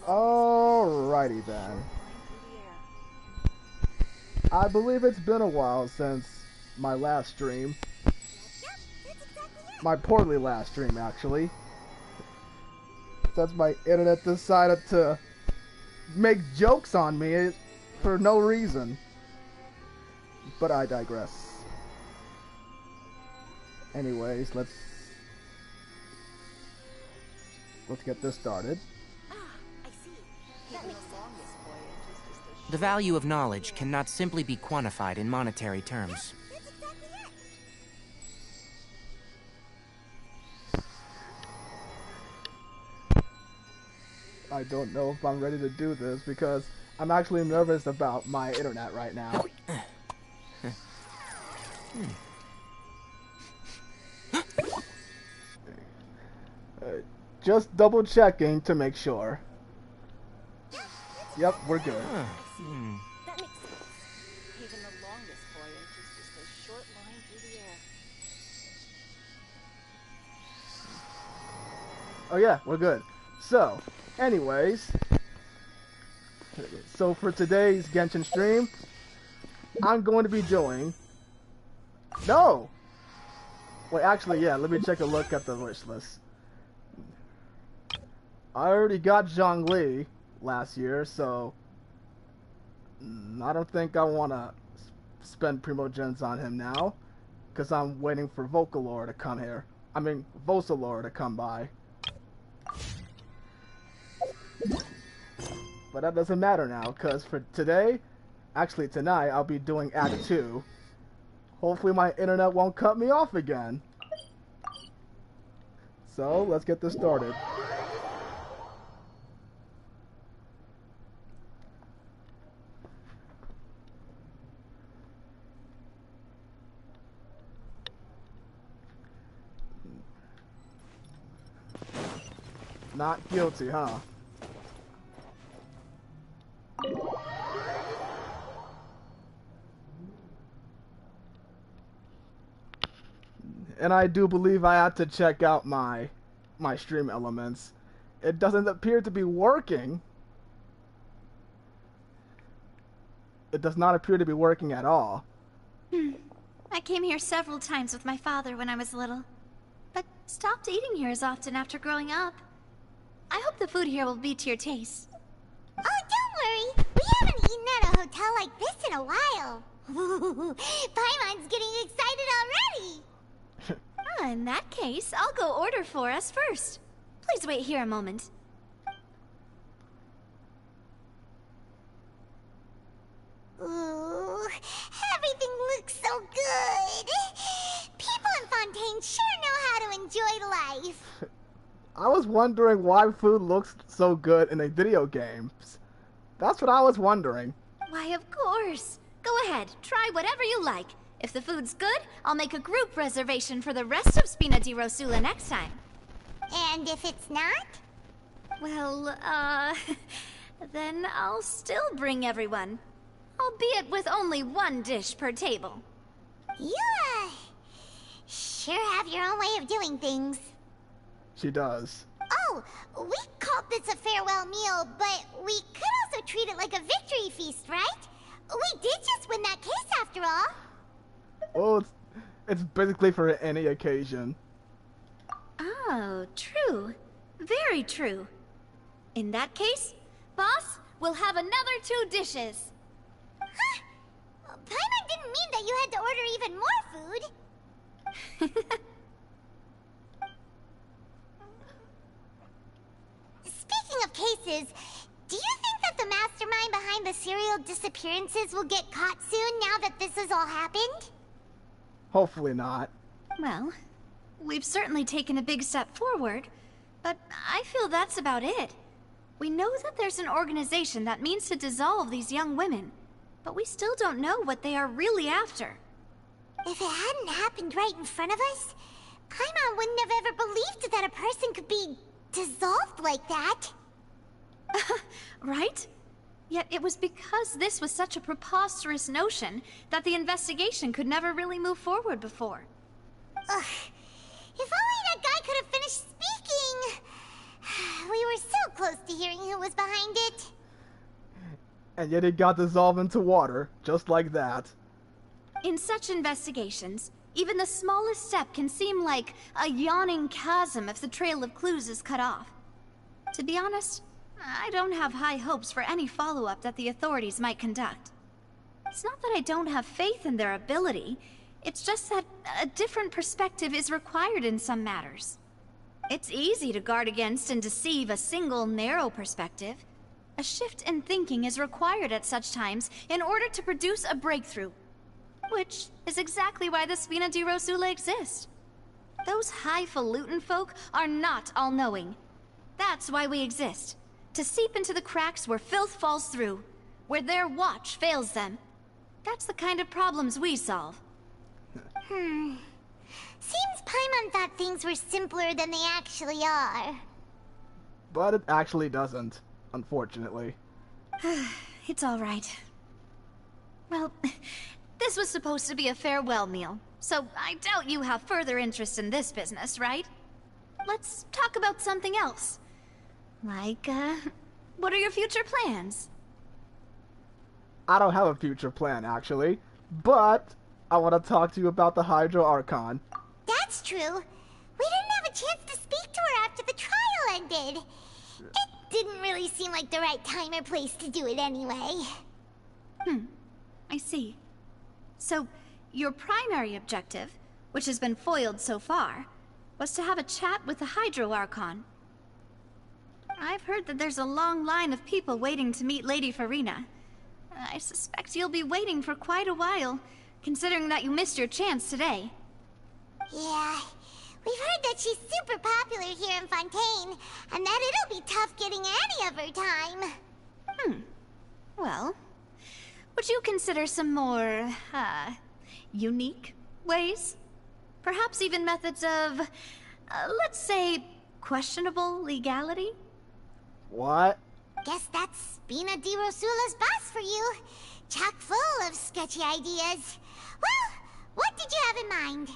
Alrighty then. I believe it's been a while since my last stream. My poorly last stream, actually. Since my internet decided to make jokes on me for no reason. But I digress. Anyways, let's get this started. The value of knowledge cannot simply be quantified in monetary terms. I don't know if I'm ready to do this because I'm actually nervous about my internet right now. Just double checking to make sure. Yep, we're good. That makes sense. Even the longest voyage is just a short line through the air. Oh yeah, we're good. So, anyways, so for today's Genshin stream, I'm going to be doing... No! Wait, actually, yeah, let me take a look at the wish list. I already got Zhongli last year, so I don't think I want to spend Primogens on him now, because I'm waiting for Vocalor to come here. I mean, Vosalor to come by. But that doesn't matter now, because for today, actually tonight, I'll be doing Act 2. Hopefully my internet won't cut me off again. So, let's get this started. Not guilty, huh? And I do believe I have to check out my stream elements. It doesn't appear to be working. It does not appear to be working at all. I came here several times with my father when I was little, but stopped eating here as often after growing up. I hope the food here will be to your taste. Oh, don't worry. We haven't eaten at a hotel like this in a while. Paimon's getting excited already. In that case, I'll go order for us first. Please wait here a moment. Ooh, everything looks so good. People in Fontaine sure know how to enjoy life. I was wondering why food looks so good in a video games. That's what I was wondering. Why, of course. Go ahead, try whatever you like. If the food's good, I'll make a group reservation for the rest of Spina di Rosula next time. And if it's not? Well, then I'll still bring everyone. Albeit with only one dish per table. You, sure have your own way of doing things. She does. Oh, we called this a farewell meal, but we could also treat it like a victory feast, right? We did just win that case after all. Well, it's basically for any occasion. Oh, true. Very true. In that case, boss, we'll have another 2 dishes. Huh? Paimon didn't mean that you had to order even more food. Speaking of cases, do you think that the mastermind behind the serial disappearances will get caught soon now that this has all happened? Hopefully not. Well, we've certainly taken a big step forward, but I feel that's about it. We know that there's an organization that means to dissolve these young women, but we still don't know what they are really after. If it hadn't happened right in front of us, Paimon wouldn't have ever believed that a person could be dissolved like that. Right? Yet it was because this was such a preposterous notion that the investigation could never really move forward before. Ugh. If only that guy could have finished speaking! We were so close to hearing who And yet it got dissolved into water, just like that. In such investigations, even the smallest step can seem like a yawning chasm if the trail of clues is cut off. To be honest, I don't have high hopes for any follow-up that the authorities might conduct. It's not that I don't have faith in their ability, it's just that a different perspective is required in some matters. It's easy to guard against and deceive a single narrow perspective. A shift in thinking is required at such times in order to produce a breakthrough. Which is exactly why the Spina di Rosula exists. Those highfalutin folk are not all-knowing. That's why we exist. To seep into the cracks where filth falls through. Where their watch fails them. That's the kind of problems we solve. Seems Paimon thought things were simpler than they actually are. But it actually doesn't, unfortunately. It's all right. Well, this was supposed to be a farewell meal, so I doubt you have further interest in this business, right? Let's talk about something else. Like, what are your future plans? I don't have a future plan, actually, but I want to talk to you about the Hydro Archon. That's true. We didn't have a chance to speak to her after the trial ended. It didn't really seem like the right time or place to do it anyway. I see. So, your primary objective, which has been foiled so far, was to have a chat with the Hydro Archon. I've heard that there's a long line of people waiting to meet Lady Farina. I suspect you'll be waiting for quite a while, considering that you missed your chance today. Yeah, we've heard that she's super popular here in Fontaine, and that it'll be tough getting any of her time. Well, would you consider some more, unique ways? Perhaps even methods of, let's say, questionable legality? What? Guess that's Spina di Rosula's boss for you. Chock full of sketchy ideas. Well, what did you have in mind?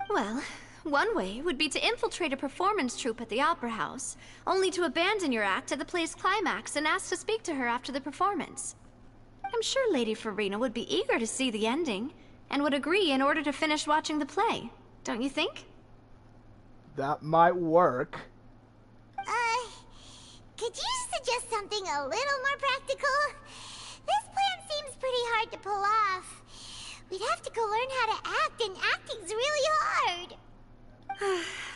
Well, one way would be to infiltrate a performance troupe at the Opera House, only to abandon your act at the play's climax and ask to speak to her after the performance. I'm sure Lady Farina would be eager to see the ending, and would agree in order to finish watching the play, don't you think? That might work. Could you suggest something a little more practical? This plan seems pretty hard to pull off. We'd have to go learn how to act, and acting's really hard.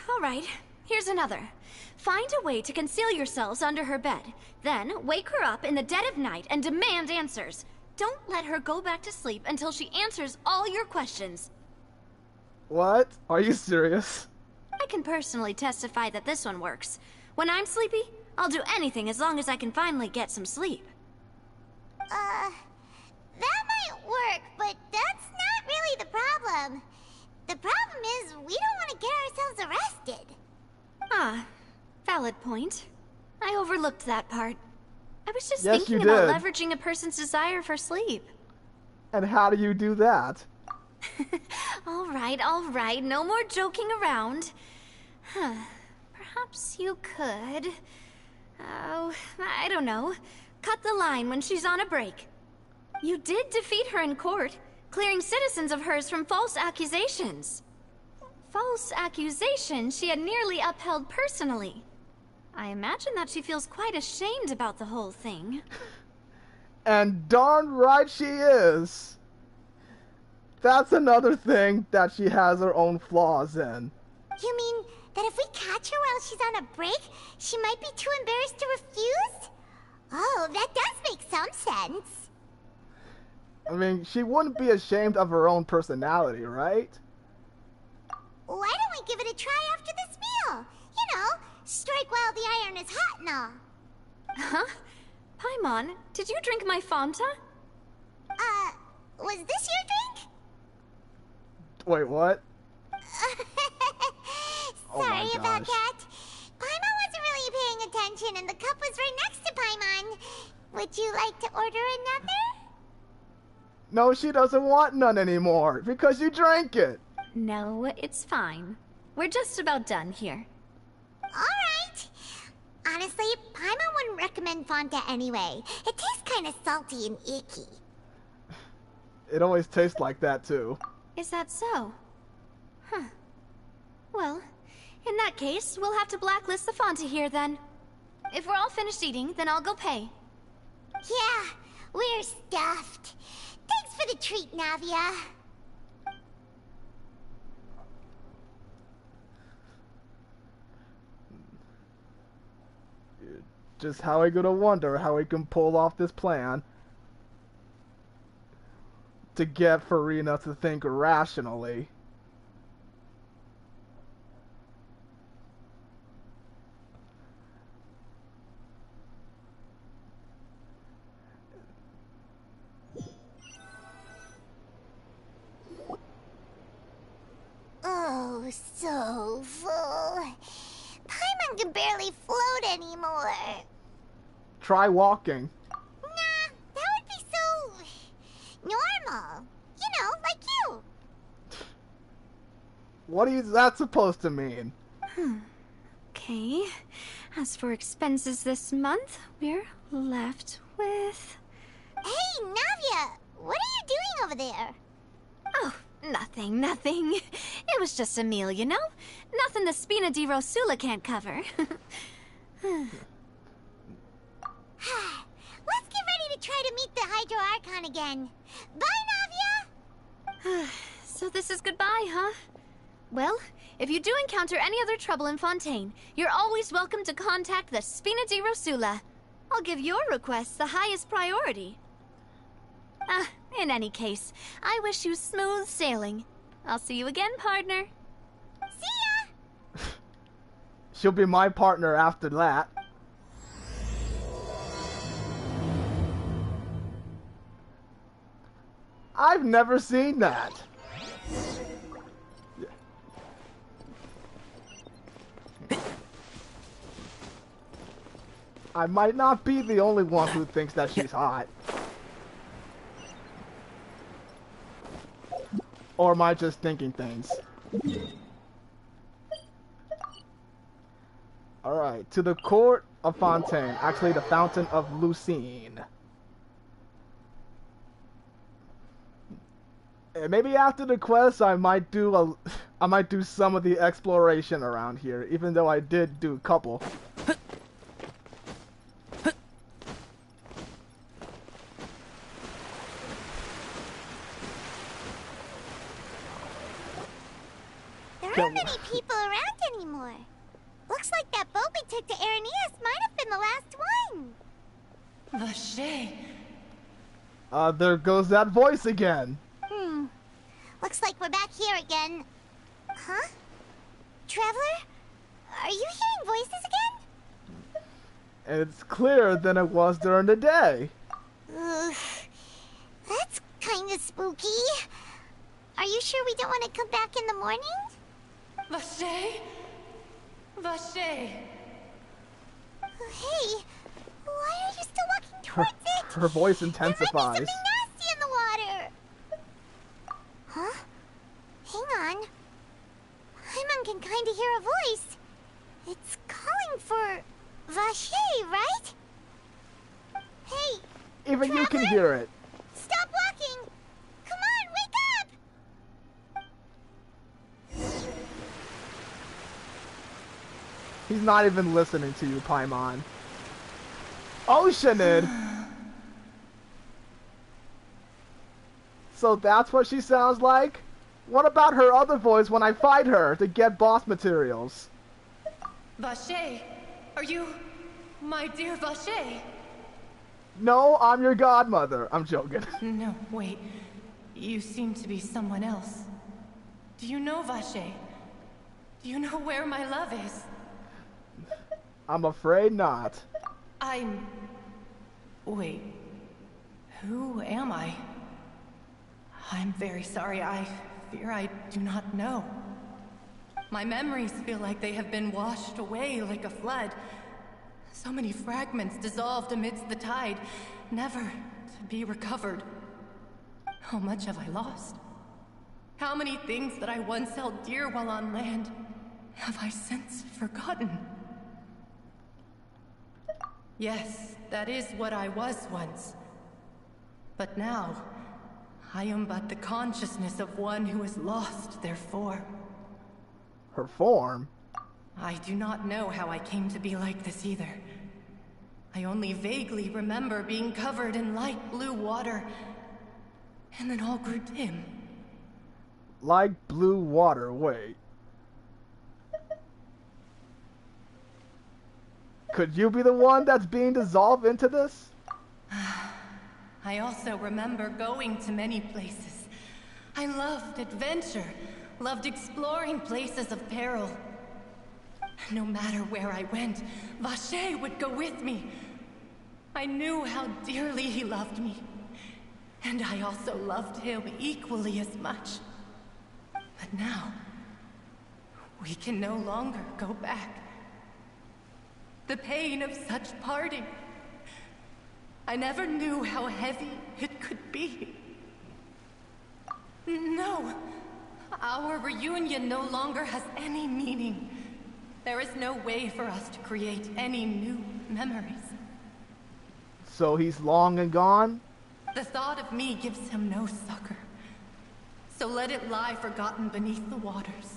All right, here's another. Find a way to conceal yourselves under her bed. Then, wake her up in the dead of night and demand answers. Don't let her go back to sleep until she answers all your questions. What? Are you serious? I can personally testify that this one works. When I'm sleepy, I'll do anything as long as I can finally get some sleep. That might work, but that's not really the problem. The problem is, we don't want to get ourselves arrested. Ah, valid point. I overlooked that part. I was just Yes, thinking you about did. leveraging a person's desire for sleep. And how do you do that? All right, no more joking around. Perhaps you could... Oh, I don't know. Cut the line when she's on a break. You did defeat her in court, clearing citizens of hers from false accusations. False accusations she had nearly upheld personally. I imagine that she feels quite ashamed about the whole thing. And darn right she is. That's another thing that she has her own flaws in. You mean that if we catch her while she's on a break, she might be too embarrassed to refuse? Oh, that does make some sense. I mean, she wouldn't be ashamed of her own personality, right? Why don't we give it a try after this meal? You know, strike while the iron is hot and all. Huh? Paimon, did you drink my Fanta? Was this your drink? Wait, what? Oh my Sorry about gosh. that. Paimon wasn't really paying attention and the cup was right next to Paimon. Would you like to order another? No, she doesn't want none anymore, because you drank it. No, it's fine. We're just about done here. Alright. Honestly, Paimon wouldn't recommend recommend Fanta anyway. It tastes kind of salty and icky. It always tastes like that, too. Is that so? Huh. Well, in that case, we'll have to blacklist the Fanta here then. If we're all finished eating, then I'll go pay. Yeah, we're stuffed. Thanks for the treat, Navia. Just how I gonna wonder how he can pull off this plan to get Farina to think rationally. Oh, so full. Paimon can barely float anymore. Try walking. Nah, that would be so normal. You know, like you. What is that supposed to mean? Okay. As for expenses this month, we're left with... Hey, Navia, what are you doing over there? Oh, nothing. It was just a meal, you know? Nothing the Spina di Rosula can't cover. Let's get ready to try to meet the Hydro Archon again. Bye, Navia! So this is goodbye, huh? Well, if you do encounter any other trouble in Fontaine, you're always welcome to contact the Spina di Rosula. I'll give your requests the highest priority. In any case, I wish you smooth sailing. I'll see you again, partner. See ya! She'll be my partner after that. I've never seen that. I might not be the only one who thinks that she's hot. Or am I just thinking things? Alright, to the court of Fontaine. Actually, the Fountain of Lucine. And maybe after the quest, I might do some of the exploration around here, even though I did do a couple. There aren't many people around anymore. Looks like that boat we took to Araneas might have been the last one. Vacher. There goes that voice again. Looks like we're back here again. Huh? Traveler? Are you hearing voices again? It's clearer than it was during the day. Ugh. That's kind of spooky. Are you sure we don't want to come back in the morning? Vacher? Vacher. Hey, why are you still walking towards it? Her voice There intensifies. might be something nasty in the water. Huh? Hang on. Paimon can kind of hear a voice. It's calling for Vacher, right? Hey, Even you can Traveler? hear it. Stop walking! Come on, wake up! He's not even listening to you, Paimon. Oceanid! So that's what she sounds like? What about her other voice when I fight her to get boss materials? Vacher. Are you my dear Vacher? No, I'm your godmother. I'm joking. No, wait. You seem to be someone else. Do you know Vacher? Do you know where my love is? I'm afraid not. Wait. Who am I? I'm very sorry. I fear I do not know. My memories feel like they have been washed away like a flood. So many fragments dissolved amidst the tide, never to be recovered. How much have I lost? How many things that I once held dear while on land have I since forgotten? Yes, that is what I was once. But now, I am but the consciousness of one who has lost their form. Her form? I do not know how I came to be like this either. I only vaguely remember being covered in light blue water, and then all grew dim. Like blue water, wait. Could you be the one that's being dissolved into this? I also remember going to many places. I loved adventure, loved exploring places of peril. No matter where I went, Vacher would go with me. I knew how dearly he loved me, and I also loved him equally as much. But now, we can no longer go back. The pain of such parting, I never knew how heavy it could be. No, our reunion no longer has any meaning. There is no way for us to create any new memories. So he's long and gone? The thought of me gives him no succor. So let it lie forgotten beneath the waters.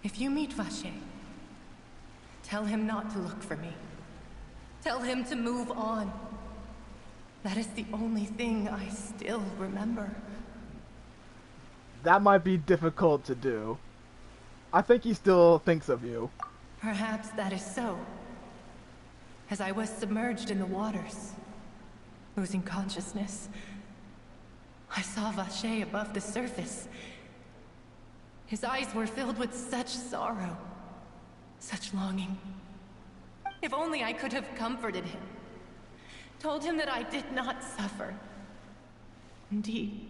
If you meet Vacher, tell him not to look for me. Tell him to move on. That is the only thing I still remember. That might be difficult to do. I think he still thinks of you. Perhaps that is so. As I was submerged in the waters, losing consciousness, I saw Vacher above the surface. His eyes were filled with such sorrow, such longing. If only I could have comforted him, told him that I did not suffer. Indeed,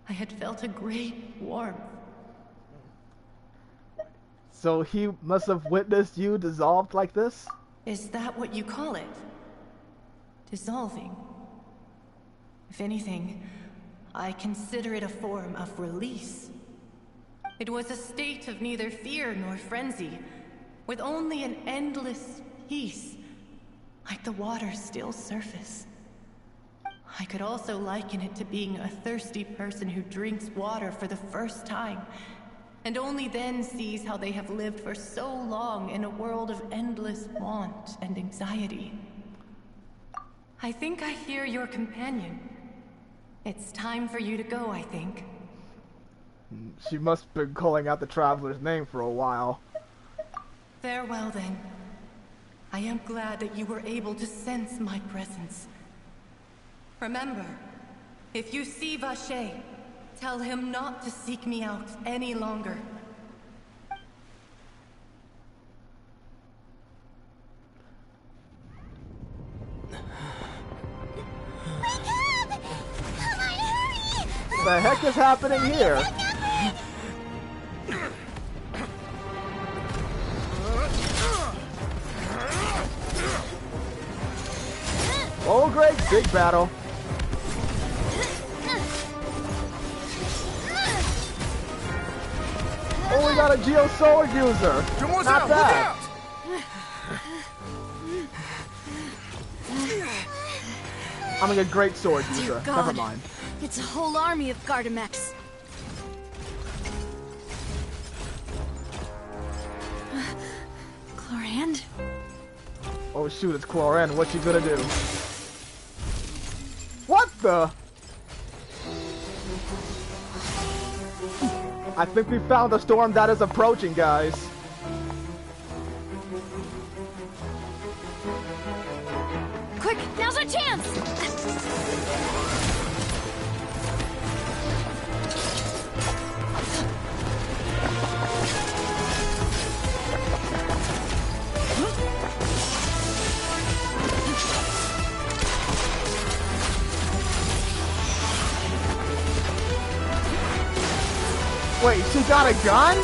I had felt a great warmth. So he must have witnessed you dissolved like this? Is that what you call it? Dissolving? If anything, I consider it a form of release. It was a state of neither fear nor frenzy, with only an endless peace, like the water's still surface. I could also liken it to being a thirsty person who drinks water for the first time, and only then sees how they have lived for so long in a world of endless want and anxiety. I think I hear your companion. It's time for you to go, I think. She must have been calling out the traveler's name for a while. Farewell, then. I am glad that you were able to sense my presence. Remember, if you see Vacher, tell him not to seek me out any longer. What the heck is happening here? Oh great, big battle. Oh, we got a Geo Sword user. Not bad. I'm a great sword user. Never mind. It's a whole army of Gardamex. Chlorand? Oh shoot, it's Cloran. What you gonna do? What the? I think we found the storm that is approaching, guys. Quick, now's our chance! Wait, she got a gun?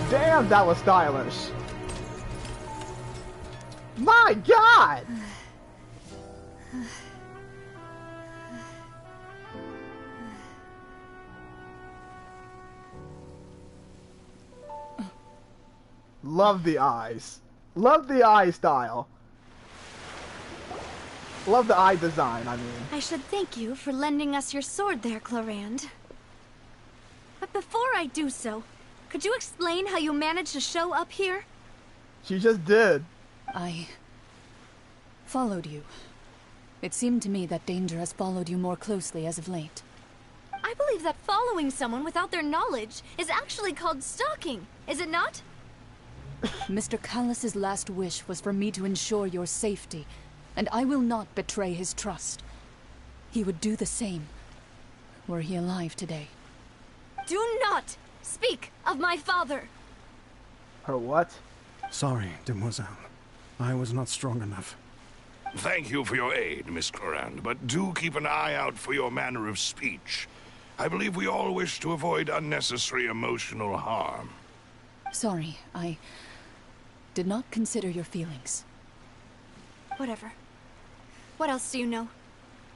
Damn, that was stylish. My God! Love the eyes. Love the eye style. Love the eye design, I mean. I should thank you for lending us your sword there, Clorand. But before I do so, could you explain how you managed to show up here? She just did. I followed you. It seemed to me that danger has followed you more closely as of late. I believe that following someone without their knowledge is actually called stalking, is it not? Mr. Callus's last wish was for me to ensure your safety, and I will not betray his trust. He would do the same, were he alive today. Do not speak of my father! Her what? Sorry, demoiselle. I was not strong enough. Thank you for your aid, Miss Clorand, but do keep an eye out for your manner of speech. I believe we all wish to avoid unnecessary emotional harm. Sorry, I did not consider your feelings. Whatever. What else do you know?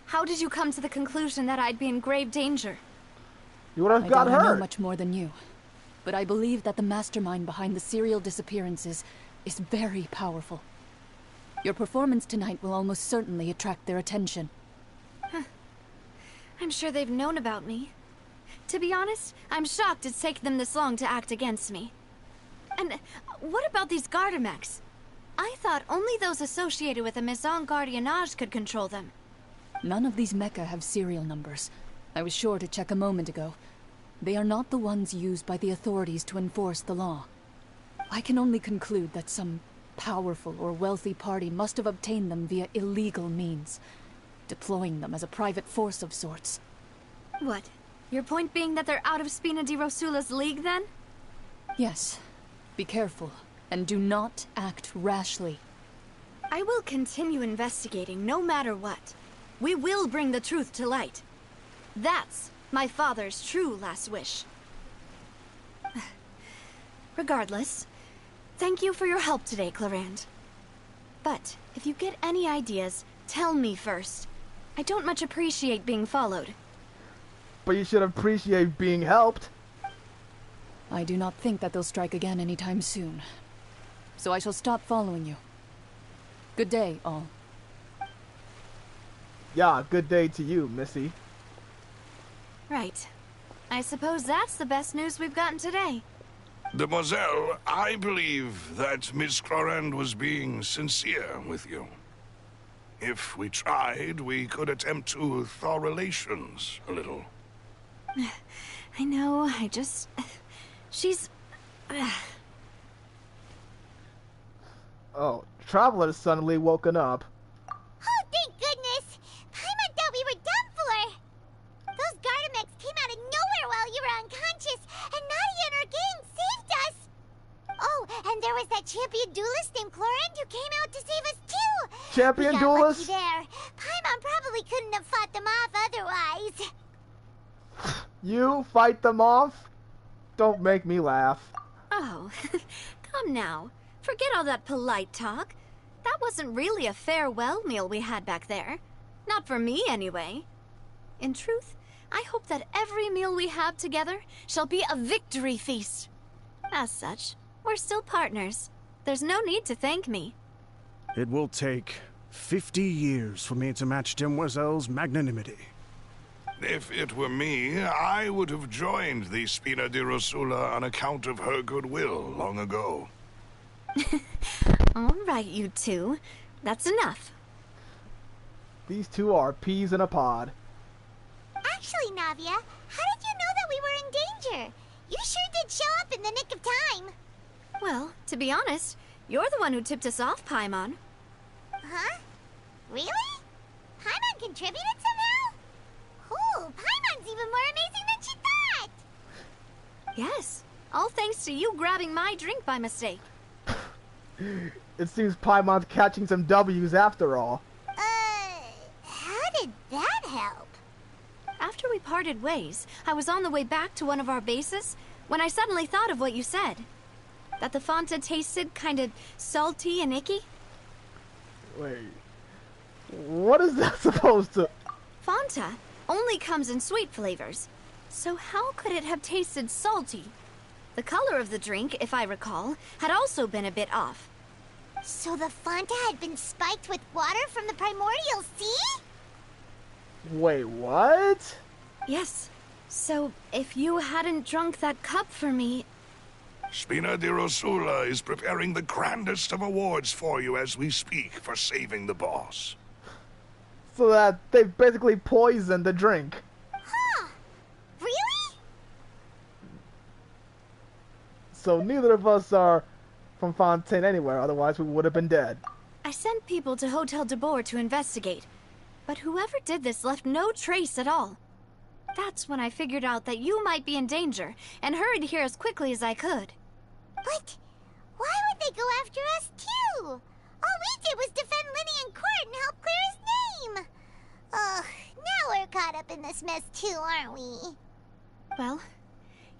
How did you come to the conclusion that I'd be in grave danger? You would have I got don't know hurt. much more than you, but I believe that the mastermind behind the serial disappearances is very powerful. Your performance tonight will almost certainly attract their attention. I'm sure they've known about me. To be honest, I'm shocked it's taken them this long to act against me. And what about these Gardamex? I thought only those associated with a Maison Gardiennage could control them. None of these mecha have serial numbers. I was sure to check a moment ago. They are not the ones used by the authorities to enforce the law. I can only conclude that some powerful or wealthy party must have obtained them via illegal means, deploying them as a private force of sorts. What? Your point being that they're out of Spina di Rosula's league, then? Yes. Be careful, and do not act rashly. I will continue investigating no matter what. We will bring the truth to light. That's my father's true last wish. Regardless, thank you for your help today, Clorand. But if you get any ideas, tell me first. I don't much appreciate being followed. But you should appreciate being helped. I do not think that they'll strike again anytime soon. So I shall stop following you. Good day, all. Yeah, good day to you, Missy. Right. I suppose that's the best news we've gotten today. Demoiselle, I believe that Miss Clorand was being sincere with you. If we tried, we could attempt to thaw relations a little. I know, she's... Oh, Traveler's suddenly woken up. Oh, thank goodness! Paimon thought we were done for! Those Gardamex came out of nowhere while you were unconscious, and Nadia and her gang saved us! Oh, and there was that champion duelist named Clorand who came out to save us too! Champion we got duelist? lucky there. Paimon probably couldn't have fought them off otherwise. You fight them off? Don't make me laugh. Oh, come now. Forget all that polite talk. That wasn't really a farewell meal we had back there. Not for me, anyway. In truth, I hope that every meal we have together shall be a victory feast. As such, we're still partners. There's no need to thank me. It will take 50 years for me to match Demoiselle's magnanimity. If it were me, I would have joined the Spina di Rosula on account of her goodwill long ago. All right, you two. That's enough. These two are peas in a pod. Actually, Navia, how did you know that we were in danger? You sure did show up in the nick of time. Well, to be honest, you're the one who tipped us off, Paimon. Huh? Really? Paimon contributed somehow? Ooh, Paimon's even more amazing than she thought! Yes, all thanks to you grabbing my drink by mistake. It seems Paimon's catching some W's after all. How did that help? After we parted ways, I was on the way back to one of our bases when I suddenly thought of what you said. That the Fanta tasted kind of salty and icky. Wait. What is that supposed to... Fanta only comes in sweet flavors. So how could it have tasted salty? The color of the drink, if I recall, had also been a bit off. So the Fanta had been spiked with water from the primordial sea? Wait, what? Yes. So, if you hadn't drunk that cup for me... Spina di Rosula is preparing the grandest of awards for you as we speak for saving the boss. So that they basically poisoned the drink. Huh. Really? So neither of us are from Fontaine anywhere, otherwise we would have been dead. I sent people to Hotel de Boer to investigate, but whoever did this left no trace at all. That's when I figured out that you might be in danger, and hurried here as quickly as I could. But why would they go after us too? All we did was defend Linny in court and help clear his name. Ugh, now we're caught up in this mess too, aren't we? Well,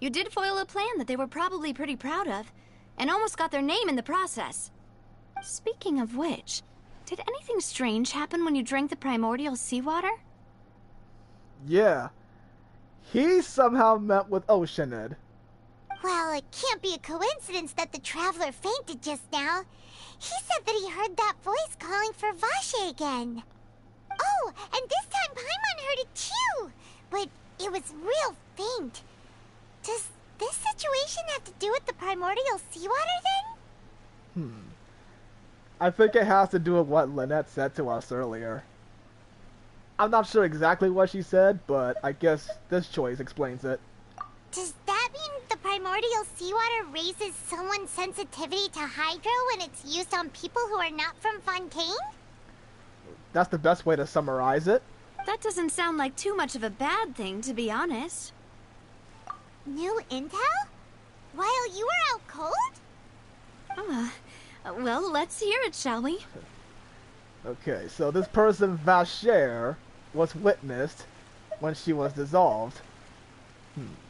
you did foil a plan that they were probably pretty proud of, and almost got their name in the process. Speaking of which, did anything strange happen when you drank the primordial seawater? Yeah. He somehow met with Oceanid. Well, it can't be a coincidence that the traveler fainted just now. He said that he heard that voice calling for Vache again. Oh, and this time Paimon heard it too, but it was real faint. Does this situation have to do with the primordial seawater then? I think it has to do with what Lynette said to us earlier. I'm not sure exactly what she said, but I guess this choice explains it. Does that mean the primordial seawater raises someone's sensitivity to hydro when it's used on people who are not from Fontaine? That's the best way to summarize it. That doesn't sound like too much of a bad thing, to be honest. New intel? While you were out cold? Well, let's hear it, shall we? Okay, so this person, Vacher, was witnessed when she was dissolved.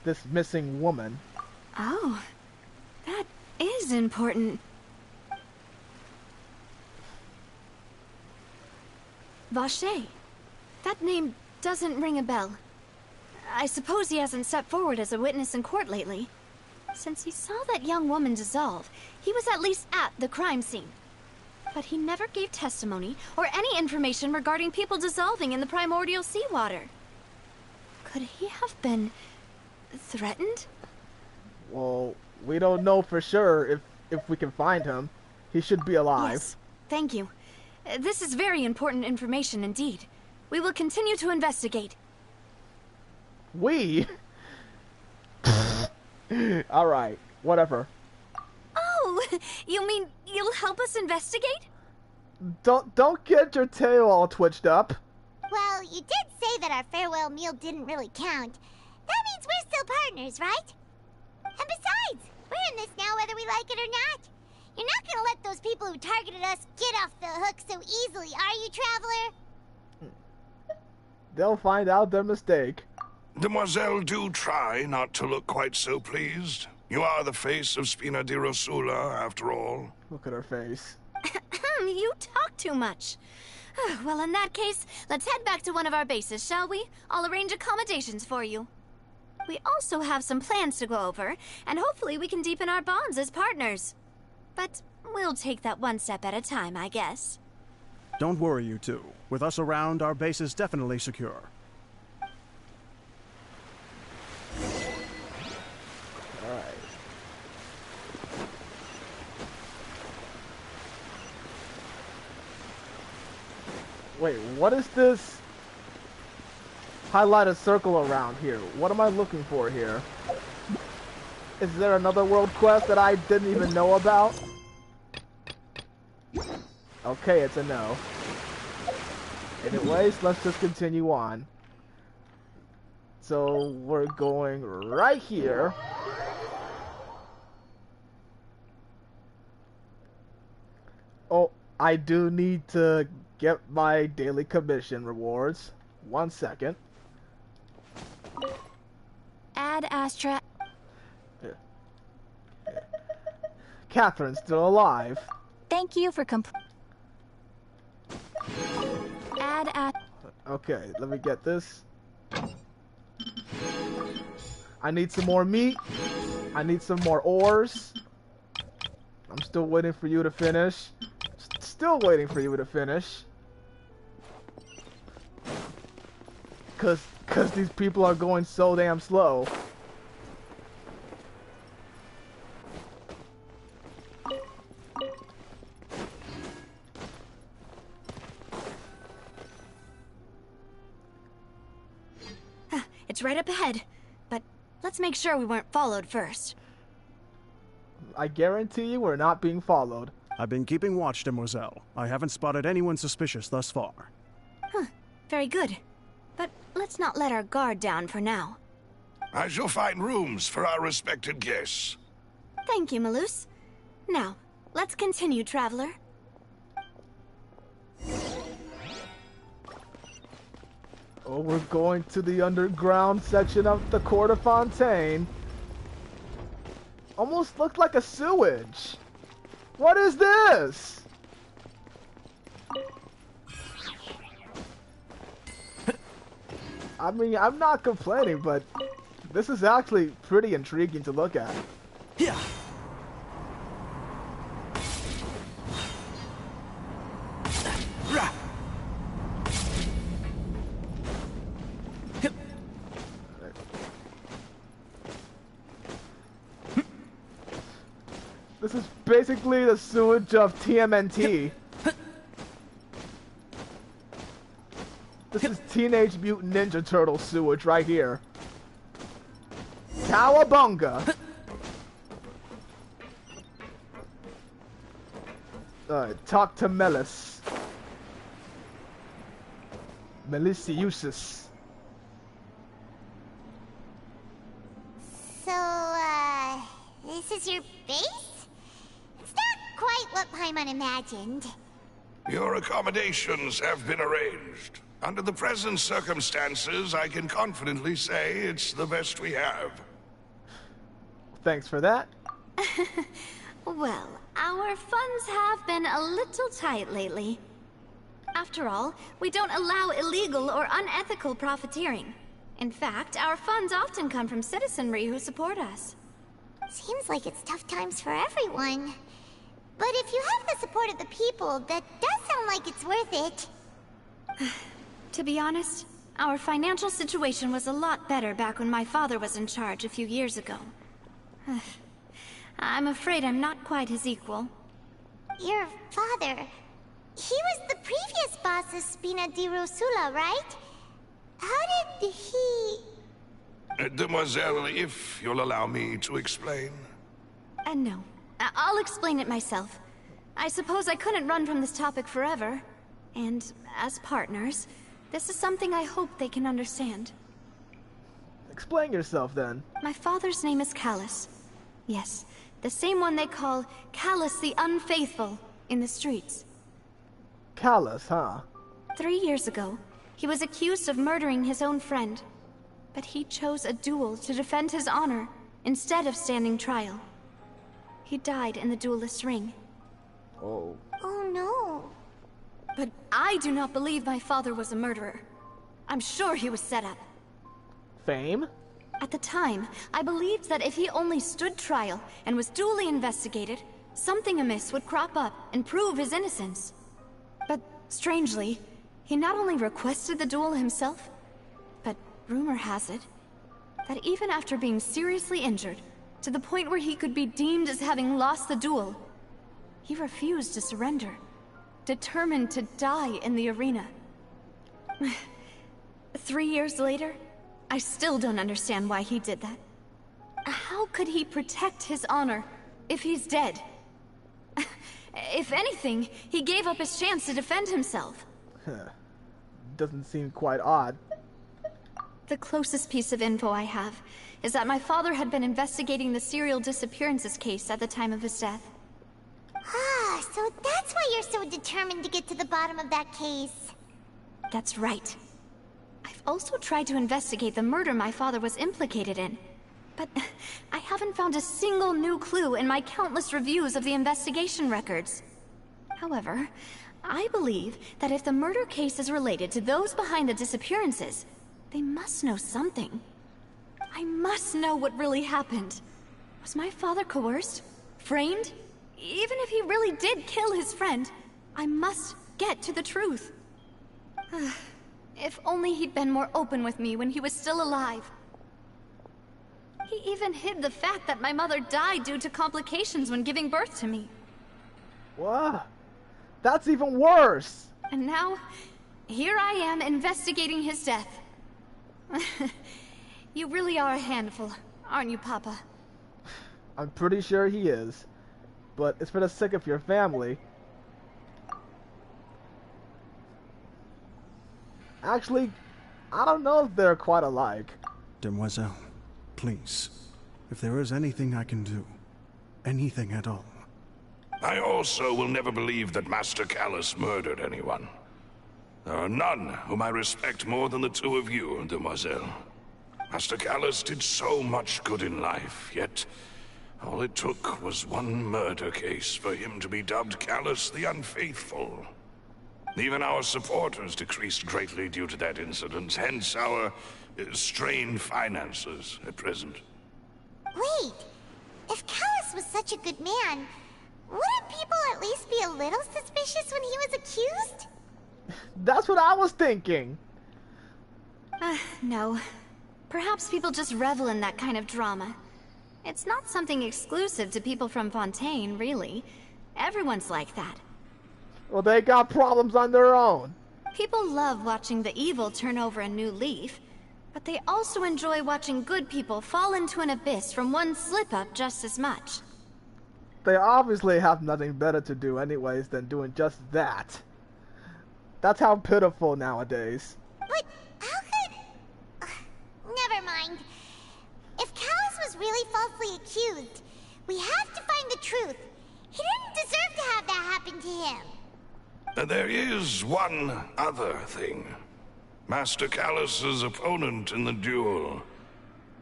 This missing woman. Oh, that is important. Vache. That name doesn't ring a bell. I suppose he hasn't stepped forward as a witness in court lately. Since he saw that young woman dissolve, he was at least at the crime scene. But he never gave testimony or any information regarding people dissolving in the primordial seawater. Could he have been threatened? Well, we don't know for sure if we can find him. He should be alive. Yes, thank you. This is very important information indeed. We will continue to investigate. We? Alright, whatever. Oh, you mean you'll help us investigate? Don't get your tail all twitched up. Well, you did say that our farewell meal didn't really count. That means we're still partners, right? And besides, we're in this now whether we like it or not. You're not gonna let those people who targeted us get off the hook so easily, are you, Traveler? They'll find out their mistake. Demoiselle, do try not to look quite so pleased. You are the face of Spina di Rosula, after all. Look at her face. You talk too much. Well, in that case, let's head back to one of our bases, shall we? I'll arrange accommodations for you. We also have some plans to go over, and hopefully we can deepen our bonds as partners. But we'll take that one step at a time, I guess. Don't worry, you two. With us around, our base is definitely secure. Alright. Wait, what is this highlighted circle around here? What am I looking for here? Is there another world quest that I didn't even know about? Okay, it's a no. Anyways, let's just continue on. So, we're going right here. Oh, I do need to get my daily commission rewards. 1 second. Add Astra. Catherine's still alive. Thank you for Add Okay, let me get this. I need some more meat. I need some more ores. I'm still waiting for you to finish. Still waiting for you to finish. Cause these people are going so damn slow. It's right up ahead, but let's make sure we weren't followed first. I guarantee you we're not being followed. I've been keeping watch, Demoiselle. I haven't spotted anyone suspicious thus far. Huh, very good. But let's not let our guard down for now. I shall find rooms for our respected guests. Thank you, Malus. Now, let's continue, Traveler. Oh, we're going to the underground section of the Court of Fontaine. Almost looked like a sewage. What is this? I mean, I'm not complaining, but this is actually pretty intriguing to look at. Yeah. This is basically the sewage of TMNT. This is Teenage Mutant Ninja Turtle sewage right here. Cowabunga! Talk to Melis. Melisiusis. So, this is your base? It's not quite what Paimon imagined. Your accommodations have been arranged. Under the present circumstances, I can confidently say it's the best we have. Thanks for that. Well, our funds have been a little tight lately. After all, we don't allow illegal or unethical profiteering. In fact, our funds often come from citizenry who support us. Seems like it's tough times for everyone. But if you have the support of the people, that does sound like it's worth it. To be honest, our financial situation was a lot better back when my father was in charge a few years ago. I'm afraid I'm not quite his equal. Your father... he was the previous boss of Spina di Rosula, right? How did he... Demoiselle, if you'll allow me to explain. No. I'll explain it myself. I suppose I couldn't run from this topic forever. And as partners, this is something I hope they can understand. Explain yourself then. My father's name is Callus. Yes, the same one they call Callus the Unfaithful in the streets. Callus, huh? 3 years ago, he was accused of murdering his own friend. But he chose a duel to defend his honor instead of standing trial. He died in the duelist's ring. Oh. Oh no. But I do not believe my father was a murderer. I'm sure he was set up. Fame? At the time, I believed that if he only stood trial and was duly investigated, something amiss would crop up and prove his innocence. But strangely, he not only requested the duel himself, but rumor has it that even after being seriously injured, to the point where he could be deemed as having lost the duel, he refused to surrender, determined to die in the arena. 3 years later, I still don't understand why he did that. How could he protect his honor if he's dead? If anything, he gave up his chance to defend himself. Doesn't seem quite odd. The closest piece of info I have is that my father had been investigating the serial disappearances case at the time of his death. Ah, so that's why you're so determined to get to the bottom of that case. That's right. I've also tried to investigate the murder my father was implicated in, but I haven't found a single new clue in my countless reviews of the investigation records. However, I believe that if the murder case is related to those behind the disappearances, they must know something. I must know what really happened. Was my father coerced? Framed? Even if he really did kill his friend, I must get to the truth. If only he'd been more open with me when he was still alive. He even hid the fact that my mother died due to complications when giving birth to me. What? That's even worse! And now, here I am investigating his death. You really are a handful, aren't you, Papa? I'm pretty sure he is. But it's for the sake of your family. Actually, I don't know if they're quite alike. Demoiselle, please, if there is anything I can do, anything at all. I also will never believe that Master Callus murdered anyone. There are none whom I respect more than the two of you, Demoiselle. Master Callus did so much good in life, yet all it took was one murder case for him to be dubbed Callus the Unfaithful. Even our supporters decreased greatly due to that incident, hence our strained finances at present. Wait, if Callus was such a good man, wouldn't people at least be a little suspicious when he was accused? That's what I was thinking. No. Perhaps people just revel in that kind of drama. It's not something exclusive to people from Fontaine, really. Everyone's like that. Well, they got problems on their own. People love watching the evil turn over a new leaf, but they also enjoy watching good people fall into an abyss from one slip-up just as much. They obviously have nothing better to do anyways than doing just that. That's how pitiful nowadays. But how could... never mind. If Callus was really falsely accused, we have to find the truth. He didn't deserve to have that happen to him. There is one other thing. Master Callus's opponent in the duel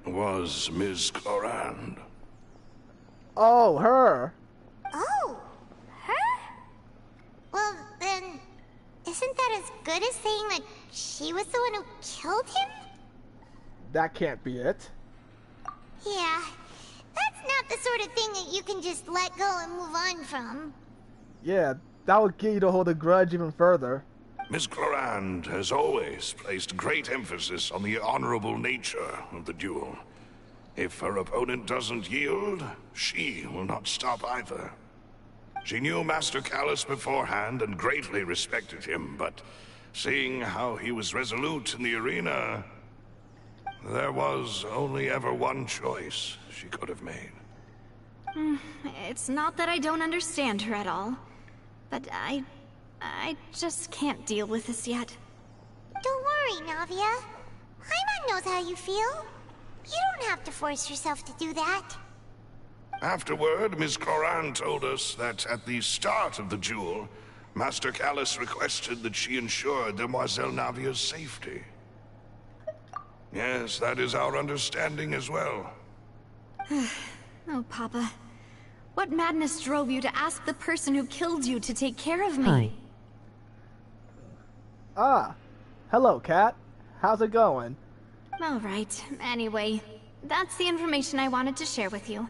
was Ms. Clorand. Oh, her. Oh, her? Well, then, isn't that as good as saying that she was the one who killed him? That can't be it. Yeah, that's not the sort of thing that you can just let go and move on from. Yeah, that would get you to hold a grudge even further. Ms. Clorand has always placed great emphasis on the honorable nature of the duel. If her opponent doesn't yield, she will not stop either. She knew Master Callus beforehand and greatly respected him, but seeing how he was resolute in the arena, there was only ever one choice she could have made. It's not that I don't understand her at all, but I just can't deal with this yet. Don't worry, Navia. Paimon knows how you feel. You don't have to force yourself to do that. Afterward, Ms. Clorand told us that at the start of the duel, Master Callus requested that she ensure Demoiselle Navia's safety. Yes, that is our understanding as well. Oh, Papa. What madness drove you to ask the person who killed you to take care of me? Hi. Ah, hello, Cat. How's it going? All right. Anyway, that's the information I wanted to share with you.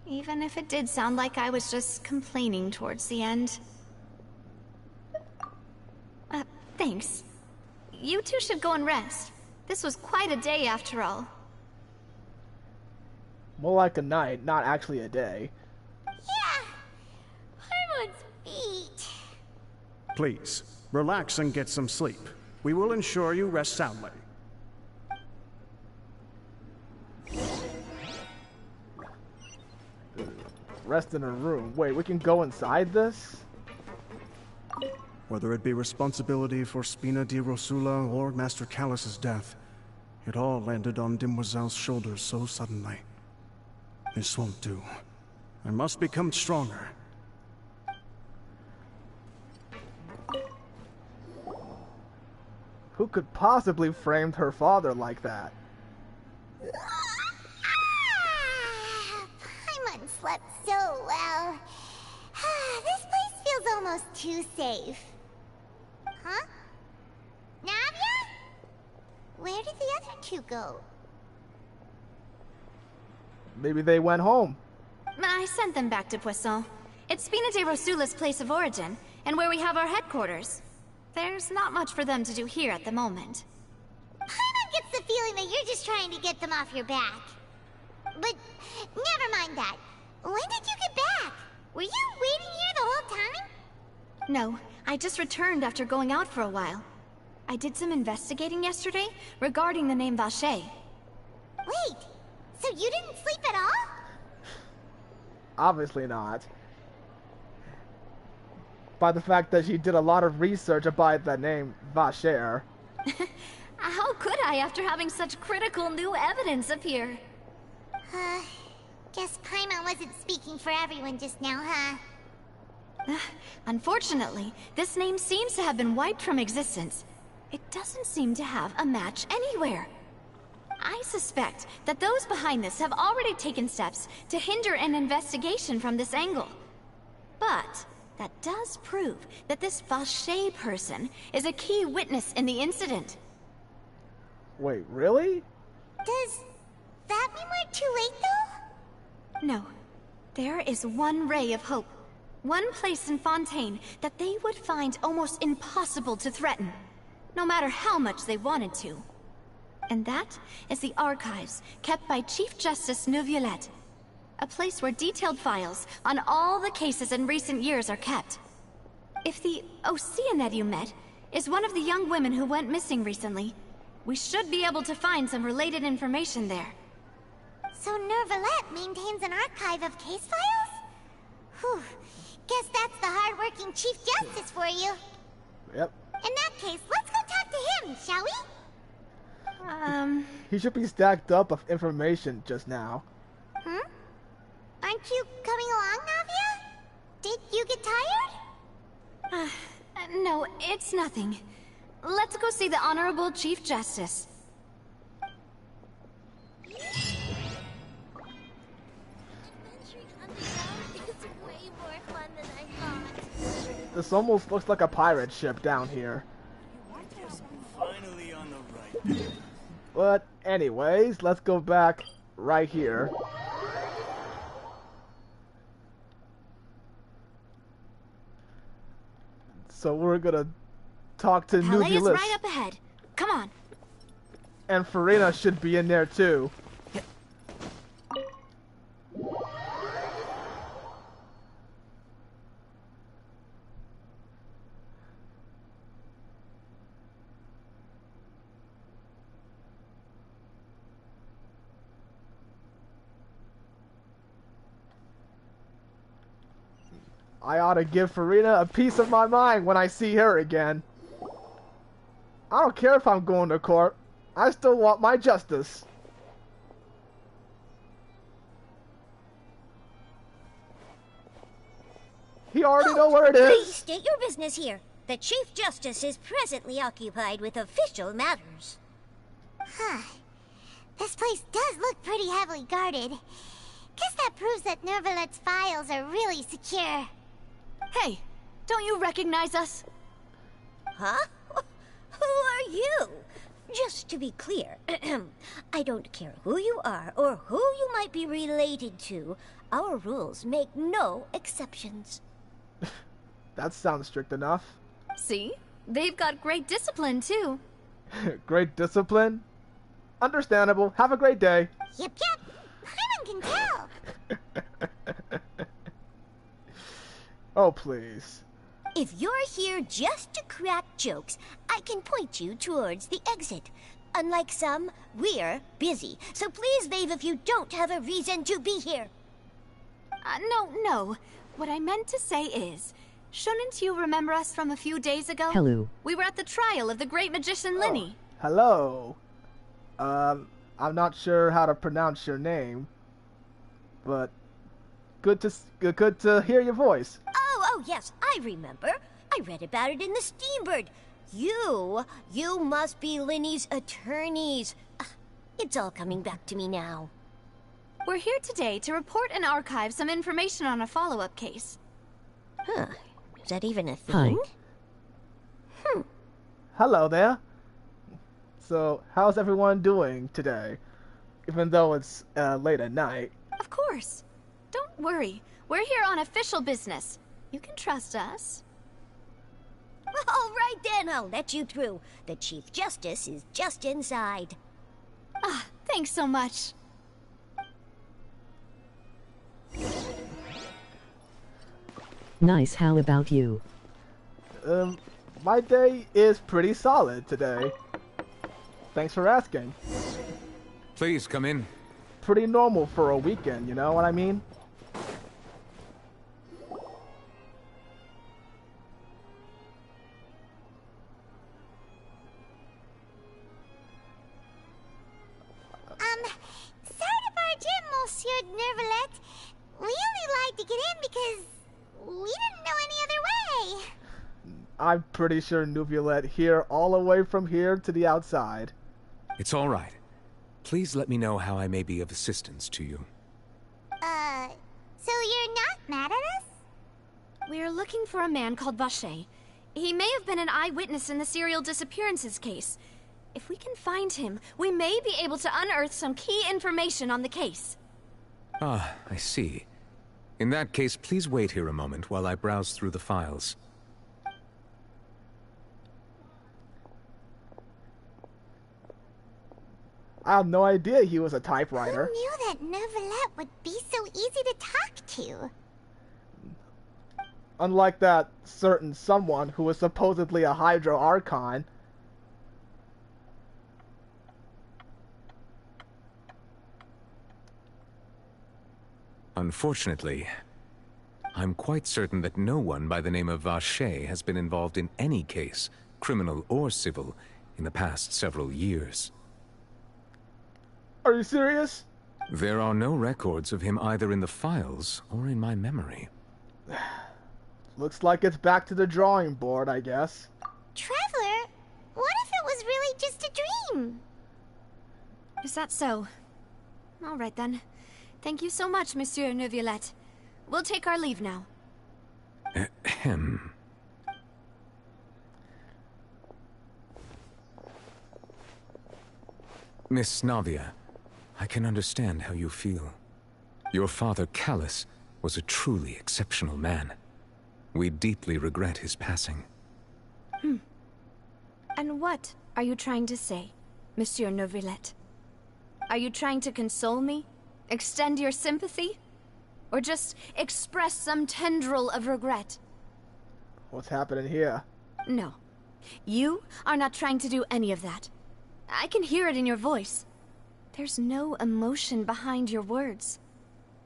Even if it did sound like I was just complaining towards the end. Thanks. You two should go and rest. This was quite a day after all. More like a night, not actually a day. Yeah. Paimon's feet. Please, relax and get some sleep. We will ensure you rest soundly. Rest in a room. Wait, we can go inside this? Whether it be responsibility for Spina di Rosula or Master Callus's death, it all landed on Demoiselle's shoulders so suddenly. This won't do. I must become stronger. Who could possibly frame her father like that? Paimon slept so well. This place feels almost too safe. Huh? Navia? Where did the other two go? Maybe they went home. I sent them back to Poisson. It's Spina de Rosula's place of origin, and where we have our headquarters. There's not much for them to do here at the moment. Paimon gets the feeling that you're just trying to get them off your back. But never mind that. When did you get back? Were you waiting here the whole time? No, I just returned after going out for a while. I did some investigating yesterday regarding the name Vache. Wait, so you didn't sleep at all? Obviously not. By the fact that she did a lot of research about the name Vacher. How could I after having such critical new evidence appear? Guess Paimon wasn't speaking for everyone just now, huh? Unfortunately, this name seems to have been wiped from existence. It doesn't seem to have a match anywhere. I suspect that those behind this have already taken steps to hinder an investigation from this angle. But that does prove that this Vache person is a key witness in the incident. Wait, really? Does that mean we're too late, though? No. There is one ray of hope. One place in Fontaine that they would find almost impossible to threaten, no matter how much they wanted to. And that is the archives kept by Chief Justice Neuvillette. A place where detailed files on all the cases in recent years are kept. If the Oceanette you met is one of the young women who went missing recently, we should be able to find some related information there. So Neuvillette maintains an archive of case files? Whew. Guess that's the hard-working Chief Justice for you. Yep. In that case, let's go talk to him, shall we? He should be stacked up of information just now. Aren't you coming along, Navia? Did you get tired? No, it's nothing. Let's go see the Honorable Chief Justice. This almost looks like a pirate ship down here. Finally on the right. But anyways, let's go back right here. So we're gonna talk to Palais is Neuvillette. right up ahead. Come on. And Farina should be in there too. I ought to give Farina a piece of my mind when I see her again. I don't care if I'm going to court. I still want my justice. He already know where it Please is. state your business here. The Chief Justice is presently occupied with official matters. This place does look pretty heavily guarded. Guess that proves that Neuvillette's files are really secure. Hey, don't you recognize us? Huh? Who are you? Just to be clear, I don't care who you are or who you might be related to. Our rules make no exceptions. That sounds strict enough. See? They've got great discipline, too. Great discipline? Understandable. Have a great day. Yep. Paimon can tell. Oh, please. If you're here just to crack jokes, I can point you towards the exit. Unlike some, we're busy, so please leave if you don't have a reason to be here. No. What I meant to say is, shouldn't you remember us from a few days ago? Hello. We were at the trial of the great magician Linny. Hello. I'm not sure how to pronounce your name, but good to hear your voice. Oh, yes, I remember. I read about it in the Steambird. You must be Linny's attorneys. It's all coming back to me now. We're here today to report and archive some information on a follow-up case. Huh. Is that even a thing? Hello there. So, how's everyone doing today? Even though it's late at night. Of course. Don't worry. We're here on official business. You can trust us. All right then, I'll let you through. The Chief Justice is just inside. Ah, thanks so much. Nice, how about you? My day is pretty solid today. Thanks for asking. Please come in. Pretty normal for a weekend, you know what I mean? Sorry to barge in, Monsieur Nervalet. We only lied to get in because we didn't know any other way. I'm pretty sure Nuvulet here all the way from here to the outside. It's all right. Please let me know how I may be of assistance to you. So you're not mad at us? We're looking for a man called Vacher. He may have been an eyewitness in the serial disappearances case. If we can find him, we may be able to unearth some key information on the case. Ah, I see. In that case, please wait here a moment while I browse through the files. I had no idea he was a typewriter. Who knew that Nervalet would be so easy to talk to? Unlike that certain someone who was supposedly a Hydro Archon. Unfortunately, I'm quite certain that no one by the name of Vacher has been involved in any case, criminal or civil, in the past several years. Are you serious? There are no records of him either in the files or in my memory. Looks like it's back to the drawing board, I guess. Traveler, what if it was really just a dream? Is that so? All right then. Thank you so much, Monsieur Neuvillette. We'll take our leave now. Ahem. Miss Navia, I can understand how you feel. Your father, Callus, was a truly exceptional man. We deeply regret his passing. And what are you trying to say, Monsieur Neuvillette? Are you trying to console me? Extend your sympathy? Or just express some tendril of regret? What's happening here? No. You are not trying to do any of that. I can hear it in your voice. There's no emotion behind your words.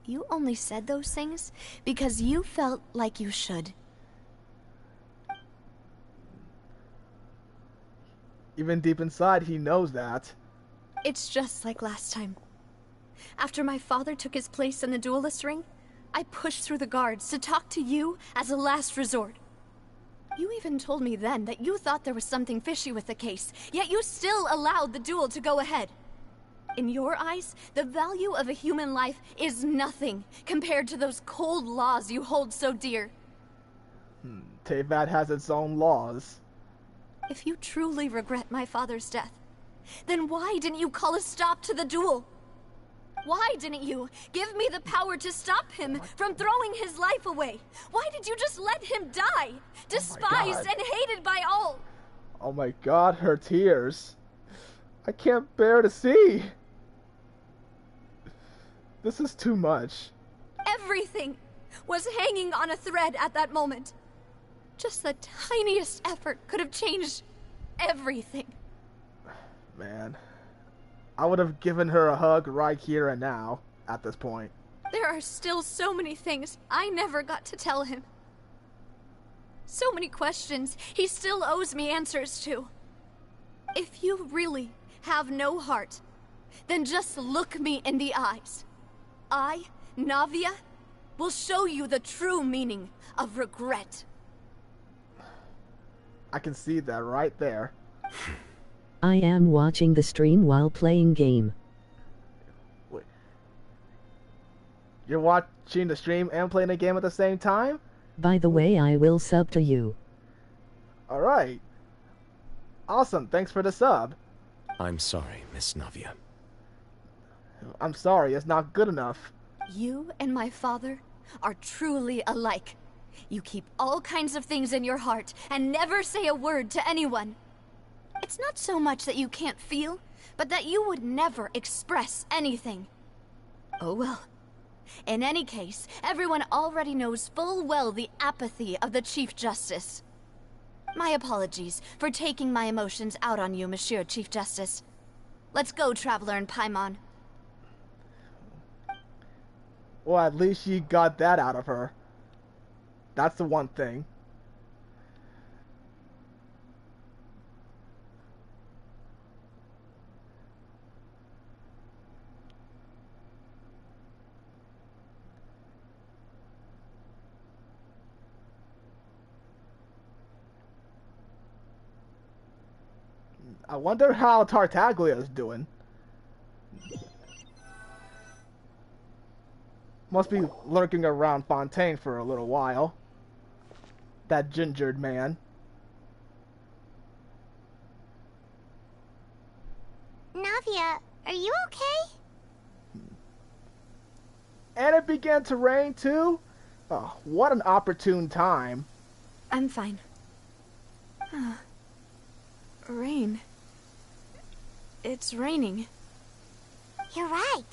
You only said those things because you felt like you should. Even deep inside, he knows that. It's just like last time. After my father took his place in the duelist ring, I pushed through the guards to talk to you as a last resort. You even told me then that you thought there was something fishy with the case, yet you still allowed the duel to go ahead. In your eyes, the value of a human life is nothing compared to those cold laws you hold so dear. Teyvat has its own laws. If you truly regret my father's death, then why didn't you call a stop to the duel? Why didn't you give me the power to stop him from throwing his life away? Why did you just let him die, despised and hated by all? Oh my god, her tears. I can't bear to see. This is too much. Everything was hanging on a thread at that moment. Just the tiniest effort could have changed everything. Man, I would have given her a hug right here and now, at this point. There are still so many things I never got to tell him. So many questions he still owes me answers to. If you really have no heart, then just look me in the eyes. I, Navia, will show you the true meaning of regret. I can see that right there. I am watching the stream while playing game. Wait. You're watching the stream and playing the game at the same time? By the way, I will sub to you. Alright. Awesome, thanks for the sub. I'm sorry, Miss Navia. I'm sorry, it's not good enough. You and my father are truly alike. You keep all kinds of things in your heart and never say a word to anyone. It's not so much that you can't feel, but that you would never express anything. Oh well. In any case, everyone already knows full well the apathy of the Chief Justice. My apologies for taking my emotions out on you, Monsieur Chief Justice. Let's go, Traveler and Paimon. Well, at least she got that out of her. That's the one thing. I wonder how Tartaglia is doing. Must be lurking around Fontaine for a little while. That gingered man. Navia, are you okay? And it began to rain too? Oh, what an opportune time. I'm fine. Rain. It's raining. You're right.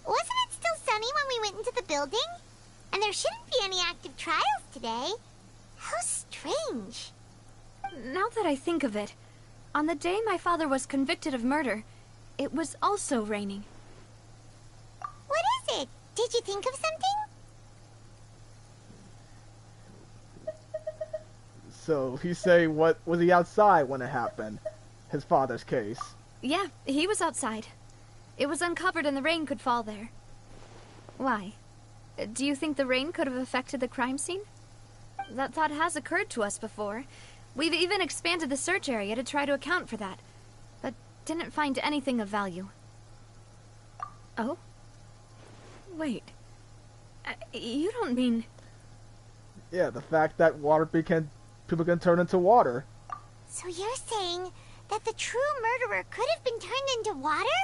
Wasn't it still sunny when we went into the building? And there shouldn't be any active trials today. How strange. Now that I think of it, on the day my father was convicted of murder, it was also raining. What is it? Did you think of something? So, he say, what was he outside when it happened? His father's case. Yeah, he was outside. It was uncovered and the rain could fall there. Why? Do you think the rain could have affected the crime scene? That thought has occurred to us before. We've even expanded the search area to try to account for that, but didn't find anything of value. Oh? Wait. You don't mean... Yeah, the fact that people can turn into water. So you're saying that the true murderer could have been turned into water?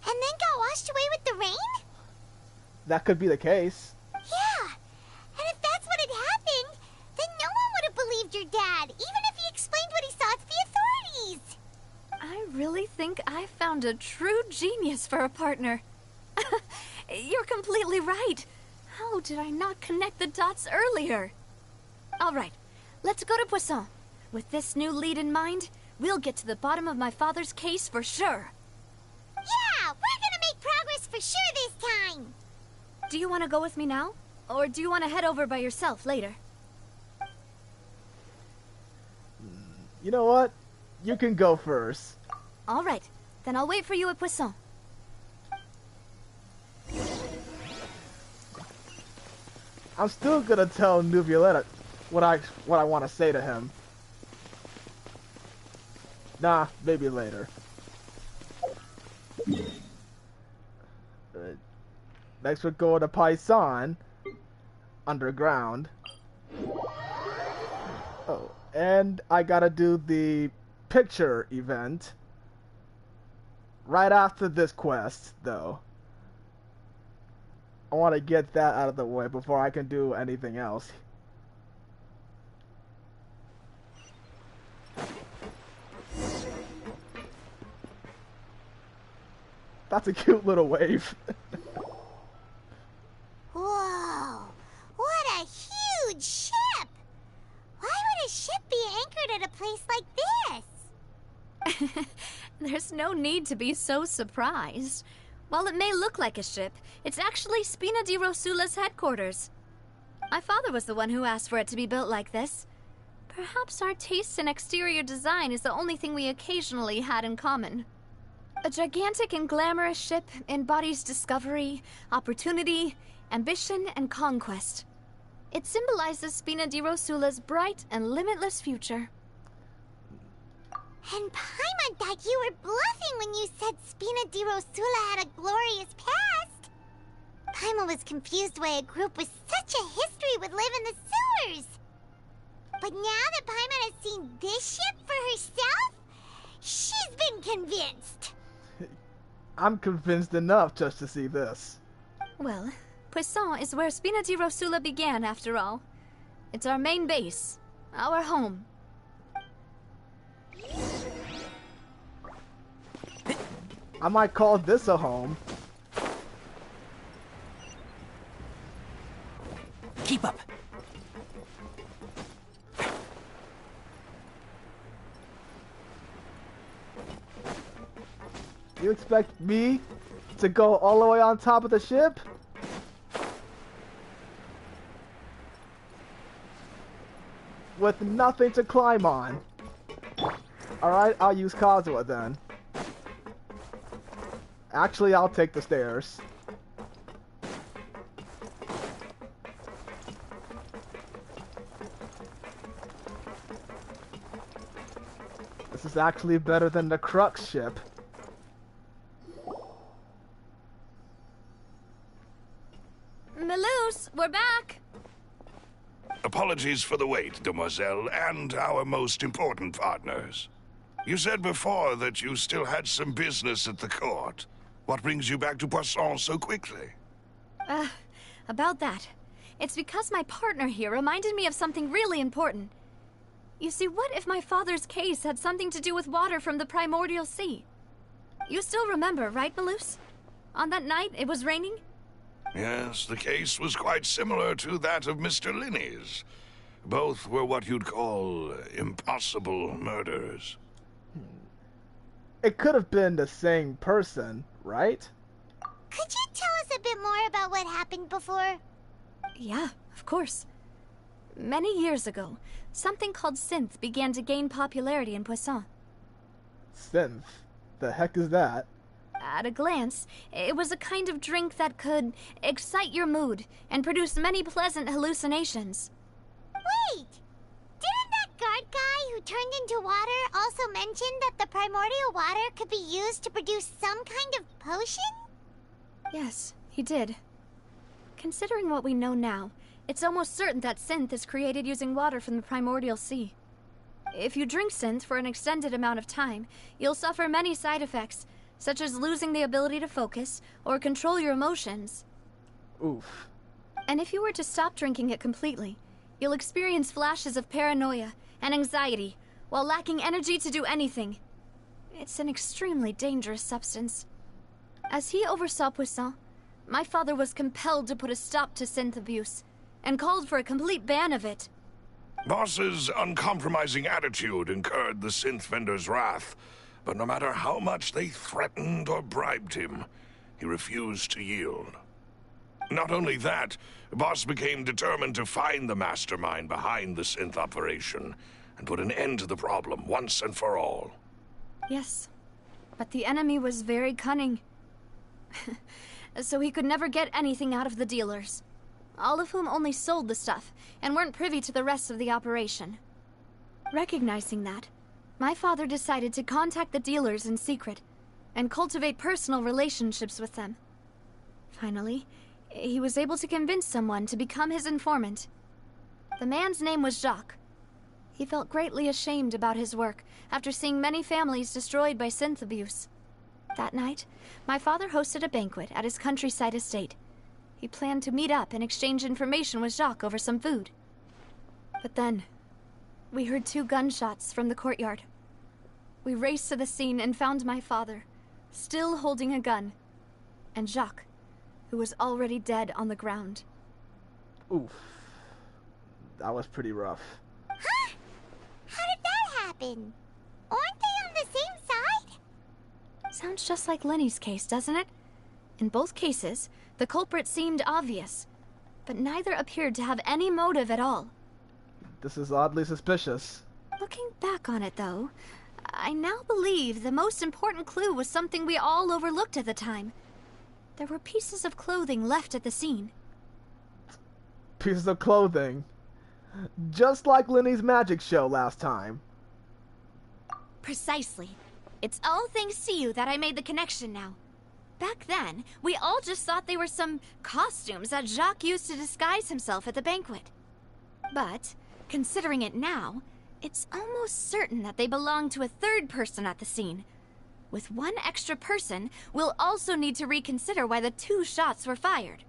And then got washed away with the rain? That could be the case. Yeah. And if that's what had happened, then no one would have believed your dad, even if he explained what he saw to the authorities. I really think I found a true genius for a partner. You're completely right. How did I not connect the dots earlier? All right, let's go to Poisson. With this new lead in mind, we'll get to the bottom of my father's case for sure. Yeah, we're gonna make progress for sure this time. Do you want to go with me now? Or do you want to head over by yourself later? You know what? You can go first. All right, then I'll wait for you at Poisson. I'm still gonna tell New Violetta what I want to say to him. Nah, maybe later. Next we're going to Paisan underground. Oh, and I gotta do the picture event right after this quest, though. I want to get that out of the way before I can do anything else. That's a cute little wave. Whoa, what a huge ship! Why would a ship be anchored at a place like this? There's no need to be so surprised. While it may look like a ship, it's actually Spina di Rosula's headquarters. My father was the one who asked for it to be built like this. Perhaps our taste in exterior design is the only thing we occasionally had in common. A gigantic and glamorous ship embodies discovery, opportunity, ambition, and conquest. It symbolizes Spina di Rosula's bright and limitless future. And Paimon thought you were bluffing when you said Spina di Rosula had a glorious past. Paimon was confused why a group with such a history would live in the sewers. But now that Paimon has seen this ship for herself, she's been convinced. I'm convinced enough just to see this. Well, Poisson is where Spina di Rosula began, after all. It's our main base, our home. I might call this a home. Keep up. You expect me to go all the way on top of the ship? With nothing to climb on. Alright, I'll use Kazuha then. Actually, I'll take the stairs. This is actually better than the Crux ship. Melus, we're back! Apologies for the wait, demoiselle, and our most important partners. You said before that you still had some business at the court. What brings you back to Poisson so quickly? About that. It's because my partner here reminded me of something really important. You see, what if my father's case had something to do with water from the primordial sea? You still remember, right, Melus? On that night, it was raining? Yes, the case was quite similar to that of Mr. Linney's. Both were what you'd call impossible murders. It could have been the same person, right? Could you tell us a bit more about what happened before? Yeah, of course. Many years ago, something called synth began to gain popularity in Poisson. Synth? The heck is that? At a glance, it was a kind of drink that could excite your mood and produce many pleasant hallucinations. Wait! Didn't that guard guy who turned into water also mention that the primordial water could be used to produce some kind of potion? Yes, he did. Considering what we know now, it's almost certain that synth is created using water from the primordial sea. If you drink synth for an extended amount of time, you'll suffer many side effects, such as losing the ability to focus or control your emotions. Oof. And if you were to stop drinking it completely, you'll experience flashes of paranoia and anxiety while lacking energy to do anything. It's an extremely dangerous substance. As he oversaw Poisson, my father was compelled to put a stop to synth abuse and called for a complete ban of it. Boss's uncompromising attitude incurred the synth vendor's wrath, but no matter how much they threatened or bribed him, he refused to yield. Not only that, Boss became determined to find the mastermind behind the synth operation and put an end to the problem once and for all. Yes, but the enemy was very cunning. So he could never get anything out of the dealers, all of whom only sold the stuff and weren't privy to the rest of the operation. Recognizing that, my father decided to contact the dealers in secret and cultivate personal relationships with them. Finally, he was able to convince someone to become his informant. The man's name was Jacques. He felt greatly ashamed about his work after seeing many families destroyed by synth abuse. That night, my father hosted a banquet at his countryside estate. He planned to meet up and exchange information with Jacques over some food. But then, we heard 2 gunshots from the courtyard. We raced to the scene and found my father, still holding a gun, and Jacques, who was already dead on the ground. Oof. That was pretty rough. Huh? How did that happen? Aren't they on the same side? Sounds just like Lenny's case, doesn't it? In both cases, the culprit seemed obvious, but neither appeared to have any motive at all. This is oddly suspicious. Looking back on it, though, I now believe the most important clue was something we all overlooked at the time. There were pieces of clothing left at the scene. Pieces of clothing. Just like Lenny's magic show last time. Precisely. It's all thanks to you that I made the connection now. Back then, we all just thought they were some costumes that Jacques used to disguise himself at the banquet. But, considering it now, it's almost certain that they belong to a third person at the scene. With one extra person, we'll also need to reconsider why the 2 shots were fired.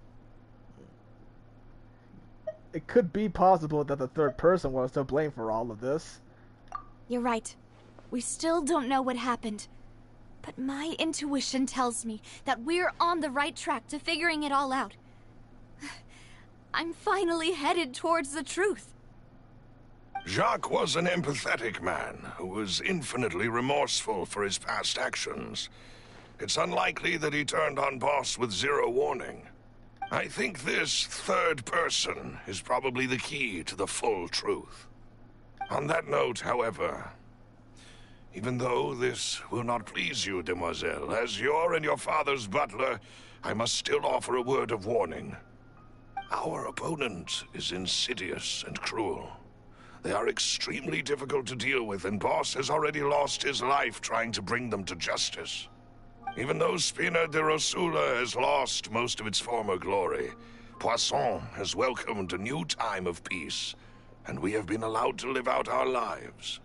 it could be possible that the third person was to blame for all of this. You're right. We still don't know what happened. But my intuition tells me that we're on the right track to figuring it all out. I'm finally headed towards the truth. Jacques was an empathetic man who was infinitely remorseful for his past actions. It's unlikely that he turned on Boss with zero warning. I think this third person is probably the key to the full truth. On that note, however, even though this will not please you, demoiselle, as your and your father's butler, I must still offer a word of warning. Our opponent is insidious and cruel. They are extremely difficult to deal with, and Boss has already lost his life trying to bring them to justice. Even though Spina de Rosula has lost most of its former glory, Poisson has welcomed a new time of peace, and we have been allowed to live out our lives.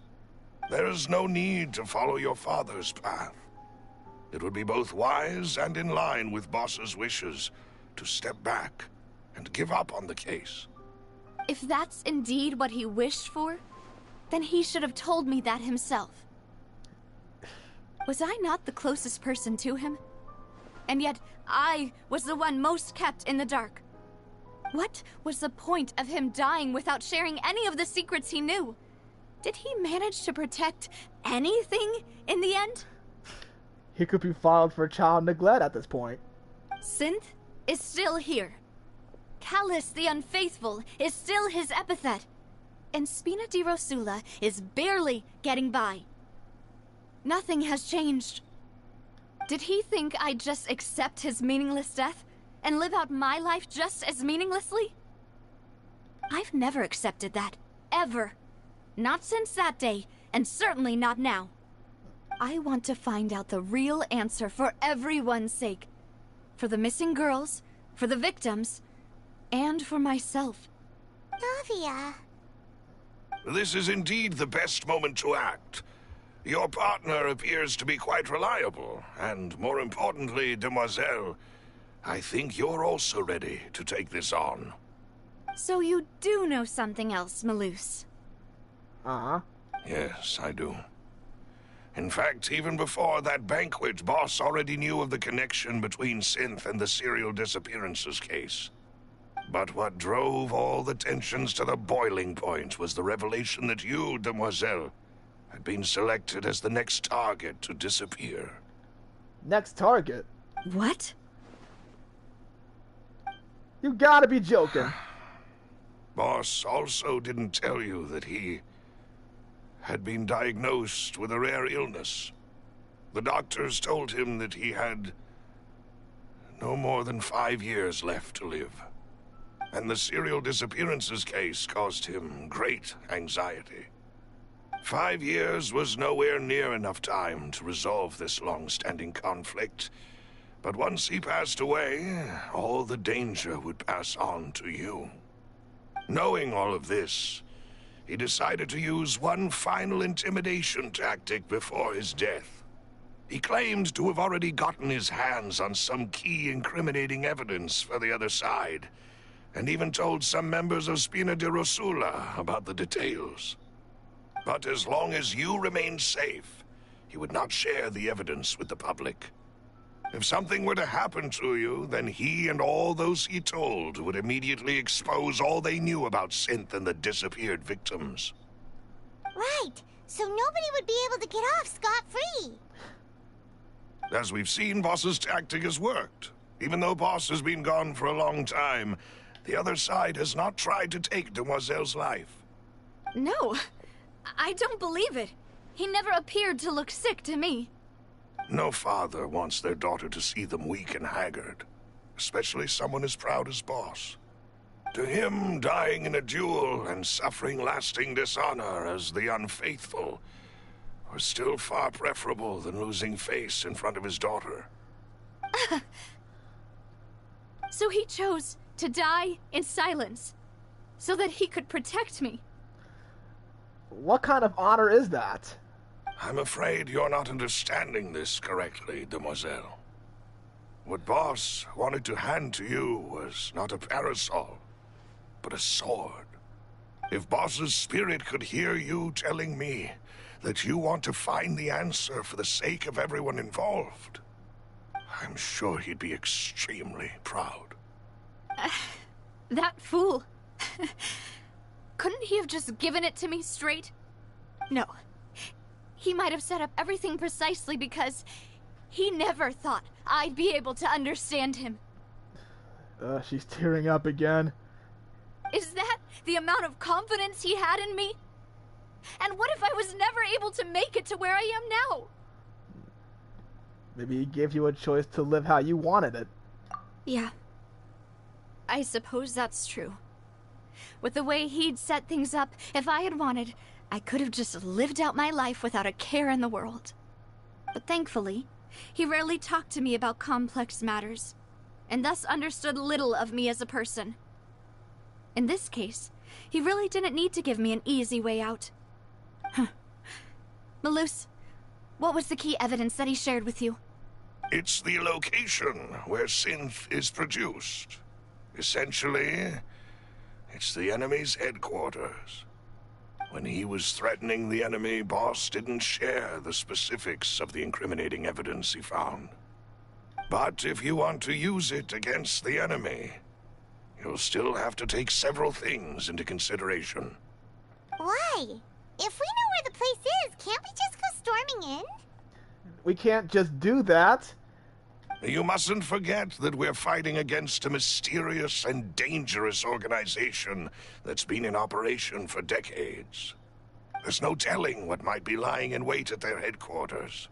There is no need to follow your father's path. It would be both wise and in line with Boss's wishes to step back and give up on the case. If that's indeed what he wished for, then he should have told me that himself. Was I not the closest person to him? And yet, I was the one most kept in the dark. What was the point of him dying without sharing any of the secrets he knew? Did he manage to protect anything in the end? He could be filed for child neglect at this point. Synth is still here. Callus the Unfaithful is still his epithet. And Spina di Rosula is barely getting by. Nothing has changed. Did he think I'd just accept his meaningless death and live out my life just as meaninglessly? I've never accepted that. Ever. Not since that day, and certainly not now. I want to find out the real answer for everyone's sake. For the missing girls, for the victims, and for myself. Navia. This is indeed the best moment to act. Your partner appears to be quite reliable, and more importantly, demoiselle, I think you're also ready to take this on. So you do know something else, Malus? Uh-huh. Yes, I do. In fact, even before that banquet, Boss already knew of the connection between Synth and the serial disappearances case. But what drove all the tensions to the boiling point was the revelation that you, demoiselle, had been selected as the next target to disappear. Next target? What? You gotta be joking. Boss also didn't tell you that he had been diagnosed with a rare illness. The doctors told him that he had no more than 5 years left to live. And the serial disappearances case caused him great anxiety. 5 years was nowhere near enough time to resolve this long-standing conflict. But once he passed away, all the danger would pass on to you. Knowing all of this, he decided to use one final intimidation tactic before his death. He claimed to have already gotten his hands on some key incriminating evidence for the other side, and even told some members of Spina de Rosula about the details. But as long as you remained safe, he would not share the evidence with the public. If something were to happen to you, then he and all those he told would immediately expose all they knew about Synth and the disappeared victims. Right, so nobody would be able to get off scot-free. As we've seen, Boss's tactic has worked. Even though Boss has been gone for a long time, the other side has not tried to take Demoiselle's life. No, I don't believe it. He never appeared to look sick to me. No father wants their daughter to see them weak and haggard, especially someone as proud as Boss. To him, dying in a duel and suffering lasting dishonor as the unfaithful was still far preferable than losing face in front of his daughter. So he chose to die in silence, so that he could protect me. What kind of honor is that? I'm afraid you're not understanding this correctly, demoiselle. What Boss wanted to hand to you was not a parasol, but a sword. If Boss's spirit could hear you telling me that you want to find the answer for the sake of everyone involved, I'm sure he'd be extremely proud. That fool. Couldn't he have just given it to me straight? No. He might have set up everything precisely because he never thought I'd be able to understand him. She's tearing up again. Is that the amount of confidence he had in me? And what if I was never able to make it to where I am now? Maybe he gave you a choice to live how you wanted it. Yeah. I suppose that's true. With the way he'd set things up, if I had wanted, I could have just lived out my life without a care in the world. But thankfully, he rarely talked to me about complex matters, and thus understood little of me as a person. In this case, he really didn't need to give me an easy way out. Malus, what was the key evidence that he shared with you? It's the location where synth is produced. Essentially, it's the enemy's headquarters. When he was threatening the enemy, Boss didn't share the specifics of the incriminating evidence he found. But if you want to use it against the enemy, you'll still have to take several things into consideration. Why? If we know where the place is, can't we just go storming in? We can't just do that. You mustn't forget that we're fighting against a mysterious and dangerous organization that's been in operation for decades. There's no telling what might be lying in wait at their headquarters.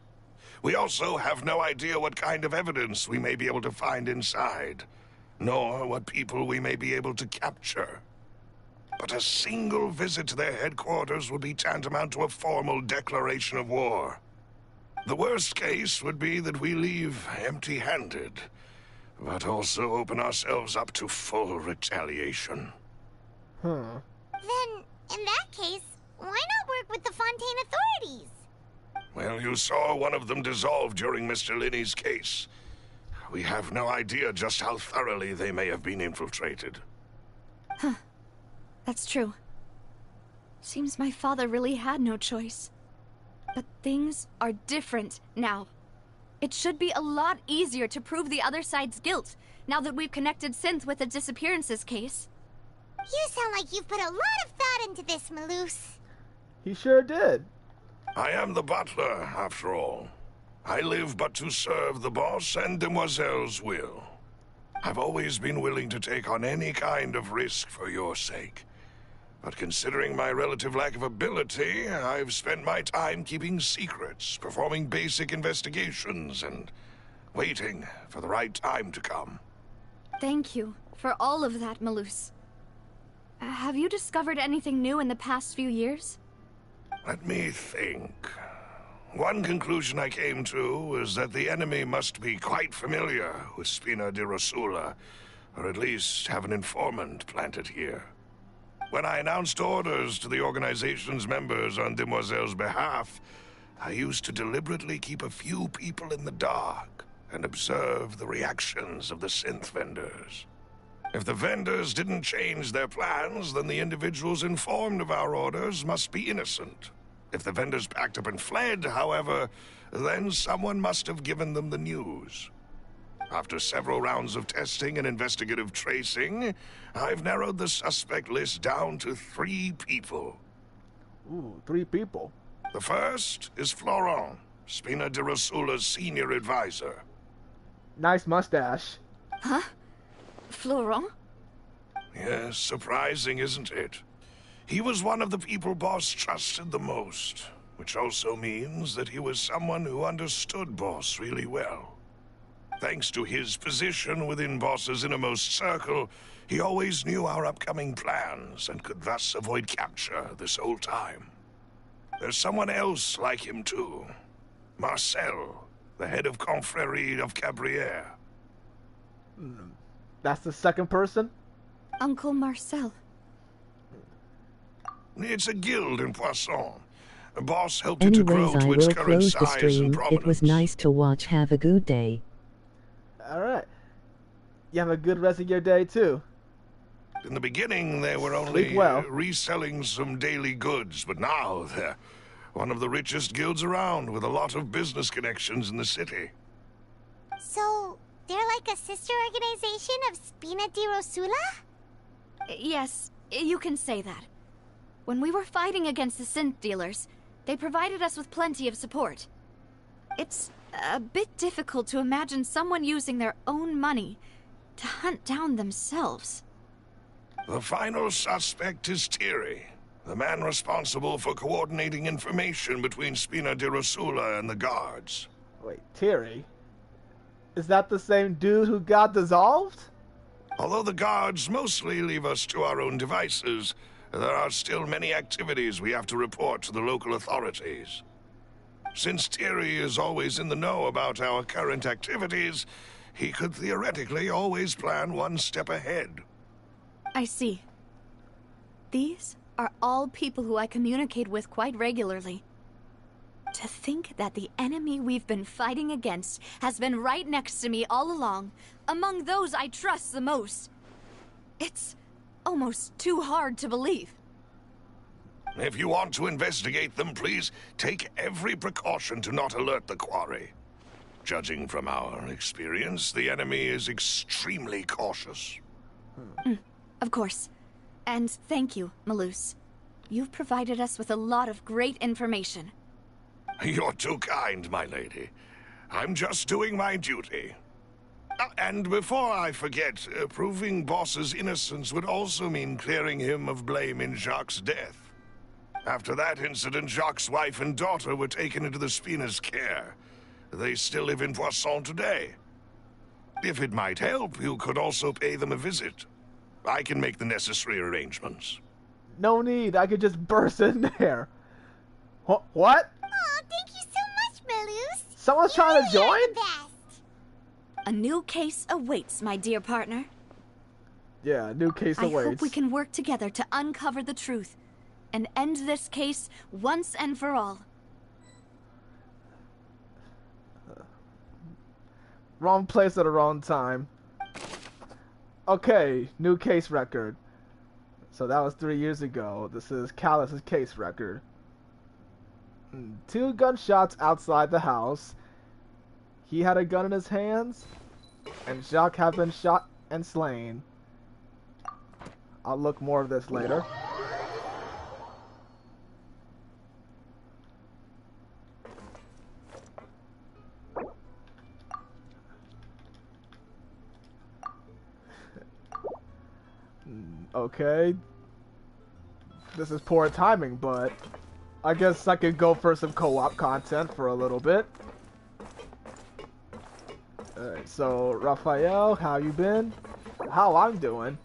We also have no idea what kind of evidence we may be able to find inside, nor what people we may be able to capture. But a single visit to their headquarters would be tantamount to a formal declaration of war. The worst case would be that we leave empty-handed, but also open ourselves up to full retaliation. Then, in that case, why not work with the Fontaine authorities? Well, you saw one of them dissolve during Mr. Linney's case. We have no idea just how thoroughly they may have been infiltrated. That's true. Seems my father really had no choice. But things are different now. It should be a lot easier to prove the other side's guilt, now that we've connected Synth with the disappearances case. You sound like you've put a lot of thought into this, Malus. He sure did. I am the butler, after all. I live but to serve the boss and Demoiselle's will. I've always been willing to take on any kind of risk for your sake. But considering my relative lack of ability, I've spent my time keeping secrets, performing basic investigations, and waiting for the right time to come. Thank you for all of that, Malus. Have you discovered anything new in the past few years? Let me think. One conclusion I came to was that the enemy must be quite familiar with Spina di Rosula, or at least have an informant planted here. When I announced orders to the organization's members on Demoiselle's behalf, I used to deliberately keep a few people in the dark and observe the reactions of the synth vendors. If the vendors didn't change their plans, then the individuals informed of our orders must be innocent. If the vendors packed up and fled, however, then someone must have given them the news. After several rounds of testing and investigative tracing, I've narrowed the suspect list down to 3 people. Ooh, 3 people. The first is Florent, Spina di Rosula's senior advisor. Nice mustache. Huh? Florent? Yes, surprising, isn't it? He was one of the people Boss trusted the most, which also means that he was someone who understood Boss really well. Thanks to his position within Boss's innermost circle, he always knew our upcoming plans and could thus avoid capture this whole time. There's someone else like him too. Marcel, the head of Confrérie of Cabrières. That's the second person? Uncle Marcel. It's a guild in Poisson. Boss helped it to grow Anyways, I to its will current close the size and stream. prominence. It was nice to watch. Have a good day. Alright. You have a good rest of your day, too. In the beginning, they were only Sleep well. reselling some daily goods, but now they're one of the richest guilds around with a lot of business connections in the city. So, they're like a sister organization of Spina di Rosula? Yes, you can say that. When we were fighting against the synth dealers, they provided us with plenty of support. It's a bit difficult to imagine someone using their own money to hunt down themselves. The final suspect is Thierry, the man responsible for coordinating information between Spina di Rosula and the guards. Wait, Thierry? Is that the same dude who got dissolved? Although the guards mostly leave us to our own devices, there are still many activities we have to report to the local authorities. Since Thierry is always in the know about our current activities, he could theoretically always plan one step ahead. I see. These are all people who I communicate with quite regularly. To think that the enemy we've been fighting against has been right next to me all along, among those I trust the most. It's almost too hard to believe. If you want to investigate them, please take every precaution to not alert the quarry. Judging from our experience, the enemy is extremely cautious. Of course. And thank you, Malus. You've provided us with a lot of great information. You're too kind, my lady. I'm just doing my duty. And before I forget, proving Boss's innocence would also mean clearing him of blame in Jacques' death. After that incident, Jacques' wife and daughter were taken into the Spina's care. They still live in Poisson today. If it might help, you could also pay them a visit. I can make the necessary arrangements. No need, I could just burst in there. What? Oh, thank you so much, Malus. Someone's trying to join? You're the best. A new case awaits, my dear partner. Yeah, new case awaits. I hope we can work together to uncover the truth and end this case once and for all. Wrong place at the wrong time. Okay, new case record. So that was 3 years ago. This is Callus's case record. 2 gunshots outside the house. He had a gun in his hands, and Jacques had been shot and slain. I'll look more of this later. Okay. This is poor timing, but I guess I could go for some co-op content for a little bit. Alright, so Raphael, how you been? How I'm doing?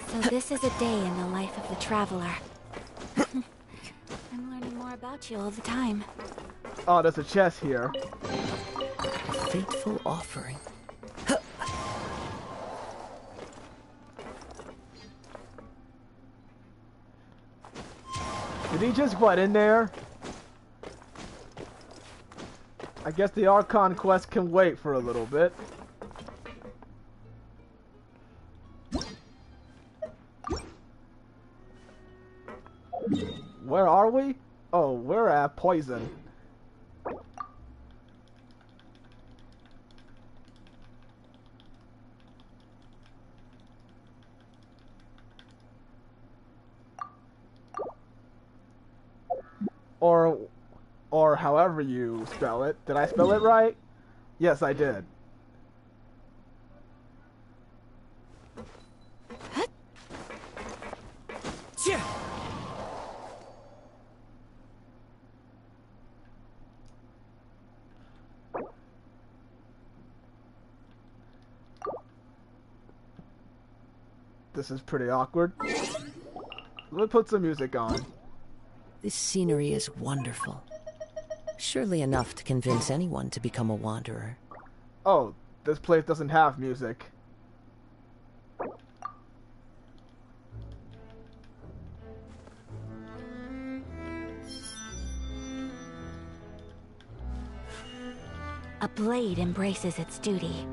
So this is a day in the life of the traveler. I'm learning more about you all the time. Oh, there's a chest here. Fateful offering. Did he just butt in there? I guess the Archon quest can wait for a little bit. Where are we? Oh, we're at Poison. Or however you spell it. Did I spell it right? Yes, I did. This is pretty awkward. Let's put some music on. This scenery is wonderful. Surely enough to convince anyone to become a wanderer. Oh, this place doesn't have music. A blade embraces its duty,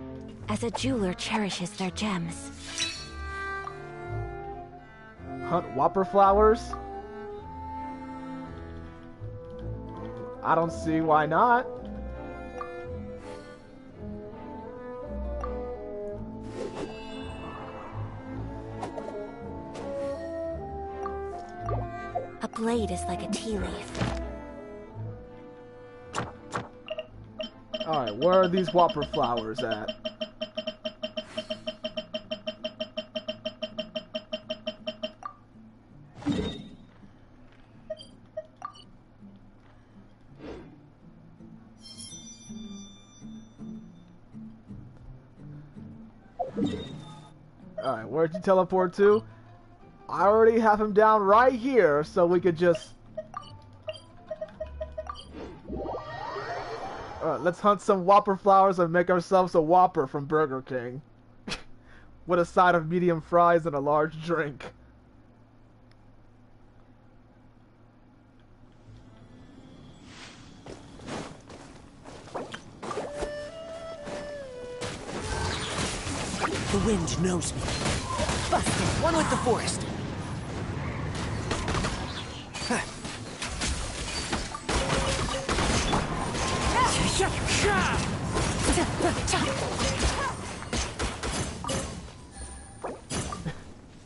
as a jeweler cherishes their gems. Hunt whopper flowers? I don't see why not. A blade is like a tea leaf. Alright, where are these whopper flowers at? Alright, where'd you teleport to? I already have him down right here, so we could just... Alright, let's hunt some whopper flowers and make ourselves a whopper from Burger King. With a side of medium fries and a large drink. The wind knows me. Busted! One with the forest!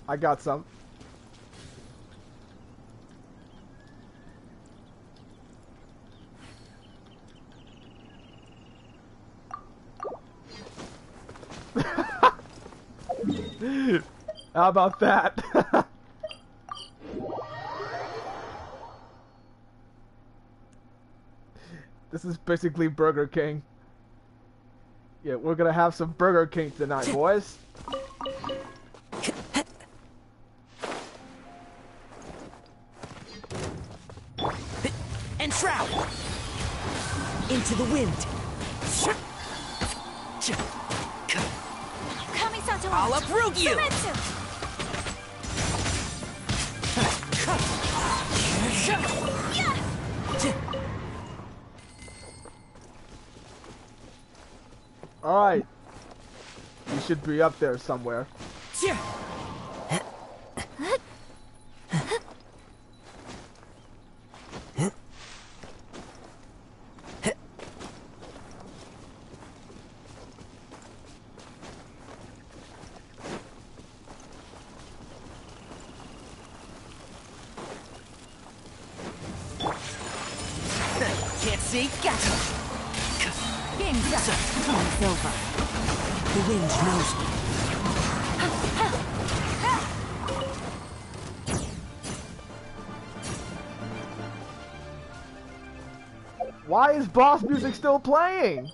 I got some. How about that? This is basically Burger King. Yeah, we're gonna have some Burger King tonight, boys. And shroud! Into the wind! I'll uproot you! Alright. You should be up there somewhere. Can't see? Gotcha! Game's up. Time's over. The wind knows me. Why is boss music still playing?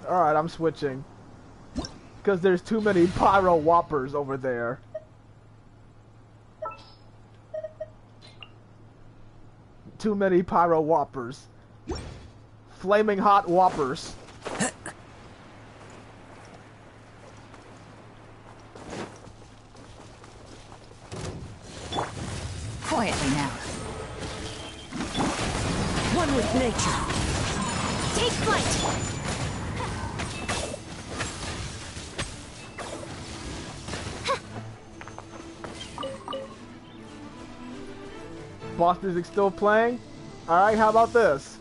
Alright, I'm switching. Because there's too many pyro whoppers over there. Too many pyro whoppers. Flaming hot whoppers. Quietly now. One with nature. Take flight! Boss music still playing? Alright, how about this?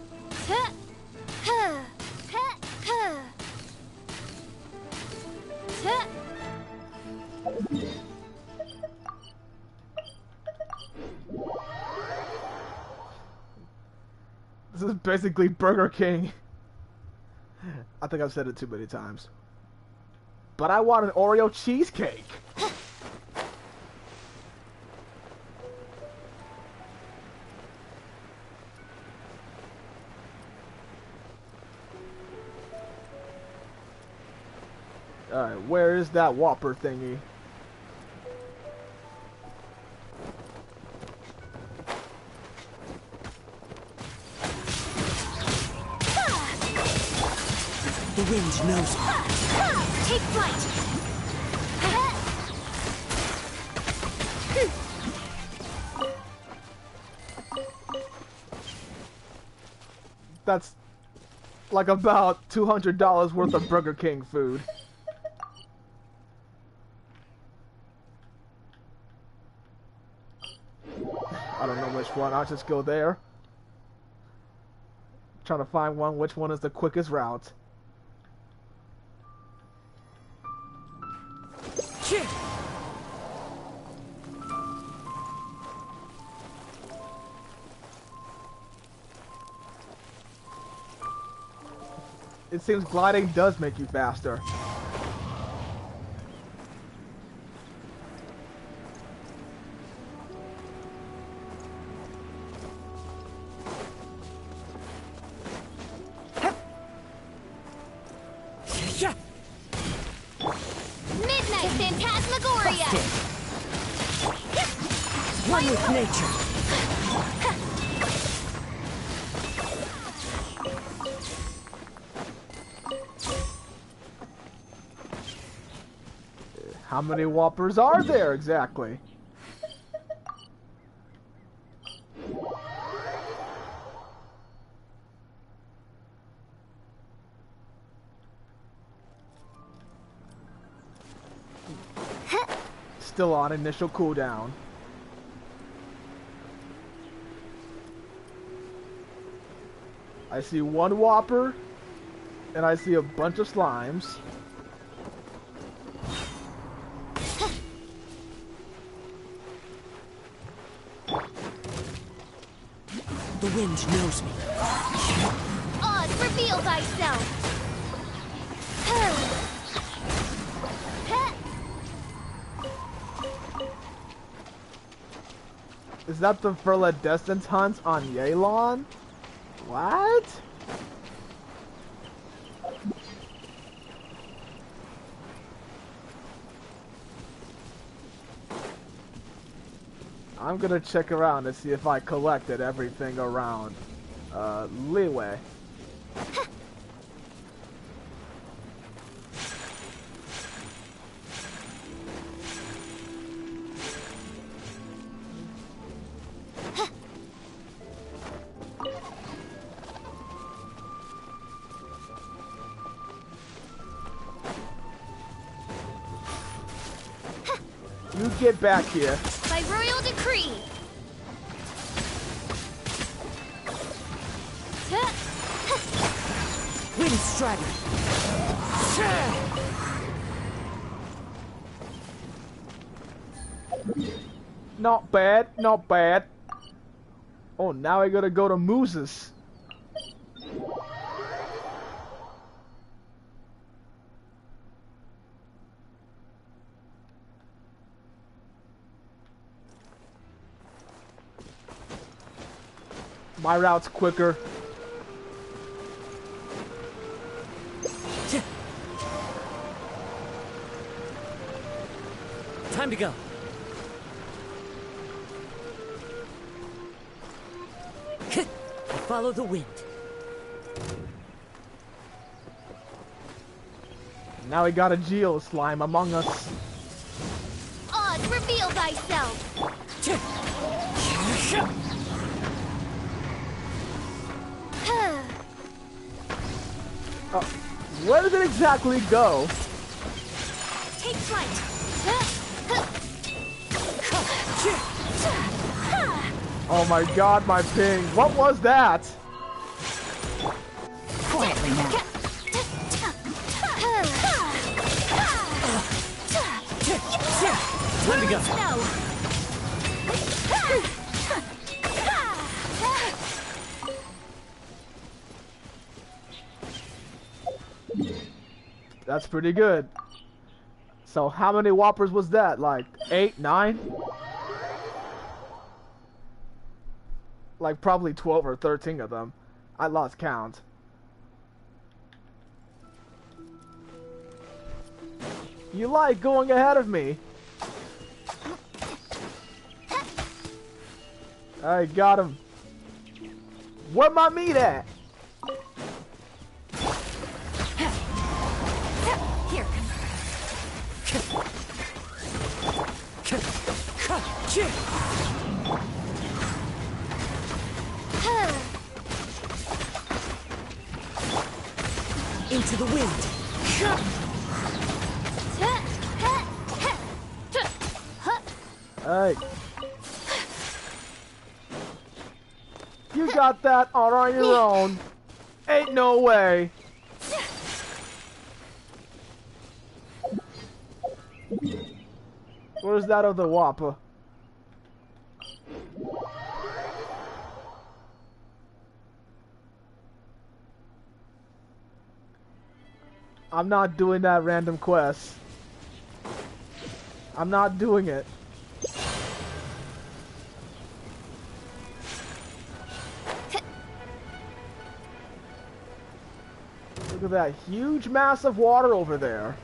This is basically Burger King. I think I've said it too many times. But I want an Oreo cheesecake. Alright, where is that Whopper thingy? The wind knows me. Take flight! That's like about $200 worth of Burger King food. I don't know which one. I'll just go there. Trying to find one. Which one is the quickest route? It seems gliding does make you faster. Midnight Phantasmagoria! One with nature. How many Whoppers are there exactly? Still on initial cooldown. I see one Whopper, and I see a bunch of slimes. The wind knows me. Oz, reveal thyself! Is that the Verladescent hunt on Yelan? What? I'm gonna check around to see if I collected everything around Leeway. You get back here. By royal decree! Wind strider. Not bad, not bad. Oh, now I gotta go to Moose's. My route's quicker. Time to go. Follow the wind. Now we got a Geo slime among us. Oz, reveal thyself! Where did it exactly go? Take flight! Oh my god, my ping. What was that? Quietly now. Time to go. That's pretty good. So how many whoppers was that? Like 8, 9? Like probably 12 or 13 of them. I lost count. You like going ahead of me. I got him. Where my meat at? Here. Into the wind. Hey. You got that on your own. Ain't no way. Where's that other whopper? I'm not doing that random quest. I'm not doing it. Look at that huge mass of water over there.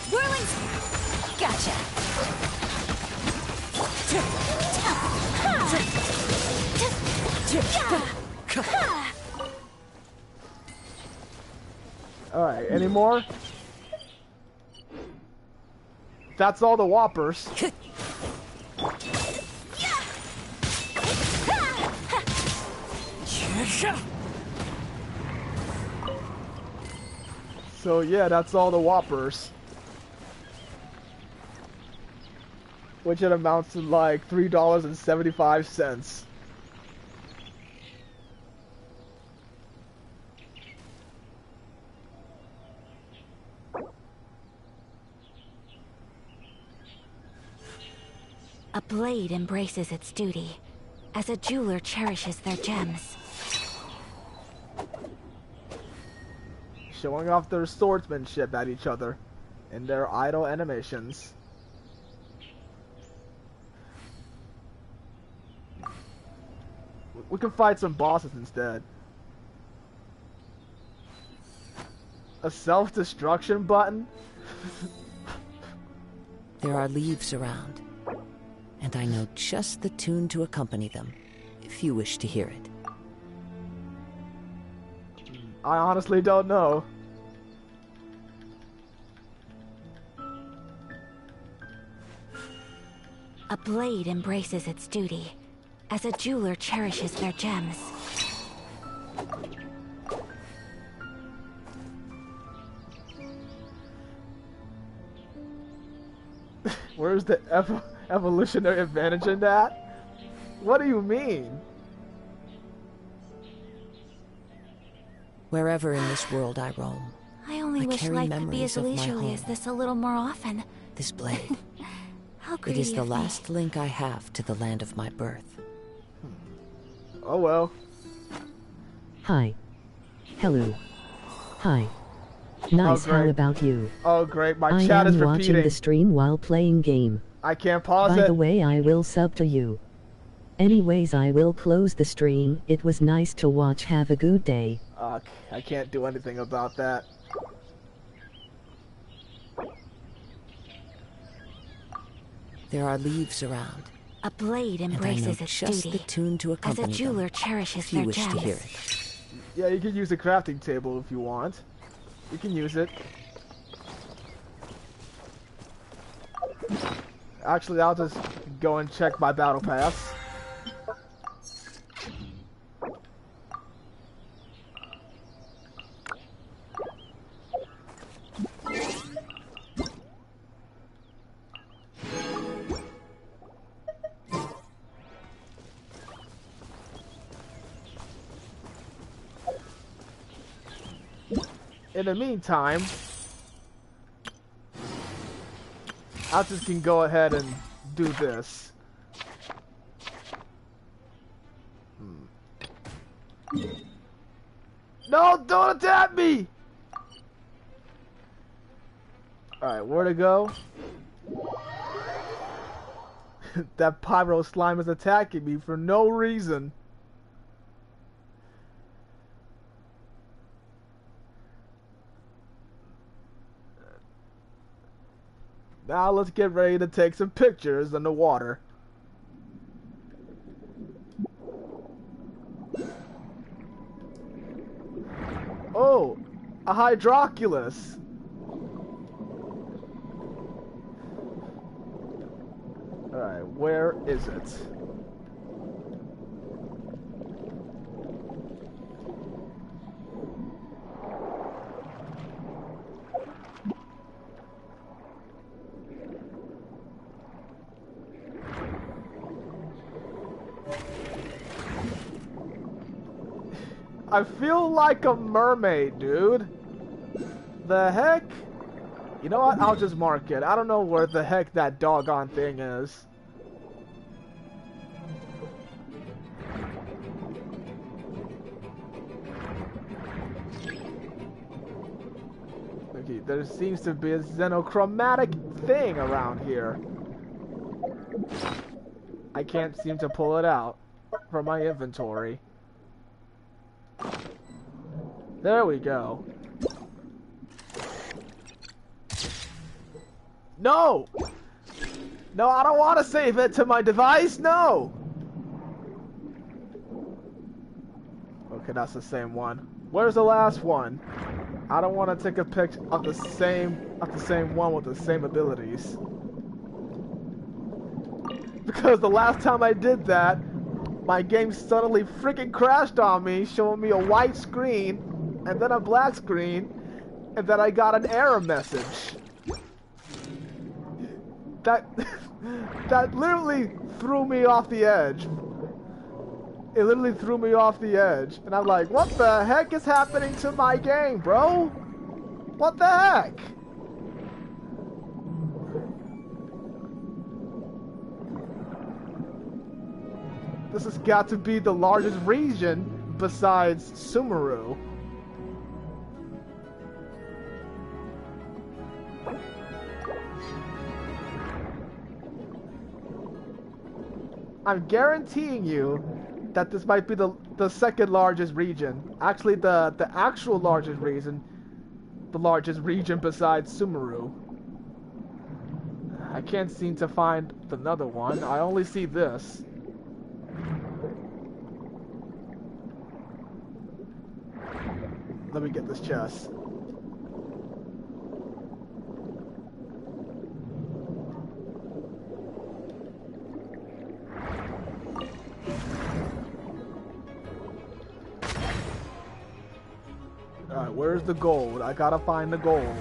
Whirling. Gotcha. Alright, any more? That's all the whoppers. So yeah, that's all the whoppers. Which it amounts to like $3.75. A blade embraces its duty, as a jeweler cherishes their gems. Showing off their swordsmanship at each other in their idle animations. We can fight some bosses instead. A self-destruction button? There are leaves around, and I know just the tune to accompany them, if you wish to hear it. I honestly don't know. A blade embraces its duty, as a jeweler cherishes their gems. Where's the evolutionary advantage in that? What do you mean? Wherever in this world I roam, I only wish carry life could be memories as of my leisurely home. as this a little more often. This blade, How it greedy is the of me. last link I have to the land of my birth. Oh well. Hi. Hello. Hi. Nice, how great. about you? Oh great, my I chat is am watching repeating. the stream while playing game. I can't pause By it. the way, I will sub to you. Anyways, I will close the stream. It was nice to watch. Have a good day. I can't do anything about that. There are leaves around, A blade and I know embraces its just duty, the tune to as a accompany jeweler them, cherishes if you their wish gems. to hear it. Yeah, you can use the crafting table if you want. You can use it. Actually, I'll just go and check my battle pass. In the meantime, I just can go ahead and do this. No, don't attack me! Alright, where to go? That pyro slime is attacking me for no reason. Now let's get ready to take some pictures in the water. Oh, a Hydroculus. Alright, where is it? I feel like a mermaid, dude. The heck? You know what? I'll just mark it. I don't know where the heck that doggone thing is. Okay, there seems to be a xenochromatic thing around here. I can't seem to pull it out from my inventory. There we go. No! No, I don't want to save it to my device, no! Okay, that's the same one. Where's the last one? I don't want to take a picture of the same one with the same abilities. Because the last time I did that, my game suddenly freaking crashed on me, showing me a white screen, and then a black screen, and then I got an error message. That literally threw me off the edge. It literally threw me off the edge. And I'm like, what the heck is happening to my game, bro? What the heck? This has got to be the largest region besides Sumeru. I'm guaranteeing you that this might be the second largest region. Actually, the actual largest region, the largest region besides Sumeru. I can't seem to find another one. I only see this. Let me get this chest. Alright, where's the gold? I gotta find the gold.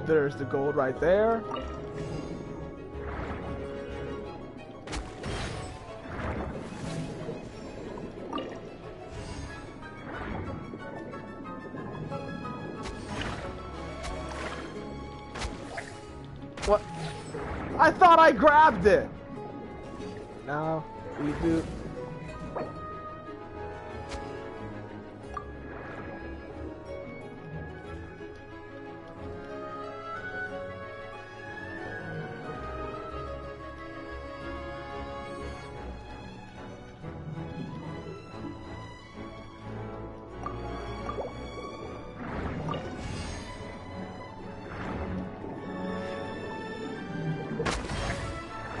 There's the gold right there. What? I thought I grabbed it! Now we do.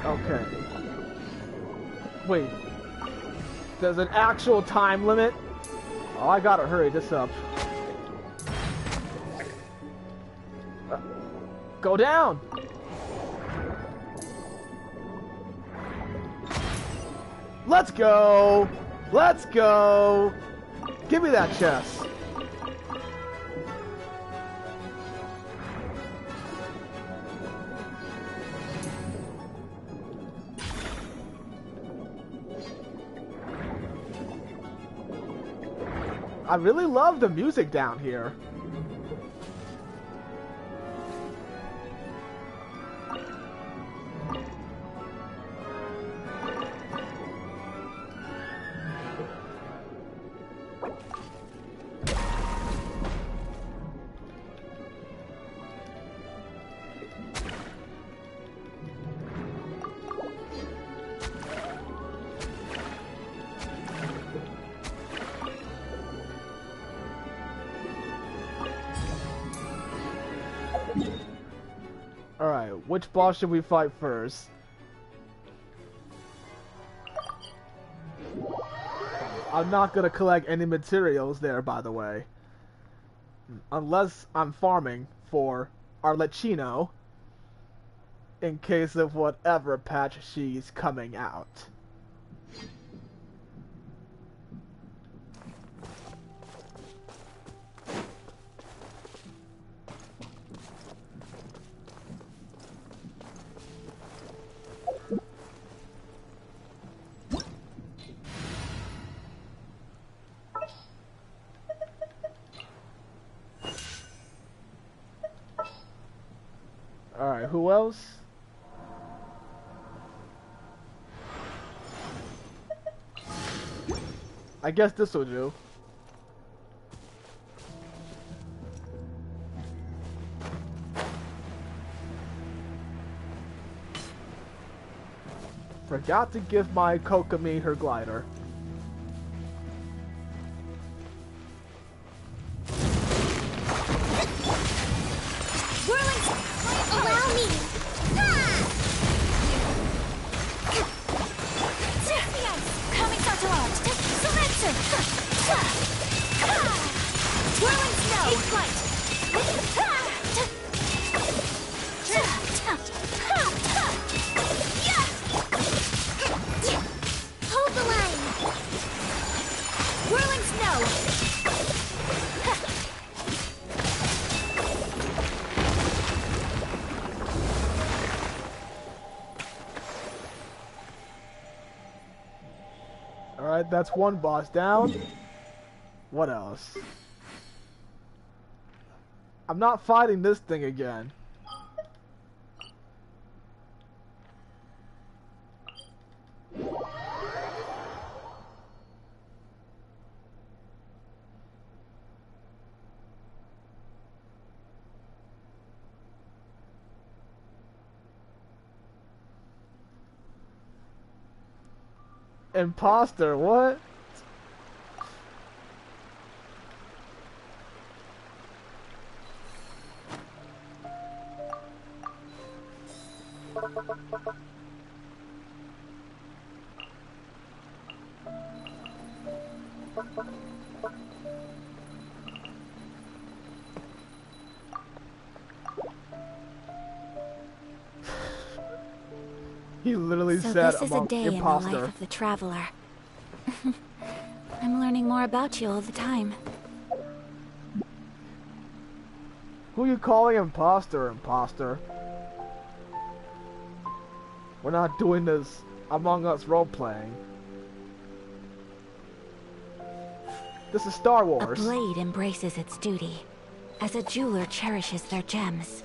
Okay. Wait. There's an actual time limit? Oh, I gotta hurry this up. Go down! Let's go! Let's go! Give me that chest. I really love the music down here. Which boss should we fight first? I'm not gonna collect any materials there, by the way. Unless I'm farming for Arlecchino in case of whatever patch she's coming out. Alright, who else? I guess this will do. Forgot to give my Kokomi her glider. Alright, that's one boss down. What else? I'm not fighting this thing again. Imposter, what? He literally said this is a day imposter. in the life of the traveler. I'm learning more about you all the time. Who you calling imposter, imposter? We're not doing this Among Us role-playing. This is Star Wars. A blade embraces its duty, as a jeweler cherishes their gems.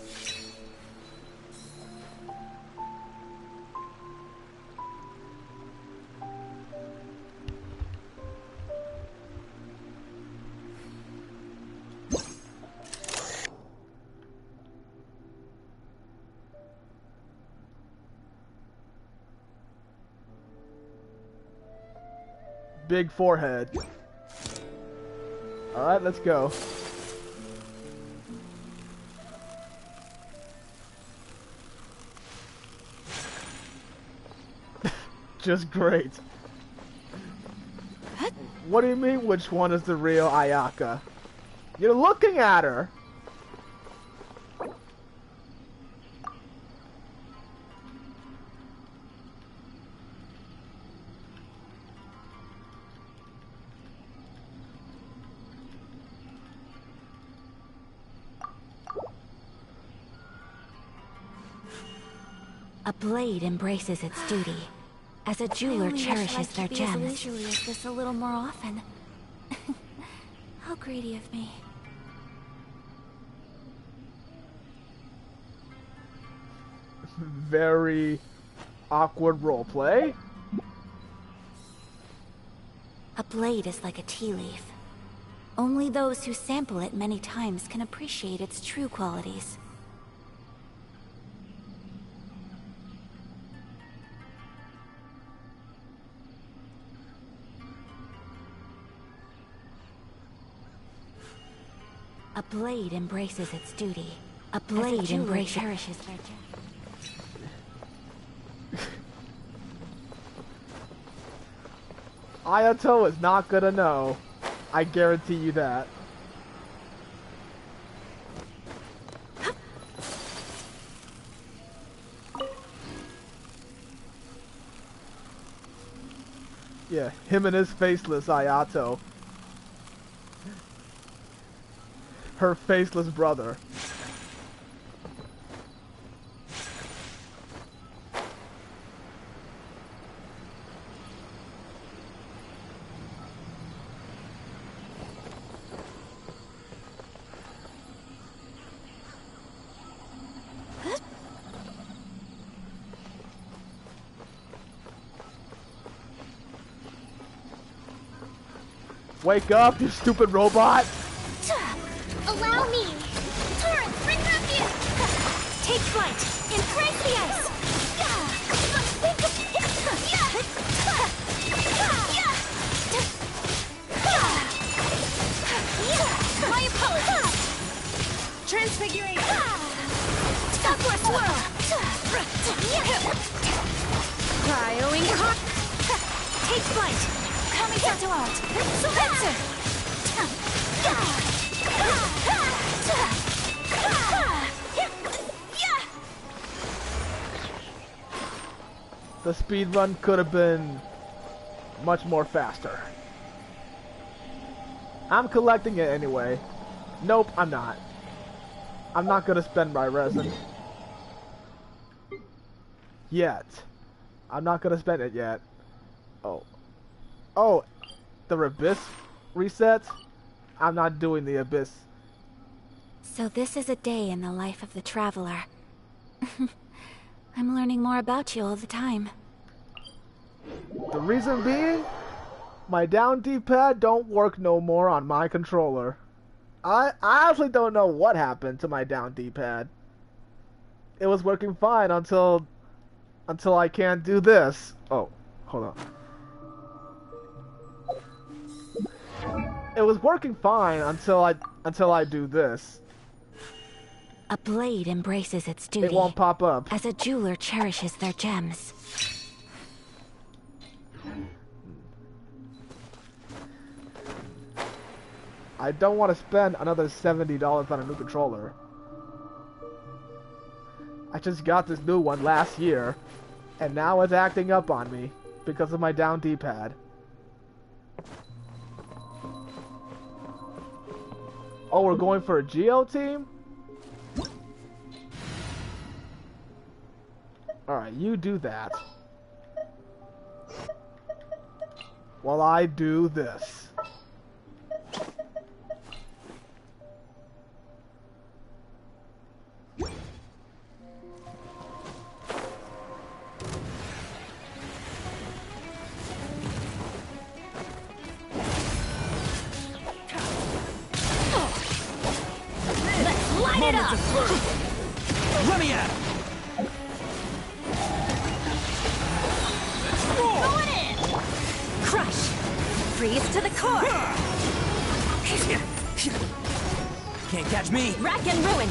Big forehead. Alright, let's go. Just great. What do you mean, which one is the real Ayaka? You're looking at her! A blade embraces its duty, as a jeweler cherishes their gems. As leisurely as this a little more often. How greedy of me. Very awkward roleplay. A blade is like a tea leaf. Only those who sample it many times can appreciate its true qualities. A blade embraces its duty. A blade cherishes their gems. Ayato is not gonna know. I guarantee you that. Yeah, him and his faceless Ayato. Her faceless brother. Wake up, you stupid robot! Allow me! Torrent, bring them here! Take flight! Embrace the ice! My apologies! Transfiguration! Upward swirl! Cryoing hot! Take flight! Coming down to art! Spencer! The speed run could have been much more faster. I'm collecting it anyway. Nope, I'm not. I'm not gonna spend my resin. Yet. I'm not gonna spend it yet. Oh. Oh, the Abyss resets? I'm not doing the Abyss. So this is a day in the life of the Traveler. I'm learning more about you all the time. The reason being, my down D-pad don't work no more on my controller. I actually don't know what happened to my down D-pad. It was working fine until I can't do this. Oh, hold on. It was working fine until I do this. A blade embraces its duty. It won't pop up. As a jeweler cherishes their gems. I don't want to spend another $70 on a new controller. I just got this new one last year, and now it's acting up on me because of my down D-pad. Oh, we're going for a Geo team? Alright, you do that. While I do this. Light it up! Let me at him! Going in! Crush! Freeze to the core! Can't catch me! Rack and ruin!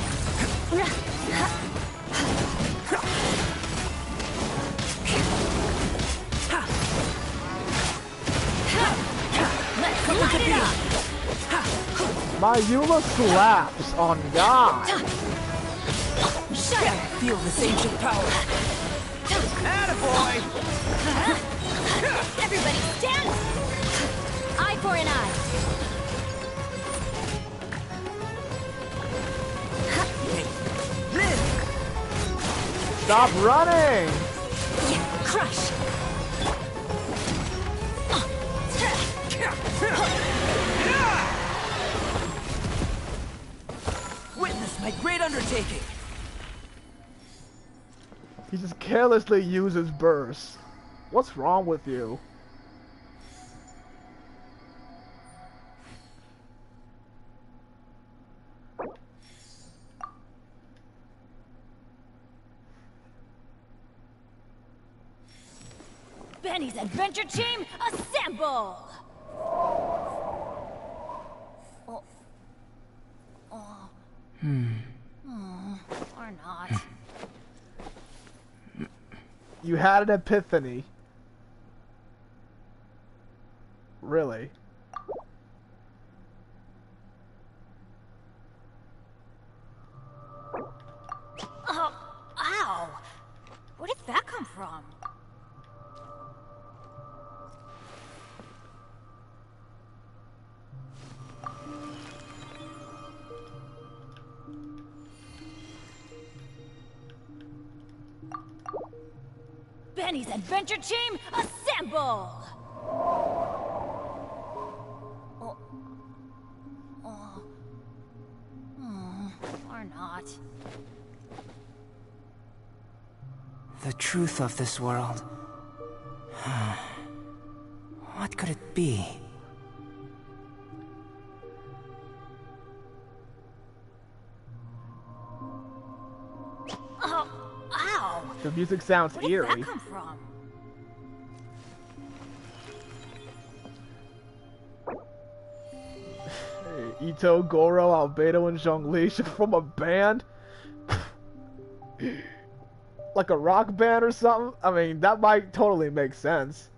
Let's light it up! My Yuma slaps on God. Shut up! Feel this ancient power! Attaboy! Everybody stand! Eye for an eye! Stop running! Crush! Witness my great undertaking! He just carelessly uses bursts. What's wrong with you? Benny's adventure team, assemble! Or not. You had an epiphany. Benny's adventure team, assemble! Or not. The truth of this world. What could it be? Oh, ow! The music sounds Where did eerie. that come from? Hey, Ito, Goro, Albedo, and Zhongli from a band? Like a rock band or something? I mean, that might totally make sense.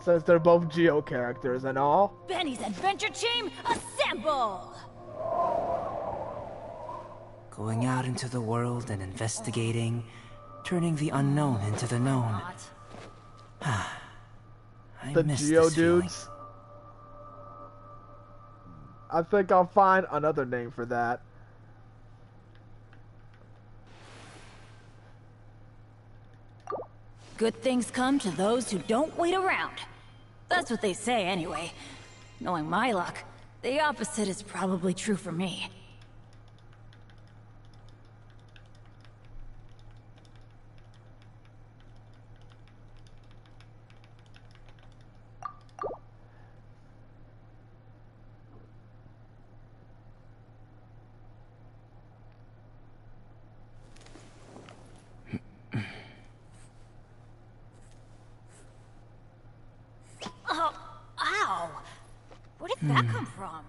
Since they're both Geo characters and all. Benny's adventure team, assemble! Going out into the world and investigating, turning the unknown into the known. I The miss Geo this feeling. dudes. I think I'll find another name for that. Good things come to those who don't wait around. That's what they say anyway. Knowing my luck, the opposite is probably true for me. Oh, ow! Where did that come from?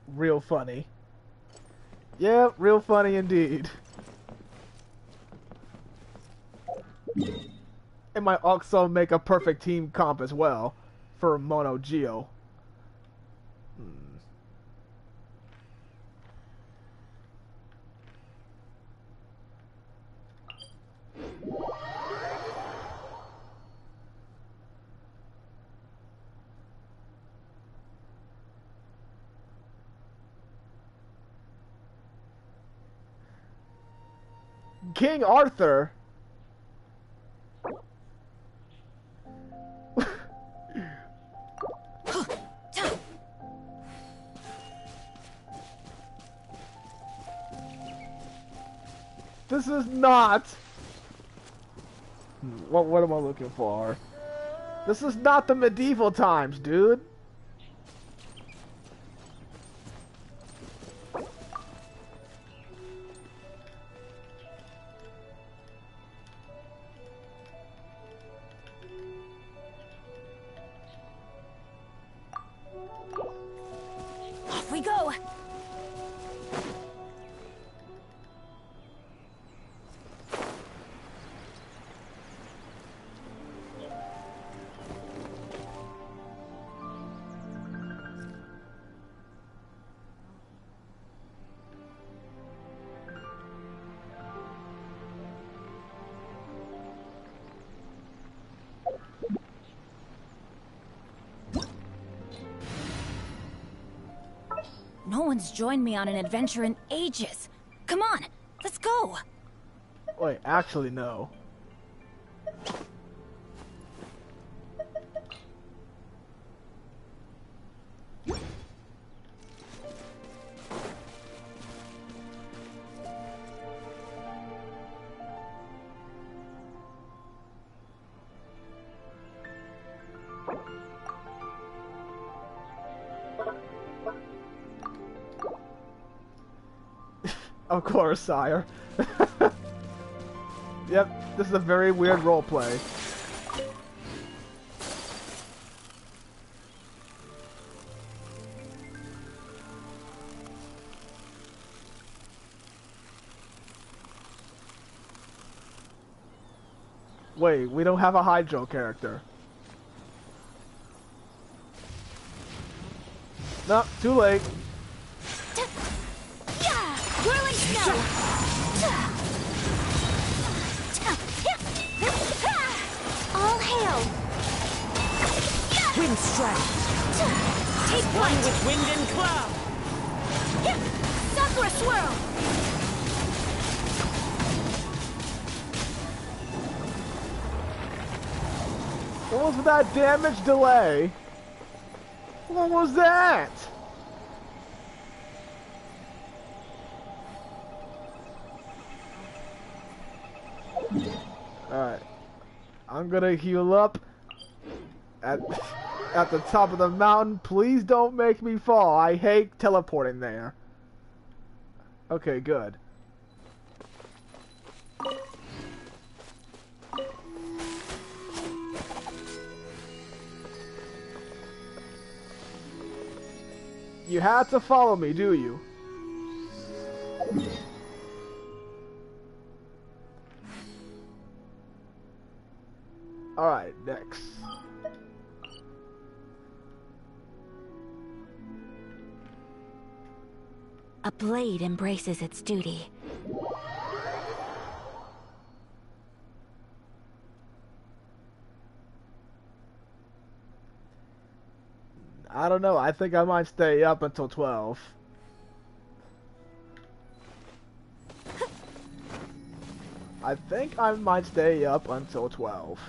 Real funny. Yeah, real funny indeed. It might also make a perfect team comp as well for Mono Geo. King Arthur. This is not. What am I looking for? This is not the medieval times, dude. Off we go! No one's joined me on an adventure in ages. Come on, let's go. Wait, actually no. Of course, sire. Yep, this is a very weird roleplay. Wait, we don't have a Hydro character. No, too late. Whirling snow! All hail! Wind strike! Take One flight! with wind and cloud! Suck for a swirl! What was that damage delay? What was that? Alright. I'm gonna heal up at the top of the mountain. Please don't make me fall. I hate teleporting there. Okay, good. You had to follow me, do you? Alright, next. A blade embraces its duty. I don't know. I think I might stay up until 12. I think I might stay up until 12.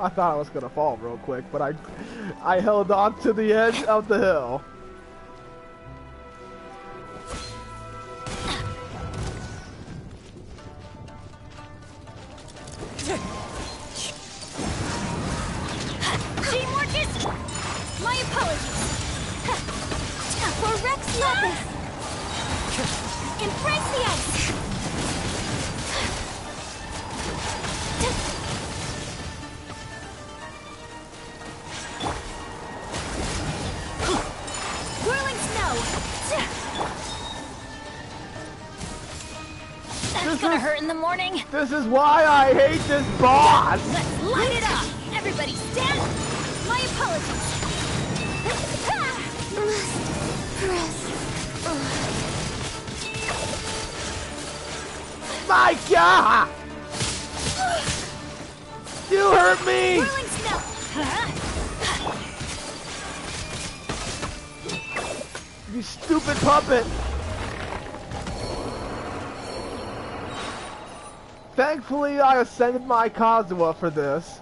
I thought I was gonna fall real quick, but I held on to the edge of the hill. Teamwork is... My apologies. For Rex Lapis. Embrace the ice. Whirling snow. That's gonna hurt in the morning. This is why I hate this boss! Let's light it up! Everybody stand! My apologies! My God! You hurt me! Whirling snow! You stupid puppet! Thankfully, I ascended my Kazuha for this.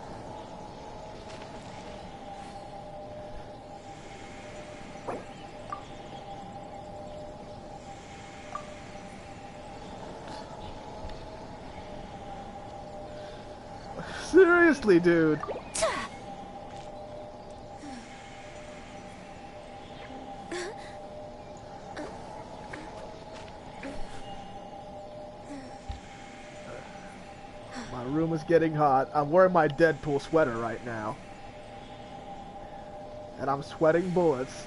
Seriously, dude. My room is getting hot. I'm wearing my Deadpool sweater right now. And I'm sweating bullets.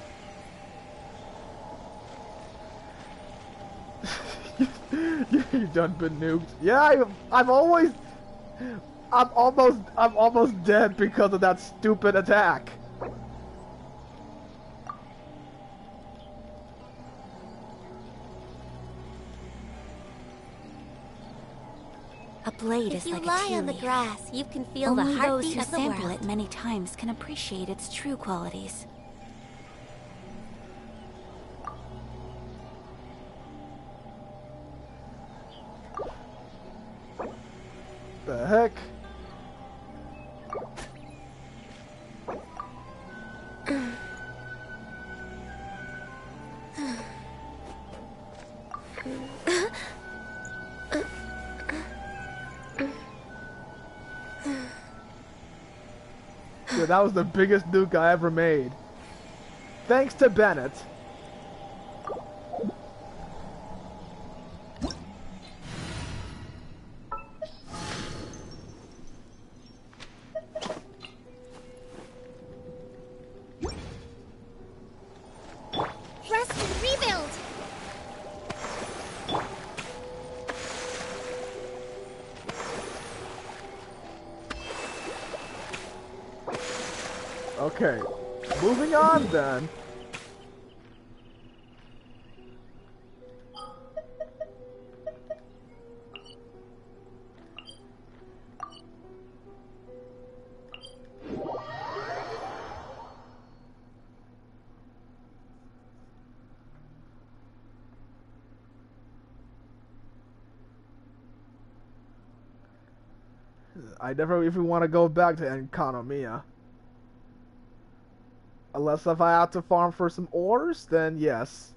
You've done been nuked. Yeah, I'm almost dead because of that stupid attack. A blade is like a tea leaf. If you lie on the grass, you can feel the heartbeat of the world. Those who sample it many times can appreciate its true qualities. The heck? Dude, that was the biggest nuke I ever made. Thanks to Bennett. Rest and rebuild! Okay, moving on then. I never even want to go back to Enkanomiya. Unless if I have to farm for some ores, then yes.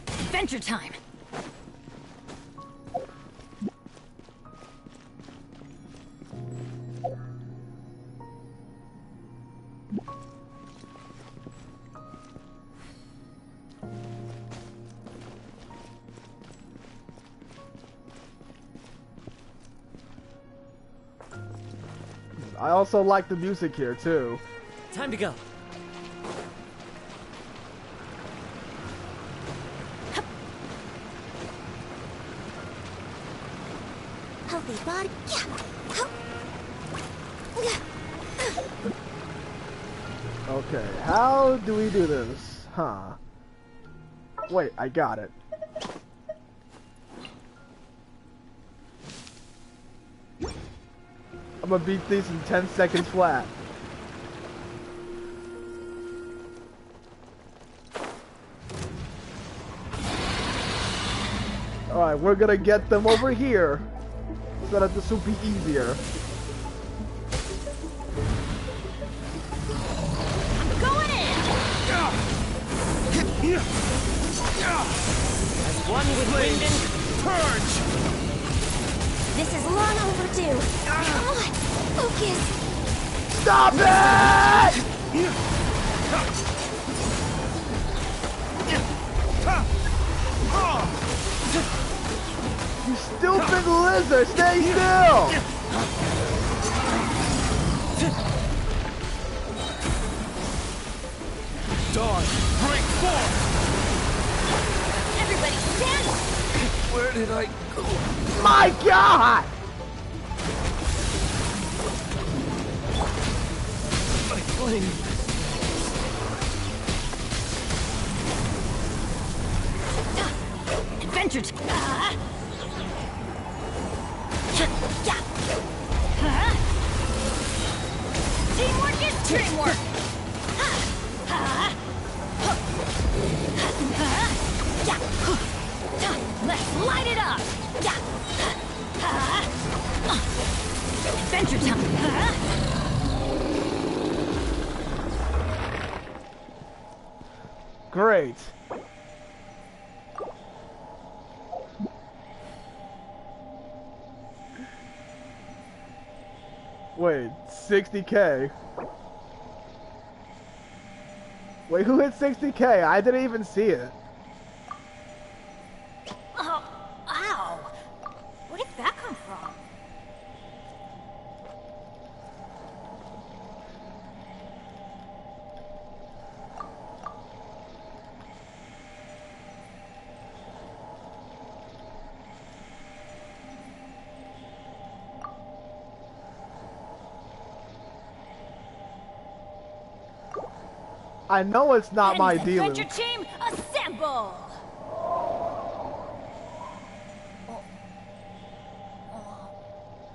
Adventure time! I also like the music here too. Time to go. Healthy body. Okay, how do we do this? Huh. Wait, I got it. I'm gonna beat these in 10 seconds flat. Alright, we're gonna get them over here so that this will be easier. I'm going in! As one with wind and purge! This is long overdue. Come on, focus. Stop it! You stupid lizard, stay still! Dawn, break forth! Everybody stand! Where did I go? My God! My flame. Adventure Teamwork is dreamwork! Let's light it up! Adventure time! Great. Wait, 60K? Wait, who hit 60K? I didn't even see it. Oh, ow! Where did that come from? I know it's not my Eddie's dealer. Adventure team, assemble!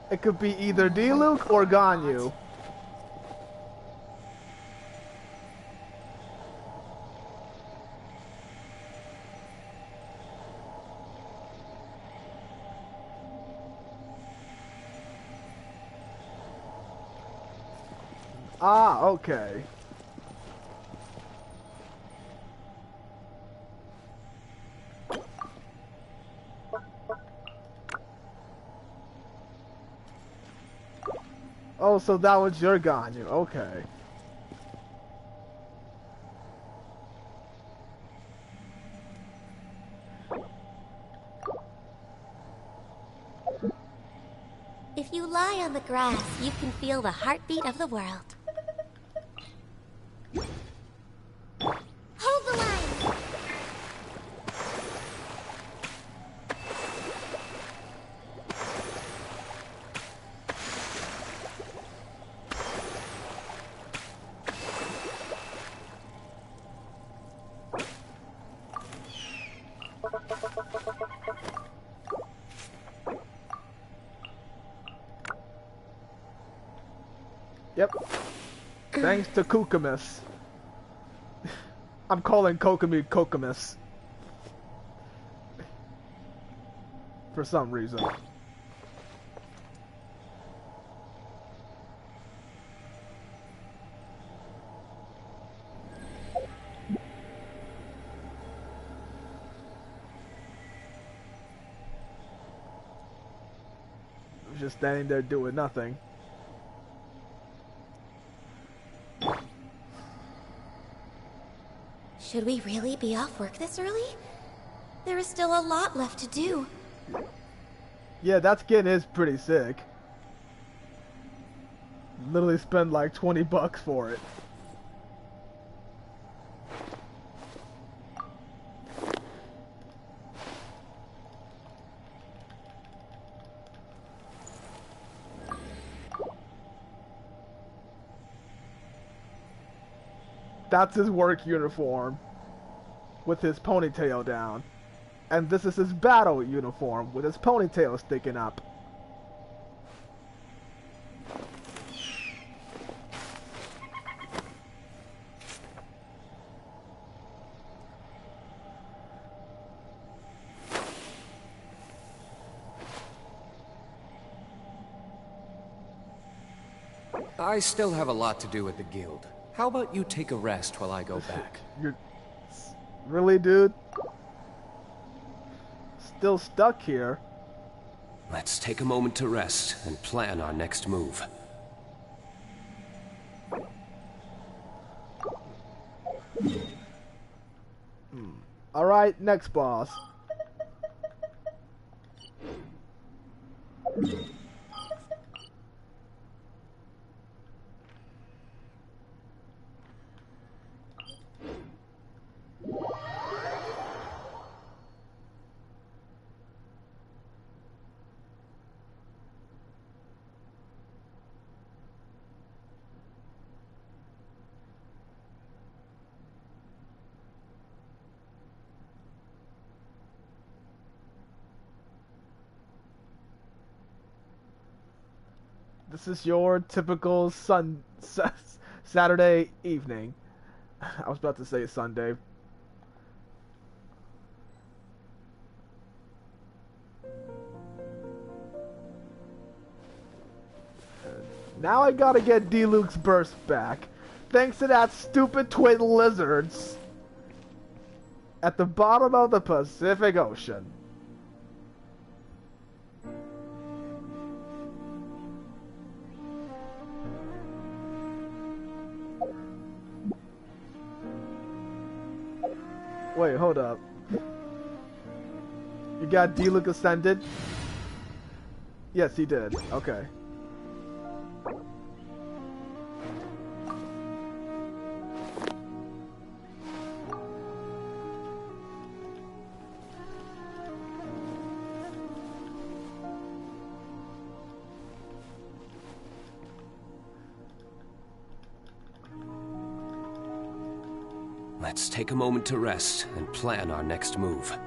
It could be either Diluc or Ganyu. Ah, okay. Oh, so that was your Ganyu. Okay. If you lie on the grass, you can feel the heartbeat of the world. Hold the line! Yep. Thanks to Kokomis. I'm calling Kokomi Kokomis. For some reason. Just standing there doing nothing. Should we really be off work this early? There is still a lot left to do. Yeah, that skin is pretty sick. Literally spend like $20 for it. That's his work uniform, with his ponytail down. And this is his battle uniform, with his ponytail sticking up. I still have a lot to do at the guild. How about you take a rest while I go back? You're... Really, dude? Still stuck here? Let's take a moment to rest and plan our next move. Alright, next boss. This is your typical Saturday evening. I was about to say Sunday. Now I gotta get D-Luke's burst back. Thanks to that stupid twin lizards at the bottom of the Pacific Ocean. Wait, hold up. You got D-Luke ascended? Yes, he did. Okay. Let's take a moment to rest and plan our next move.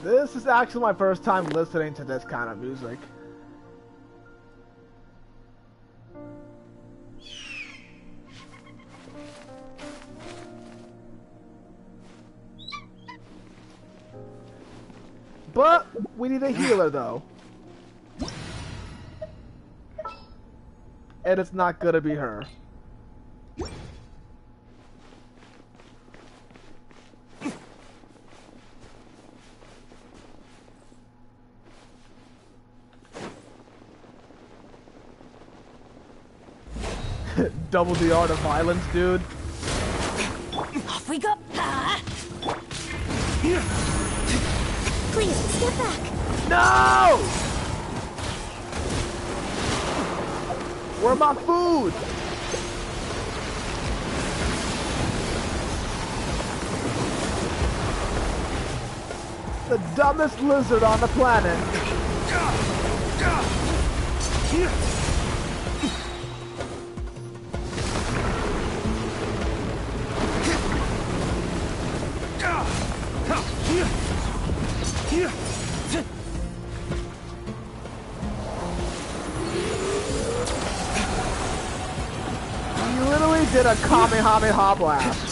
This is actually my first time listening to this kind of music. But we need a healer though. And it's not gonna be her. Double the art of violence, dude. Off we go. Please, step back. No! Where's my food? The dumbest lizard on the planet. You literally did a Kamehameha blast.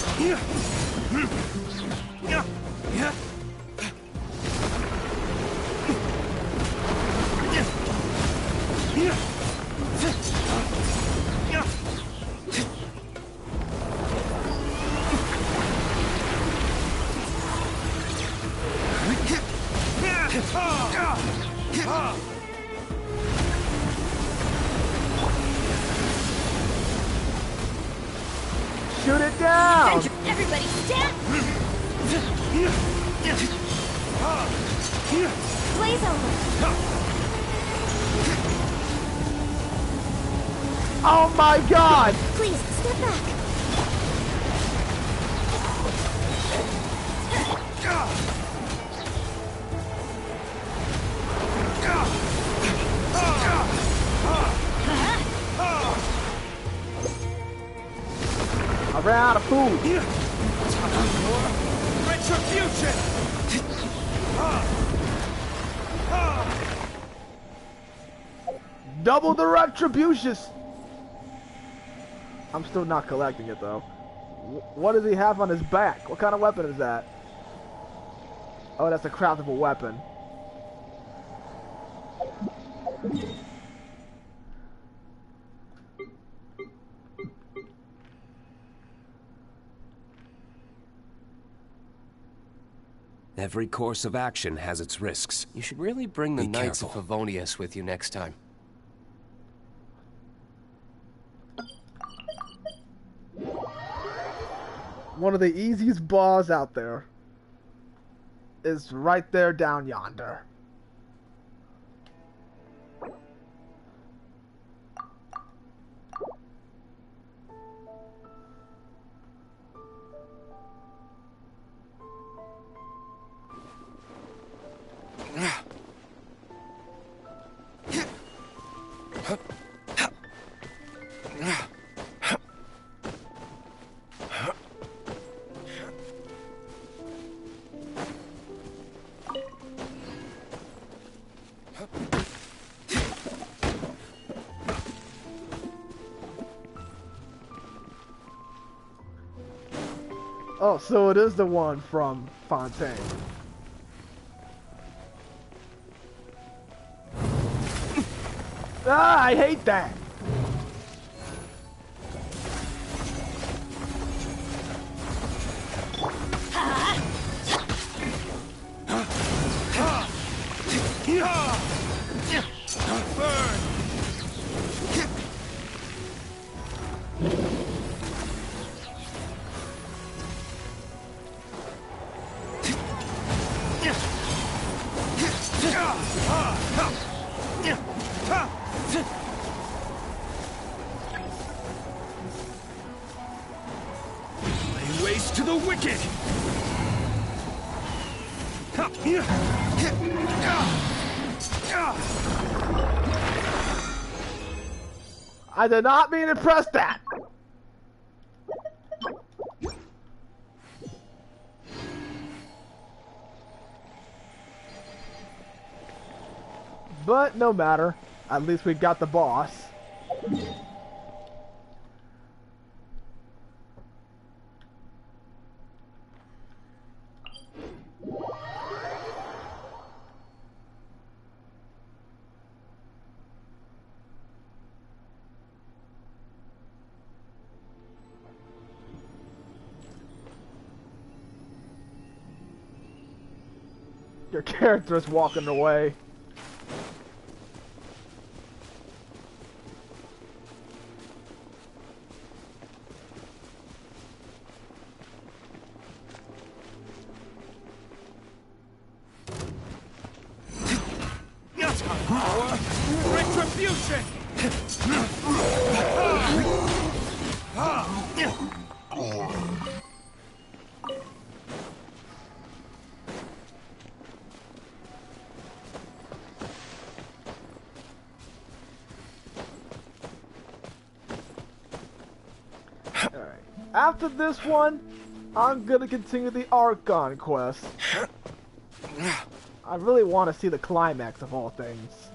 Shoot it down! Everybody stand! Blaze over! Oh my god! Please, step back! I ran out of food. Retribution! Double the retribution. I'm still not collecting it though. What does he have on his back? What kind of weapon is that? Oh, that's a craftable weapon. Every course of action has its risks. You should really bring the Knights of Favonius with you next time. One of the easiest boss out there is right there down yonder. Oh, so it is the one from Fontaine. Ah, I hate that. Lay waste to the wicked! I did not mean to press that. But no matter. At least we got the boss. Your character's walking away. Retribution! After this one, I'm gonna continue the Archon quest. I really want to see the climax of all things.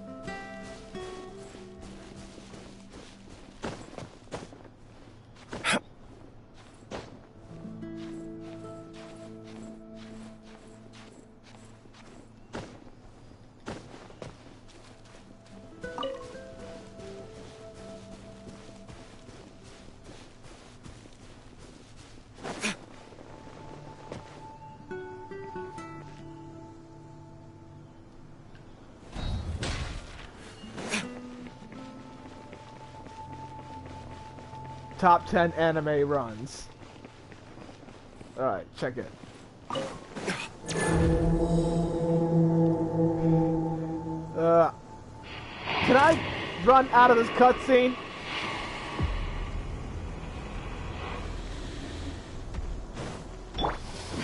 Top 10 anime runs. Alright, check it. Can I run out of this cutscene?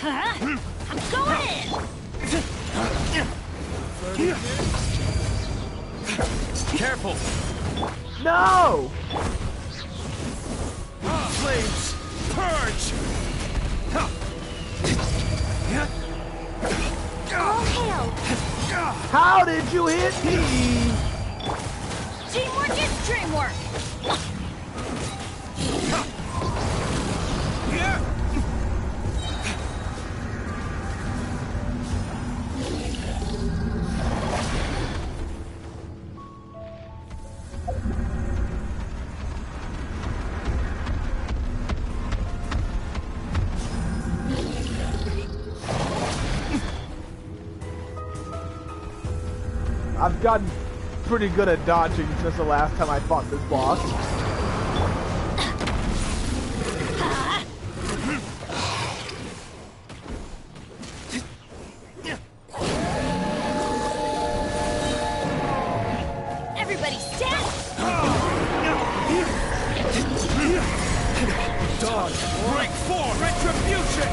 I'm going in! Careful! No! Flames! Purge! All hail! How did you hit me? Teamwork is dreamwork! I've gotten pretty good at dodging since the last time I fought this boss. Everybody stand! Dodge! Break 4! Retribution!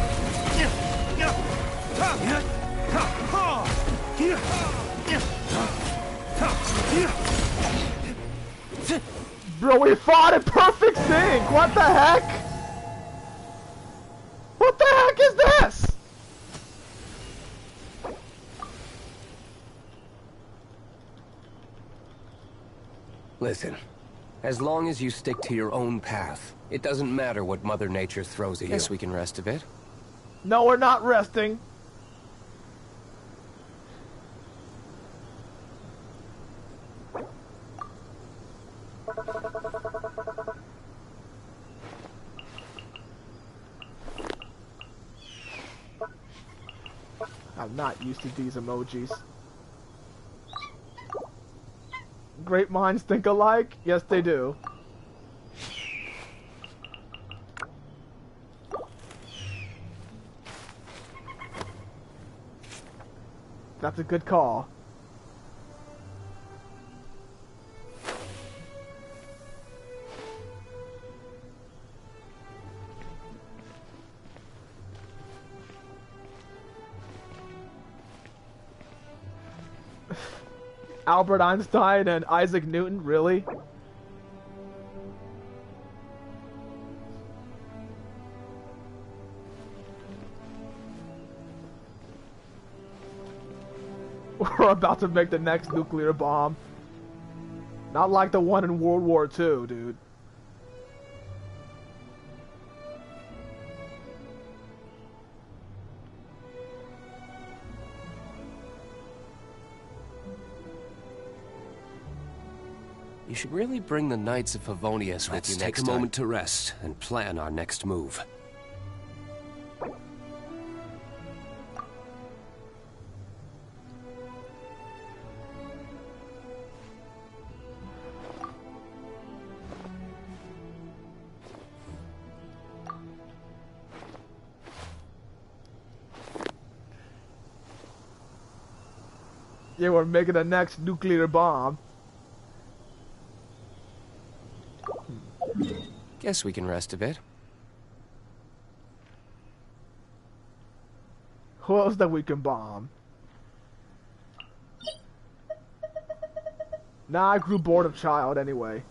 Bro, we fought in perfect sync! What the heck? What the heck is this? Listen, as long as you stick to your own path, it doesn't matter what Mother Nature throws at you. Guess we can rest a bit. No, we're not resting. I'm not used to these emojis. Great minds think alike? Yes, they do. That's a good call. Albert Einstein and Isaac Newton, really? We're about to make the next nuclear bomb. Not like the one in World War II, dude. You should really bring the Knights of Favonius with you next time. Let's take a moment to rest and plan our next move. Yeah, we're making the next nuclear bomb. Guess we can rest a bit. Who else that we can bomb? Nah, I grew bored of Child anyway.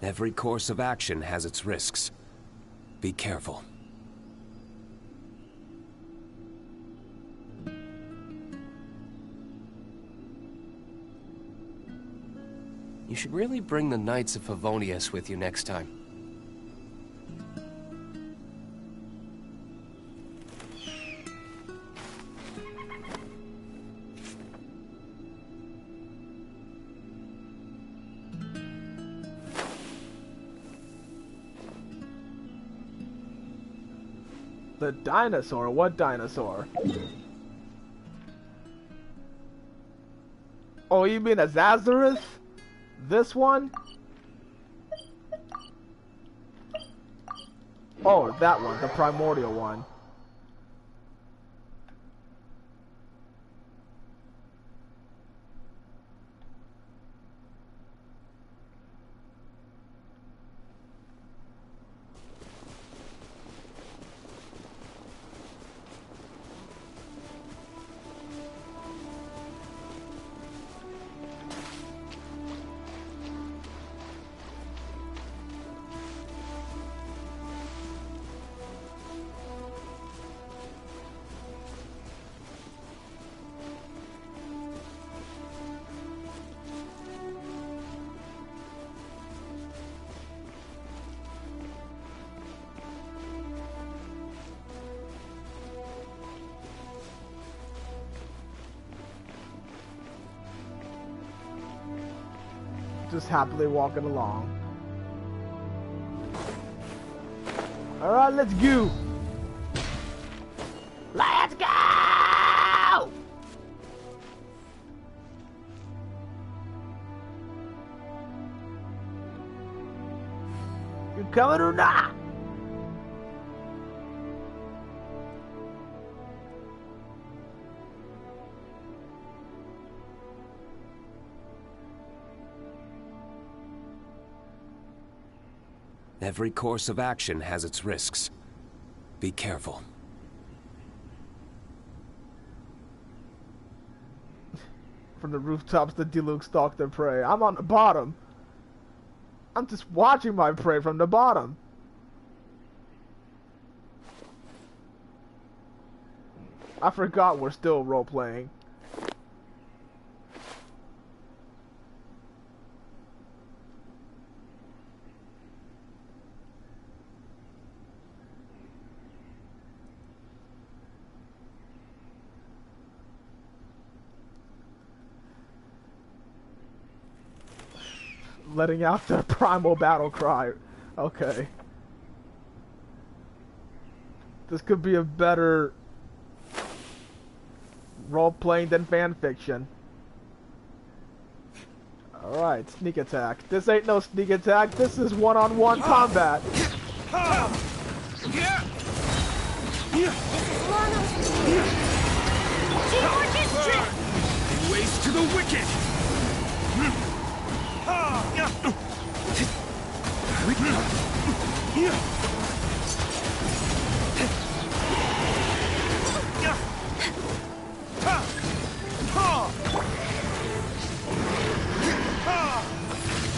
Every course of action has its risks. Be careful. You should really bring the Knights of Favonius with you next time. The dinosaur? What dinosaur? Oh, you mean Azazarus? This one? Oh, that one, the primordial one. Just happily walking along. Alright, let's go! Let's go! You coming or not? Every course of action has its risks. Be careful. From the rooftops, the Diluc stalk their prey. I'm on the bottom. I'm just watching my prey from the bottom. I forgot we're still role-playing. Letting out the primal battle cry. Okay. This could be a better role-playing than fanfiction. Alright, sneak attack. This ain't no sneak attack, this is one-on-one combat. Ways to the wicked!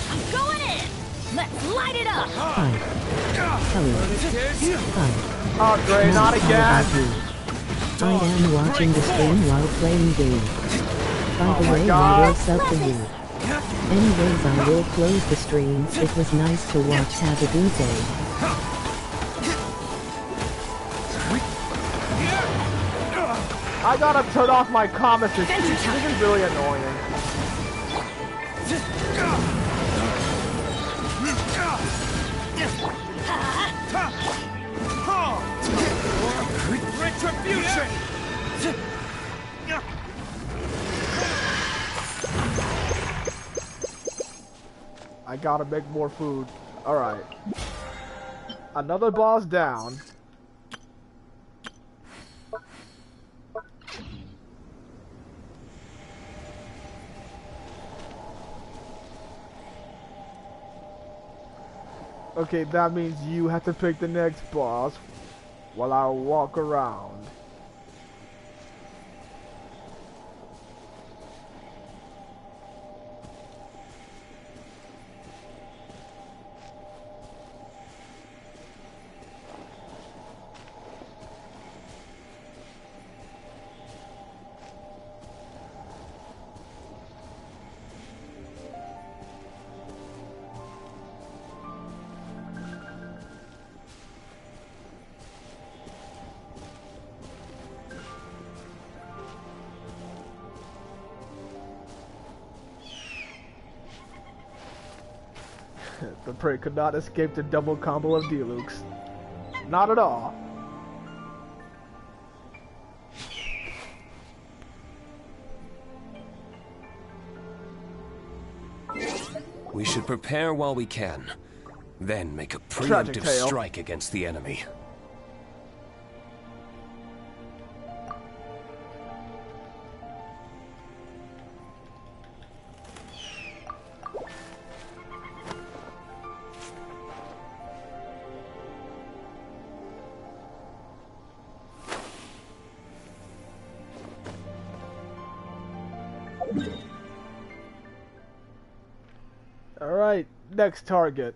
I'm going in! Let's light it up! Oh great, not again! I am watching the stream while playing games. By the way, I will sub for you. Anyways, I will close the stream. It was nice to watch. Have a good day. I gotta turn off my comments. This is really annoying. Retribution! I gotta make more food. Alright. Another boss down. Okay, that means you have to pick the next boss while I walk around. The prey could not escape the double combo of D-Lukes. Not at all. We should prepare while we can, then make a preemptive strike against the enemy. Alright, next target.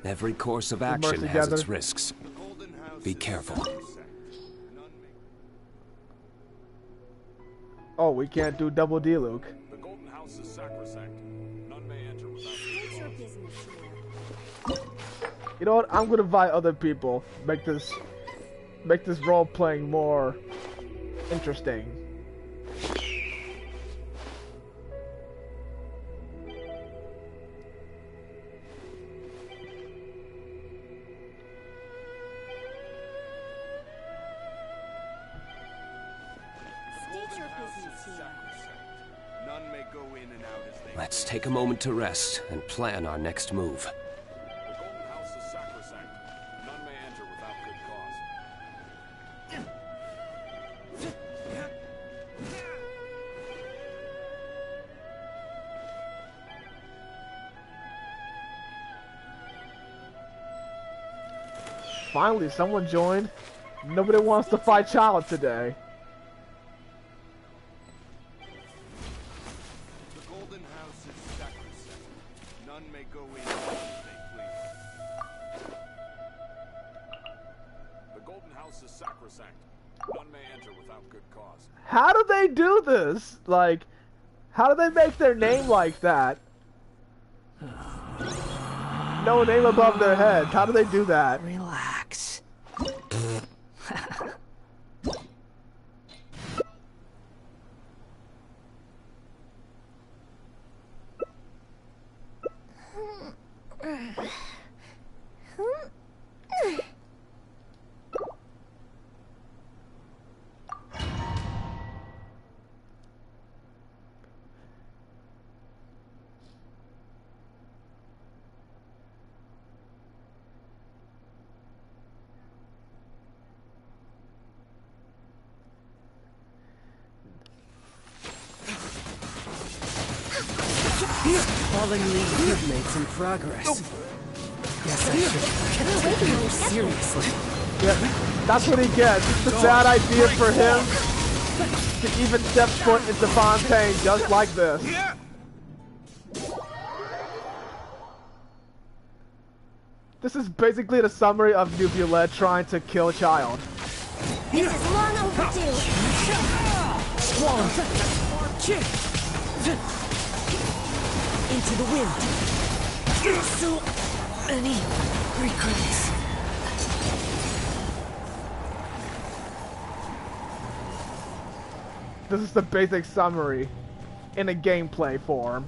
Every course of action has its risks. Be careful. Oh, we can't do double D-Luke. The Golden House is sacrosanct. None may enter without You know what? I'm gonna invite other people. Make this role playing more interesting. Let's take a moment to rest and plan our next move. The Golden House is sacrosanct. None may enter without good cause. Finally, someone joined. Nobody wants to fight Child today. How do they do this? Like, how do they make their name like that? No name above their head. How do they do that? Relax. Falling league you've made some progress. Yes, I should take it more seriously. Yeah, that's what he gets. It's a bad idea for him to even step foot into Fontaine just like this. This is basically the summary of Nubula trying to kill Child. This is long overdue. Swallow. Into the wind. So many regrets. This is the basic summary in a gameplay form.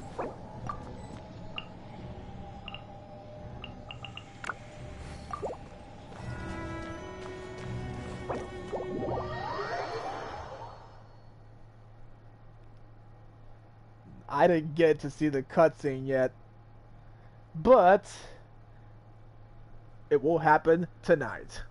I didn't get to see the cutscene yet, but it will happen tonight.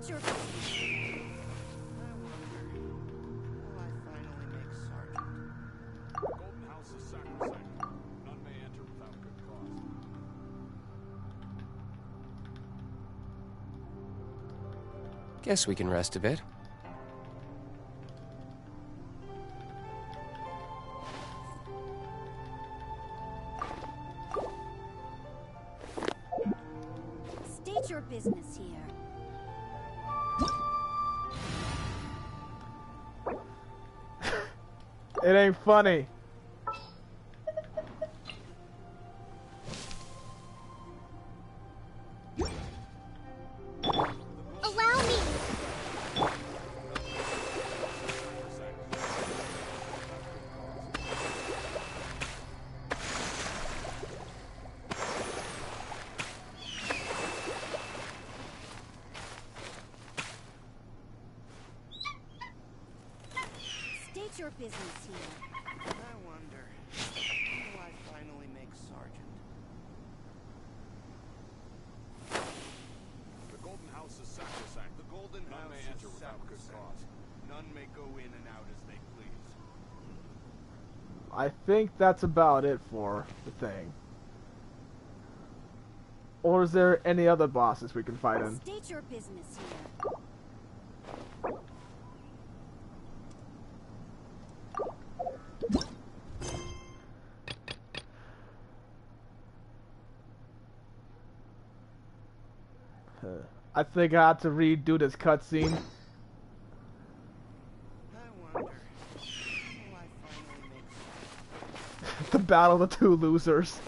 State your Golden House is sacrosanct. None may enter without good cause. Guess we can rest a bit. State your business here. It ain't funny. Allow me! State your business here. I wonder, when will I finally make Sergeant? The Golden House is sacrosanct. The Golden None House may is enter without good sacrosanct. cause. None may go in and out as they please. I think that's about it for the thing. Or is there any other bosses we can fight in? State your business here. I think I have to redo this cutscene. I wonder, when will I finally make Sergeant? The battle of the two losers.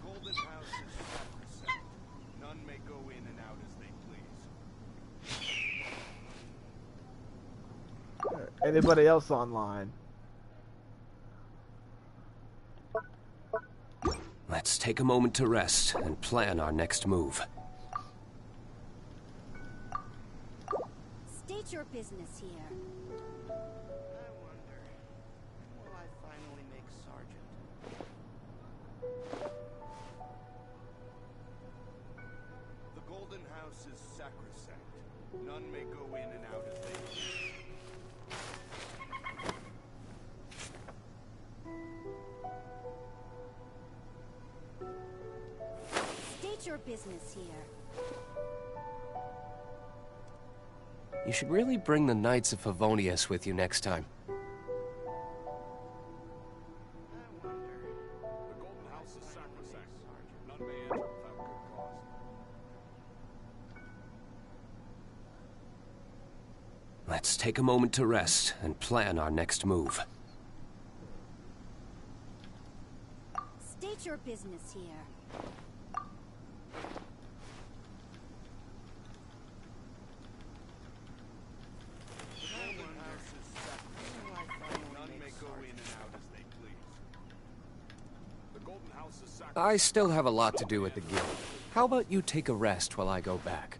Golden House is sacrosanct. None may go in and out as they please. Anybody else online? Let's take a moment to rest and plan our next move. State your business here. I wonder, when will I finally make Sergeant? The Golden House is sacrosanct. None may go in and out as they please. State your business here. You should really bring the Knights of Favonius with you next time. The Golden House is sacrosanct. None may enter without good cause. Let's take a moment to rest and plan our next move. State your business here. I still have a lot to do at the guild. How about you take a rest while I go back?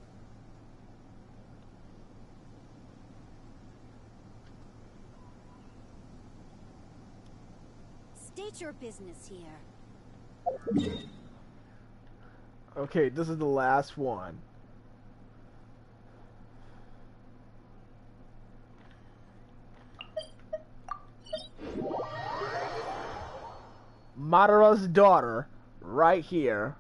State your business here. Okay, this is the last one. Madara's daughter, right here.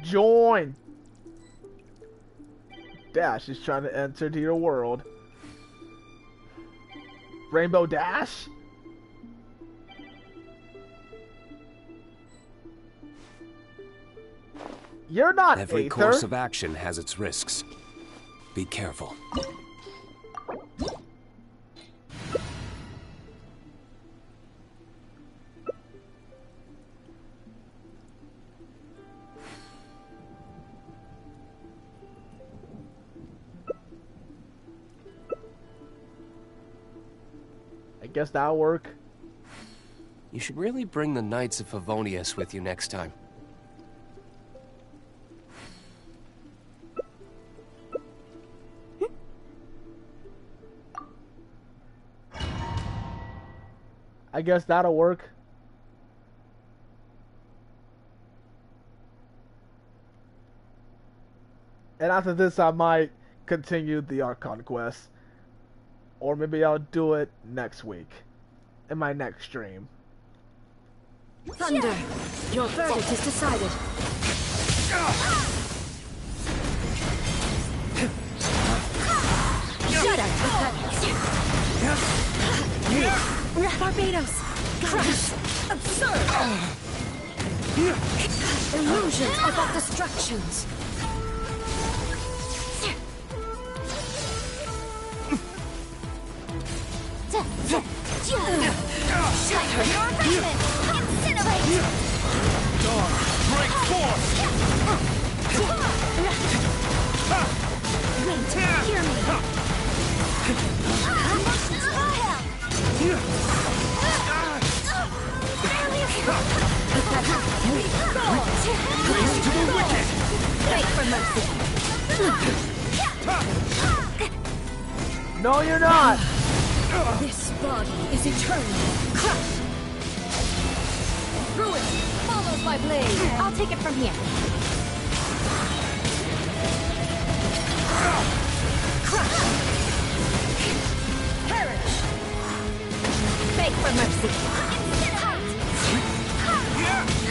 Join! Dash is trying to enter to your world. Rainbow Dash? You're not Every Aether. course of action has its risks. Be careful. I guess that'll work. You should really bring the Knights of Favonius with you next time. I guess that'll work. And after this, I might continue the Archon quest. Or maybe I'll do it next week. In my next stream. Thunder! Your verdict is decided. Shut up, Barbados! Crush! Absurd! Illusions are but distractions. Incinerate! Dawn, break forth! Wait, hear me! Grace to the wicked! Wait for mercy. No, you're not! This body is eternal. Crush! Ruin, followed by blade. I'll take it from here. Crush! Perish! Beg for mercy.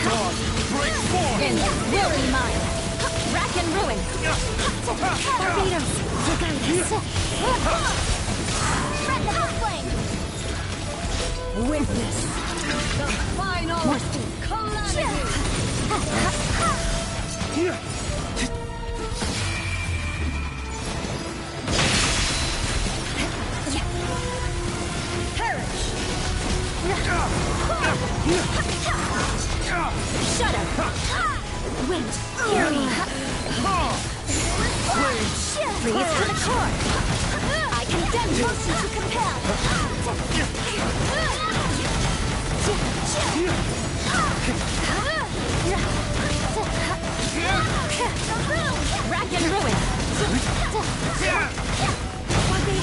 Dawn, break forth! And will be mine. Rack and ruin. Barbados, guide us. Witness the final calamity! Perish! Shut up! Wind, hear me! Freeze to the core! I condemn motion to compel! Rack and ruin!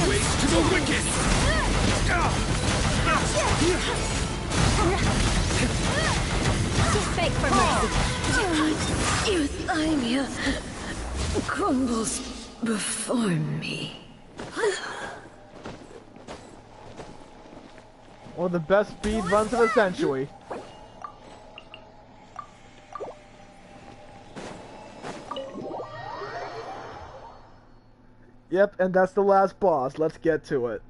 Waste to the wicked! Beg for mercy! Euthymia crumbles before me. One of the best speed runs of the century. Yep, and that's the last boss. Let's get to it.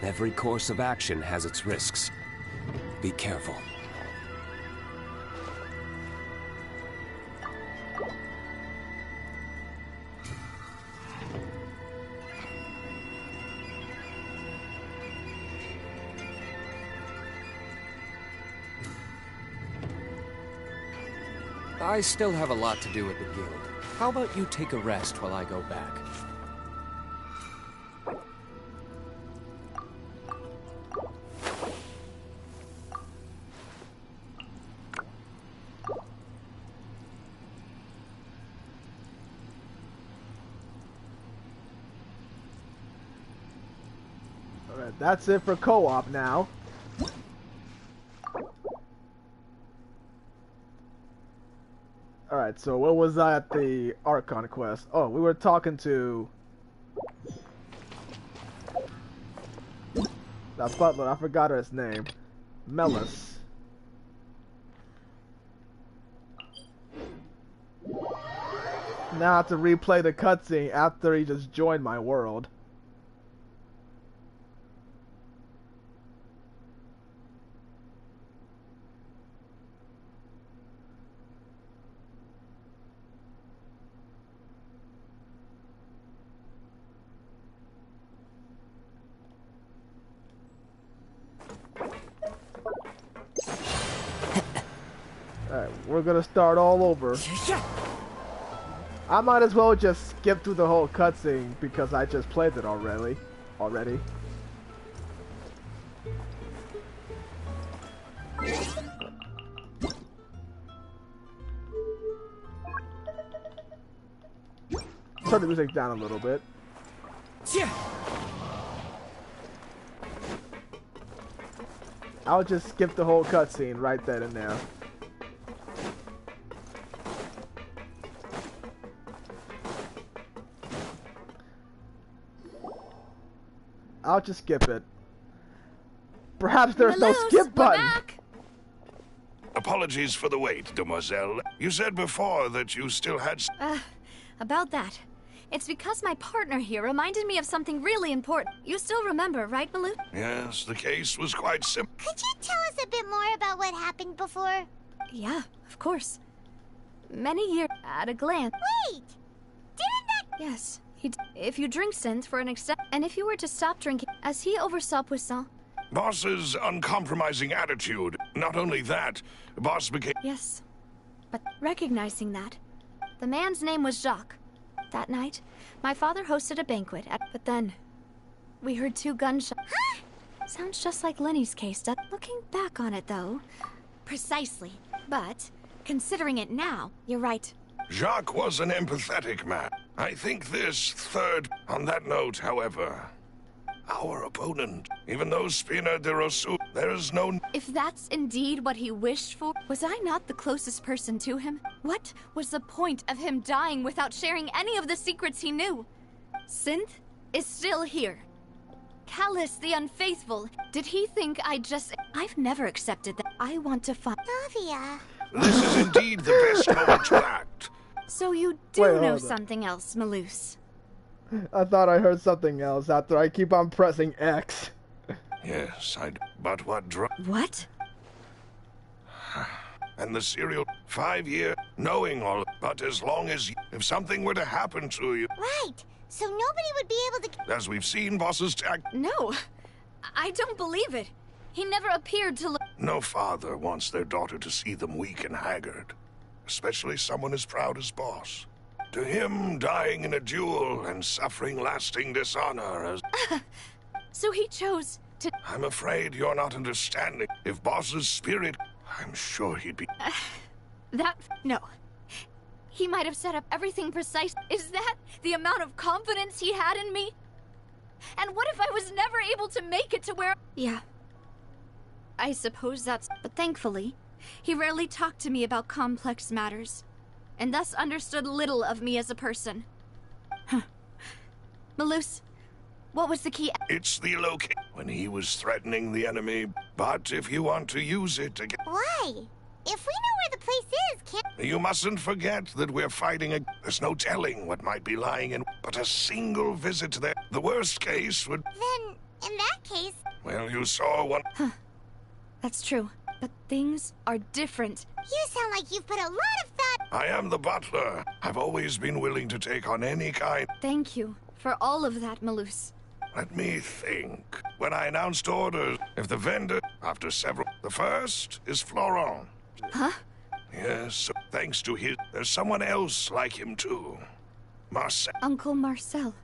Every course of action has its risks. Be careful. I still have a lot to do at the guild. How about you take a rest while I go back? Alright, that's it for co-op now. Alright, so what was I at the Archon quest? Oh, we were talking to that butler, I forgot his name. Melis. Now I have to replay the cutscene after he just joined my world. Alright, we're gonna start all over. I might as well just skip through the whole cutscene because I just played it already. Turn the music down a little bit. I'll just skip the whole cutscene right then and there. I'll just skip it. Perhaps there's no skip button. Apologies for the wait, demoiselle. You said before that you still had... About that. It's because my partner here reminded me of something really important. You still remember, right, Malou? Yes, the case was quite simple. Could you tell us a bit more about what happened before? Yeah, of course. Many years at a glance. Wait! Didn't that... Yes. If you drink synth for an extent, and if you were to stop drinking, as he oversaw Poisson. Boss's uncompromising attitude. Not only that, Boss became... Yes. But recognizing that, the man's name was Jacques. That night, my father hosted a banquet but then, we heard 2 gunshots. Huh? Sounds just like Lenny's case. Looking back on it, though. Precisely. But, considering it now, you're right. Jacques was an empathetic man. I think this third... On that note, however, our opponent, even though Spina de Rosu, there is no... If that's indeed what he wished for, was I not the closest person to him? What was the point of him dying without sharing any of the secrets he knew? Synth is still here. Callus the Unfaithful, did he think I've never accepted that. I want to find... Navia. This is indeed the best moment to act. So you do know something else, Malus. I thought I heard something else after I keep on pressing X. Yes, but what What? And the serial 5-year knowing all, but as long as if something were to happen to you. Right. So nobody would be able to... As we've seen Boss's No. I don't believe it. He never appeared to look... No father wants their daughter to see them weak and haggard. Especially someone as proud as Boss. To him, dying in a duel and suffering lasting dishonor as... So he chose to... I'm afraid you're not understanding. If Boss's spirit... I'm sure he'd be... No. He might have set up everything precise. Is that the amount of confidence he had in me? And what if I was never able to make it to where... Yeah. I suppose that's... But thankfully, he rarely talked to me about complex matters, and thus understood little of me as a person. Malus, what was the key? It's the location when he was threatening the enemy, but if you want to use it again... Why? If we know where the place is, can't... You mustn't forget that we're fighting a... There's no telling what might be lying in... But a single visit there... The worst case would... Then, in that case... Well, you saw one... That's true, but things are different. You sound like you've put a lot of thought... I am the butler. I've always been willing to take on any kind... Thank you for all of that, Malus. Let me think. When I announced orders, if the vendor... After several... The first is Florent. Huh? Yes, thanks to his... There's someone else like him, too. Marcel. Uncle Marcel.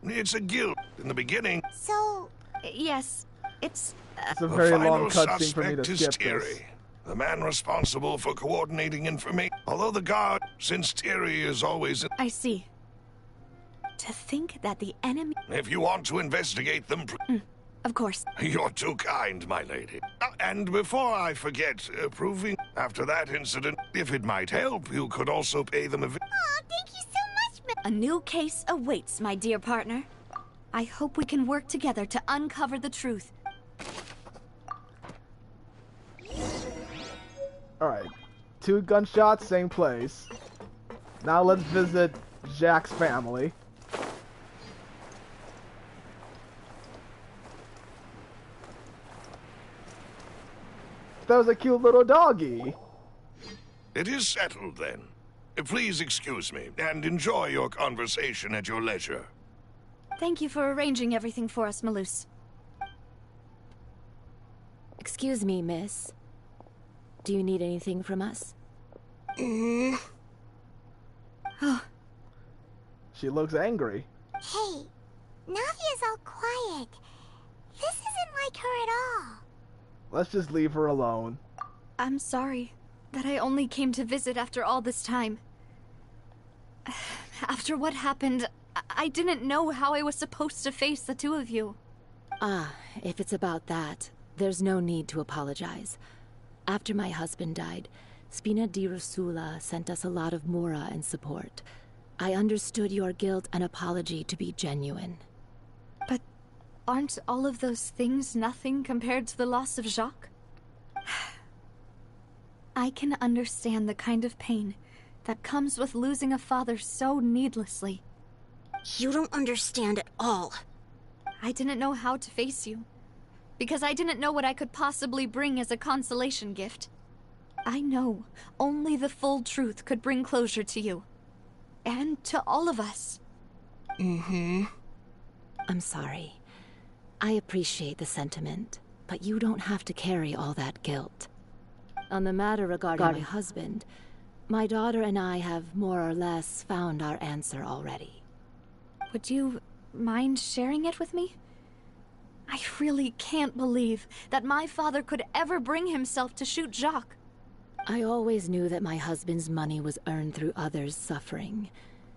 It's a guild. In the beginning... So... Yes, it's... It's a very long cutscene for me to skip this. Thierry, the man responsible for coordinating information. Although the guard, since Thierry is always... I see. To think that the enemy... If you want to investigate them... Of course. You're too kind, my lady. And before I forget, proving after that incident, if it might help, you could also pay them a... Aw, thank you so much, A new case awaits, my dear partner. I hope we can work together to uncover the truth. Alright. 2 gunshots, same place. Now let's visit Jack's family. That was a cute little doggy. It is settled, then. Please excuse me, and enjoy your conversation at your leisure. Thank you for arranging everything for us, Malus. Excuse me, miss. Do you need anything from us? She looks angry. Hey, Navia's all quiet. This isn't like her at all. Let's just leave her alone. I'm sorry that I only came to visit after all this time. After what happened, I didn't know how I was supposed to face the two of you. Ah, if it's about that, there's no need to apologize. After my husband died, Spina di Rosula sent us a lot of mora and support. I understood your guilt and apology to be genuine. But aren't all of those things nothing compared to the loss of Jacques? I can understand the kind of pain that comes with losing a father so needlessly. You don't understand at all. I didn't know how to face you, because I didn't know what I could possibly bring as a consolation gift. I know only the full truth could bring closure to you. And to all of us. I'm sorry. I appreciate the sentiment, but you don't have to carry all that guilt. On the matter regarding my husband, my daughter and I have more or less found our answer already. Would you mind sharing it with me? I really can't believe that my father could ever bring himself to shoot Jacques. I always knew that my husband's money was earned through others' suffering.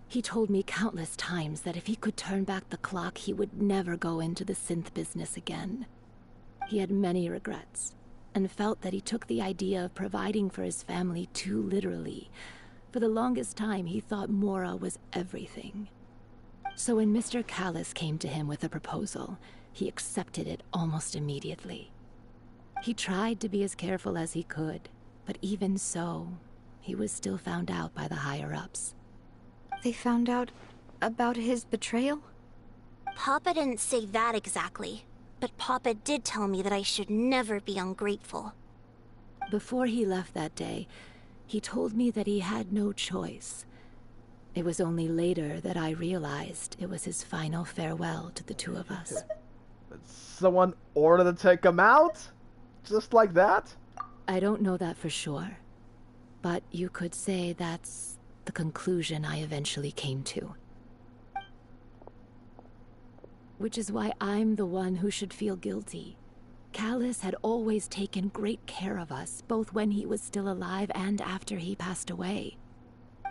He told me countless times that if he could turn back the clock, he would never go into the synth business again. He had many regrets, and felt that he took the idea of providing for his family too literally. For the longest time, he thought Mora was everything. So when Mr. Callis came to him with a proposal, he accepted it almost immediately. He tried to be as careful as he could, but even so, he was still found out by the higher-ups. They found out about his betrayal? Papa didn't say that exactly, but Papa did tell me that I should never be ungrateful. Before he left that day, he told me that he had no choice. It was only later that I realized it was his final farewell to the two of us. Someone ordered to take him out? Just like that? I don't know that for sure, but you could say that's the conclusion I eventually came to. Which is why I'm the one who should feel guilty. Callis had always taken great care of us, both when he was still alive and after he passed away.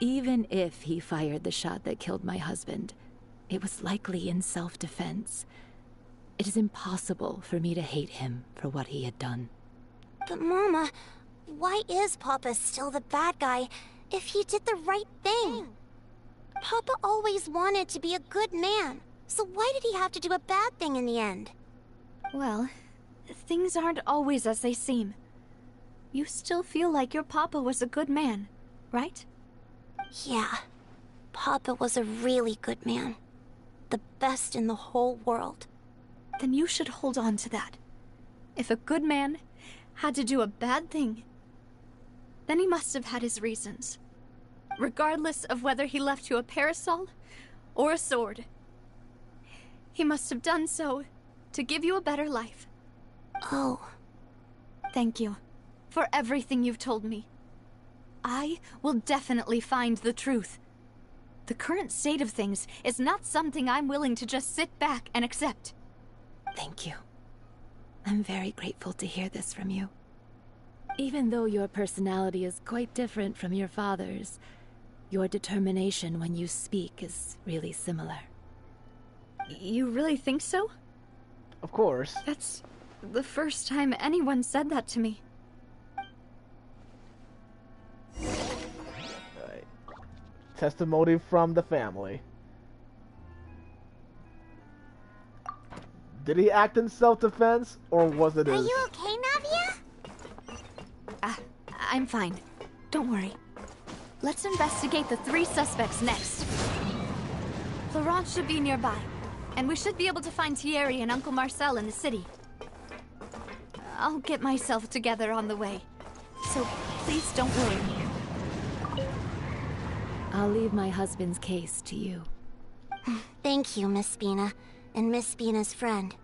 Even if he fired the shot that killed my husband, it was likely in self-defense. It is impossible for me to hate him for what he had done. But Mama, why is Papa still the bad guy if he did the right thing? Papa always wanted to be a good man, so why did he have to do a bad thing in the end? Well, things aren't always as they seem. You still feel like your Papa was a good man, right? Yeah, Papa was a really good man. The best in the whole world. Then you should hold on to that. If a good man had to do a bad thing, then he must have had his reasons. Regardless of whether he left you a parasol or a sword. He must have done so to give you a better life. Oh. Thank you for everything you've told me. I will definitely find the truth. The current state of things is not something I'm willing to just sit back and accept. Thank you. I'm very grateful to hear this from you. Even though your personality is quite different from your father's, your determination when you speak is really similar. You really think so? Of course. That's the first time anyone said that to me. Right. Testimony from the family. Did he act in self-defense, or was it his... Are you okay, Navia? I'm fine. Don't worry. Let's investigate the 3 suspects next. Florent should be nearby, and we should be able to find Thierry and Uncle Marcel in the city. I'll get myself together on the way, so please don't worry. I'll leave my husband's case to you. Thank you, Miss Spina, and Miss Spina's friend.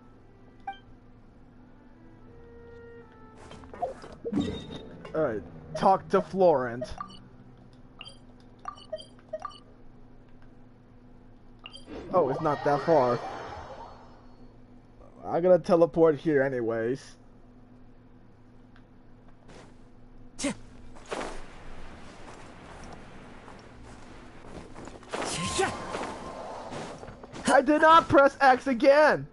Alright, talk to Florent. Oh, it's not that far. I'm gonna teleport here anyways. I did not press X again!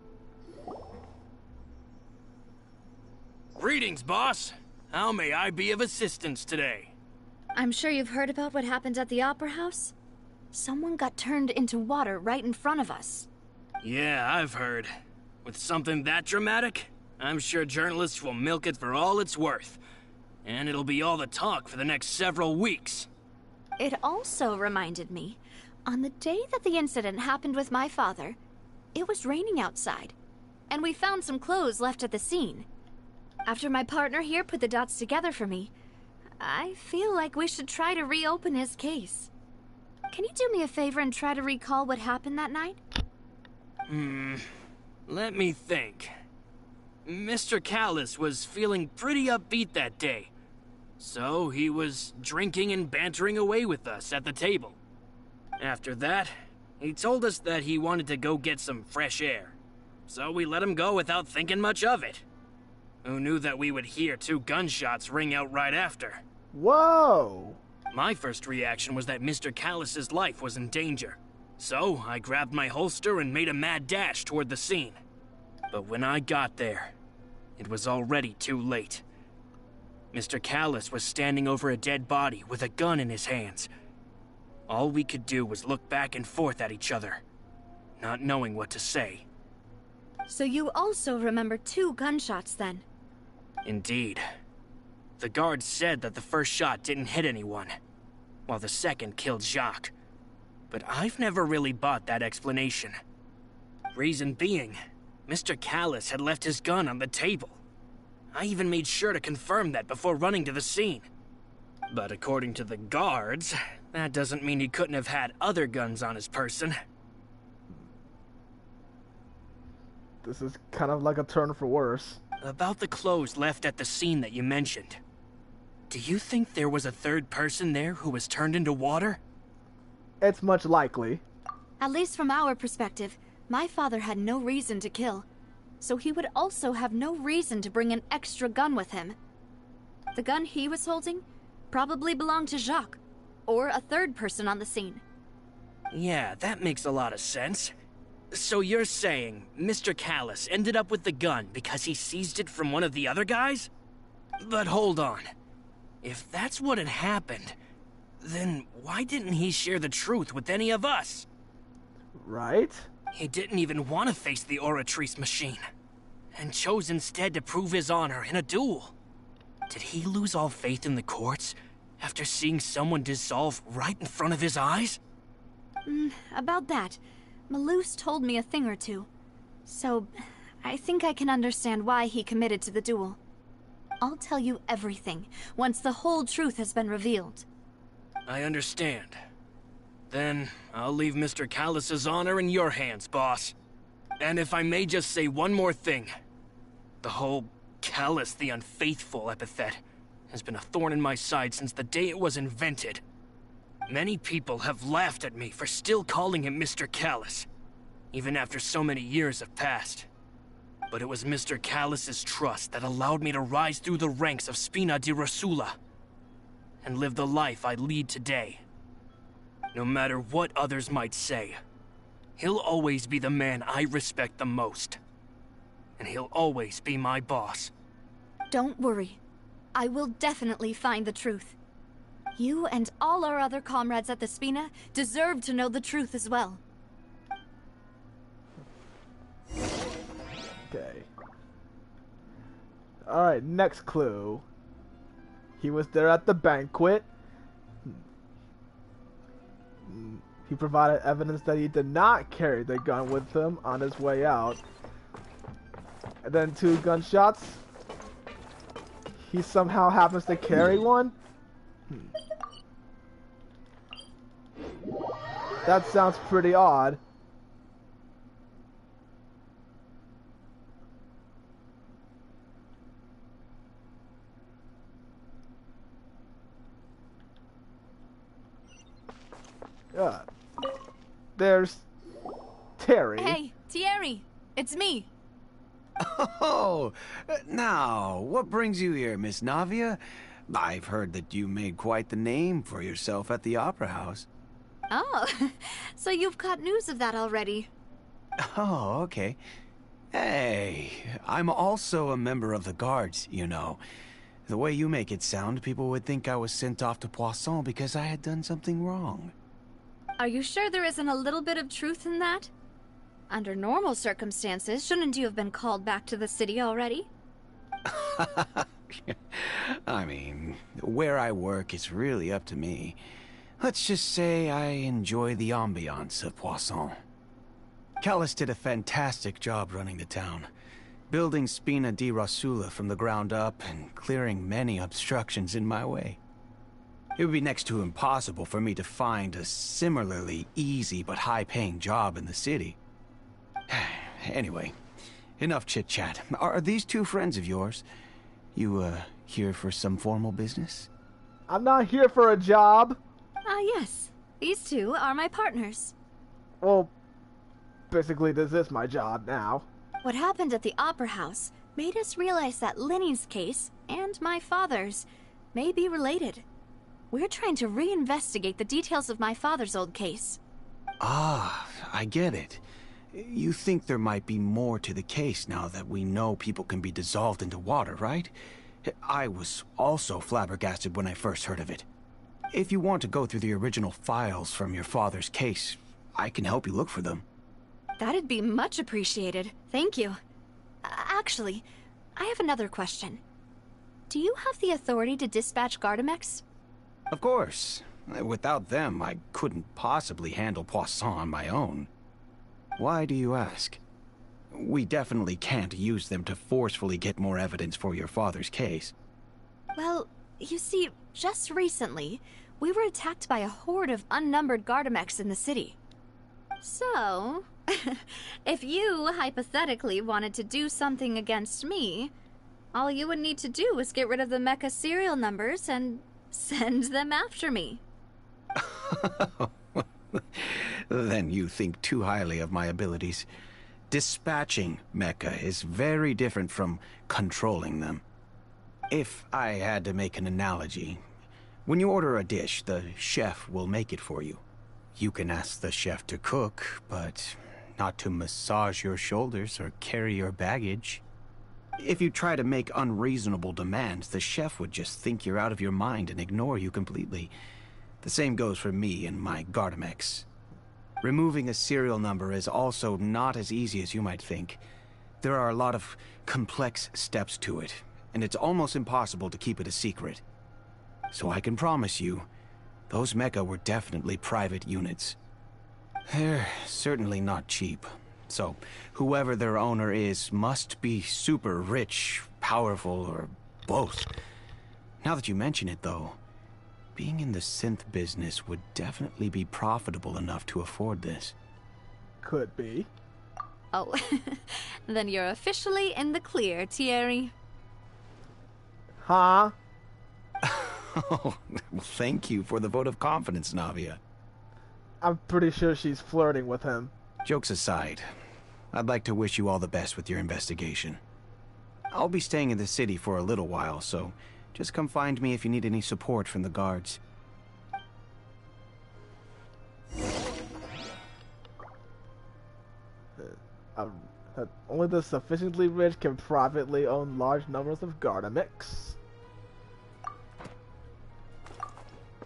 Greetings, boss. How may I be of assistance today? I'm sure you've heard about what happened at the Opera House. Someone got turned into water right in front of us. Yeah, I've heard. With something that dramatic, I'm sure journalists will milk it for all it's worth. And it'll be all the talk for the next several weeks. It also reminded me, on the day that the incident happened with my father, it was raining outside, and we found some clothes left at the scene. After my partner here put the dots together for me, I feel like we should try to reopen his case. Can you do me a favor and try to recall what happened that night? Let me think. Mr. Callus was feeling pretty upbeat that day. So he was drinking and bantering away with us at the table. After that, he told us that he wanted to go get some fresh air. So we let him go without thinking much of it. Who knew that we would hear 2 gunshots ring out right after? Whoa! My first reaction was that Mr. Callus's life was in danger. So I grabbed my holster and made a mad dash toward the scene. But when I got there, it was already too late. Mr. Callus was standing over a dead body with a gun in his hands. All we could do was look back and forth at each other, not knowing what to say. So you also remember 2 gunshots then? Indeed. The guard said that the first shot didn't hit anyone, while the second killed Jacques. But I've never really bought that explanation. Reason being, Mr. Callus had left his gun on the table. I even made sure to confirm that before running to the scene. But according to the guards, that doesn't mean he couldn't have had other guns on his person. This is kind of like a turn for worse. About the clothes left at the scene that you mentioned. Do you think there was a third person there who was turned into water? It's much likely. At least from our perspective, my father had no reason to kill. So he would also have no reason to bring an extra gun with him. The gun he was holding probably belonged to Jacques, or a third person on the scene. Yeah, that makes a lot of sense. So you're saying Mr. Callus ended up with the gun because he seized it from one of the other guys? But hold on. If that's what had happened, then why didn't he share the truth with any of us? Right? He didn't even want to face the Oratrice machine, and chose instead to prove his honor in a duel. Did he lose all faith in the courts after seeing someone dissolve right in front of his eyes? About that, Malus told me a thing or two. So, I think I can understand why he committed to the duel. I'll tell you everything once the whole truth has been revealed. I understand. Then, I'll leave Mr. Callus's honor in your hands, boss. And if I may just say one more thing. The whole Callus the Unfaithful epithet has been a thorn in my side since the day it was invented. Many people have laughed at me for still calling him Mr. Callus, even after so many years have passed. But it was Mr. Callus's trust that allowed me to rise through the ranks of Spina di Rosula and live the life I lead today. No matter what others might say, he'll always be the man I respect the most. And he'll always be my boss. Don't worry. I will definitely find the truth. You and all our other comrades at the Spina deserve to know the truth as well. Okay. Alright, next clue. He was there at the banquet. He provided evidence that he did not carry the gun with him on his way out. And then 2 gunshots. He somehow happens to carry one. That sounds pretty odd. There's Terry. Hey, Thierry, it's me. Oh, now, what brings you here, Miss Navia? I've heard that you made quite the name for yourself at the Opera House. Oh, so you've caught news of that already. Oh, okay. Hey, I'm also a member of the Guards, you know. The way you make it sound, people would think I was sent off to Poisson because I had done something wrong. Are you sure there isn't a little bit of truth in that? Under normal circumstances, shouldn't you have been called back to the city already? I mean, where I work is really up to me. Let's just say I enjoy the ambiance of Poisson. Callus did a fantastic job running the town, building Spina di Rosula from the ground up and clearing many obstructions in my way. It would be next to impossible for me to find a similarly easy but high-paying job in the city. Anyway, enough chit-chat. Are these 2 friends of yours? You, here for some formal business? I'm not here for a job. Ah, yes. These 2 are my partners. Well, basically this is my job now. What happened at the Opera House made us realize that Linny's case, and my father's, may be related. We're trying to reinvestigate the details of my father's old case. Ah, I get it. You think there might be more to the case now that we know people can be dissolved into water, right? I was also flabbergasted when I first heard of it. If you want to go through the original files from your father's case, I can help you look for them. That'd be much appreciated. Thank you. Actually, I have another question. Do you have the authority to dispatch Gardamex? Of course. Without them, I couldn't possibly handle Poisson on my own. Why do you ask? We definitely can't use them to forcefully get more evidence for your father's case. Well, you see, just recently, we were attacked by a horde of unnumbered Gardamex in the city. So, if you, hypothetically, wanted to do something against me, all you would need to do is get rid of the mecha serial numbers and send them after me. Then you think too highly of my abilities. Dispatching mecha is very different from controlling them. If I had to make an analogy, when you order a dish, the chef will make it for you. You can ask the chef to cook, but not to massage your shoulders or carry your baggage. If you try to make unreasonable demands, the chef would just think you're out of your mind and ignore you completely. The same goes for me and my Gardamex. Removing a serial number is also not as easy as you might think. There are a lot of complex steps to it, and it's almost impossible to keep it a secret. So I can promise you, those mecha were definitely private units. They're certainly not cheap. So, whoever their owner is must be super rich, powerful, or both. Now that you mention it, though, being in the synth business would definitely be profitable enough to afford this. Could be. Oh, then you're officially in the clear, Thierry. Huh? Oh, well, thank you for the vote of confidence, Navia. I'm pretty sure she's flirting with him. Jokes aside, I'd like to wish you all the best with your investigation. I'll be staying in the city for a little while, so just come find me if you need any support from the guards. Only the sufficiently rich can privately own large numbers of Gardamix.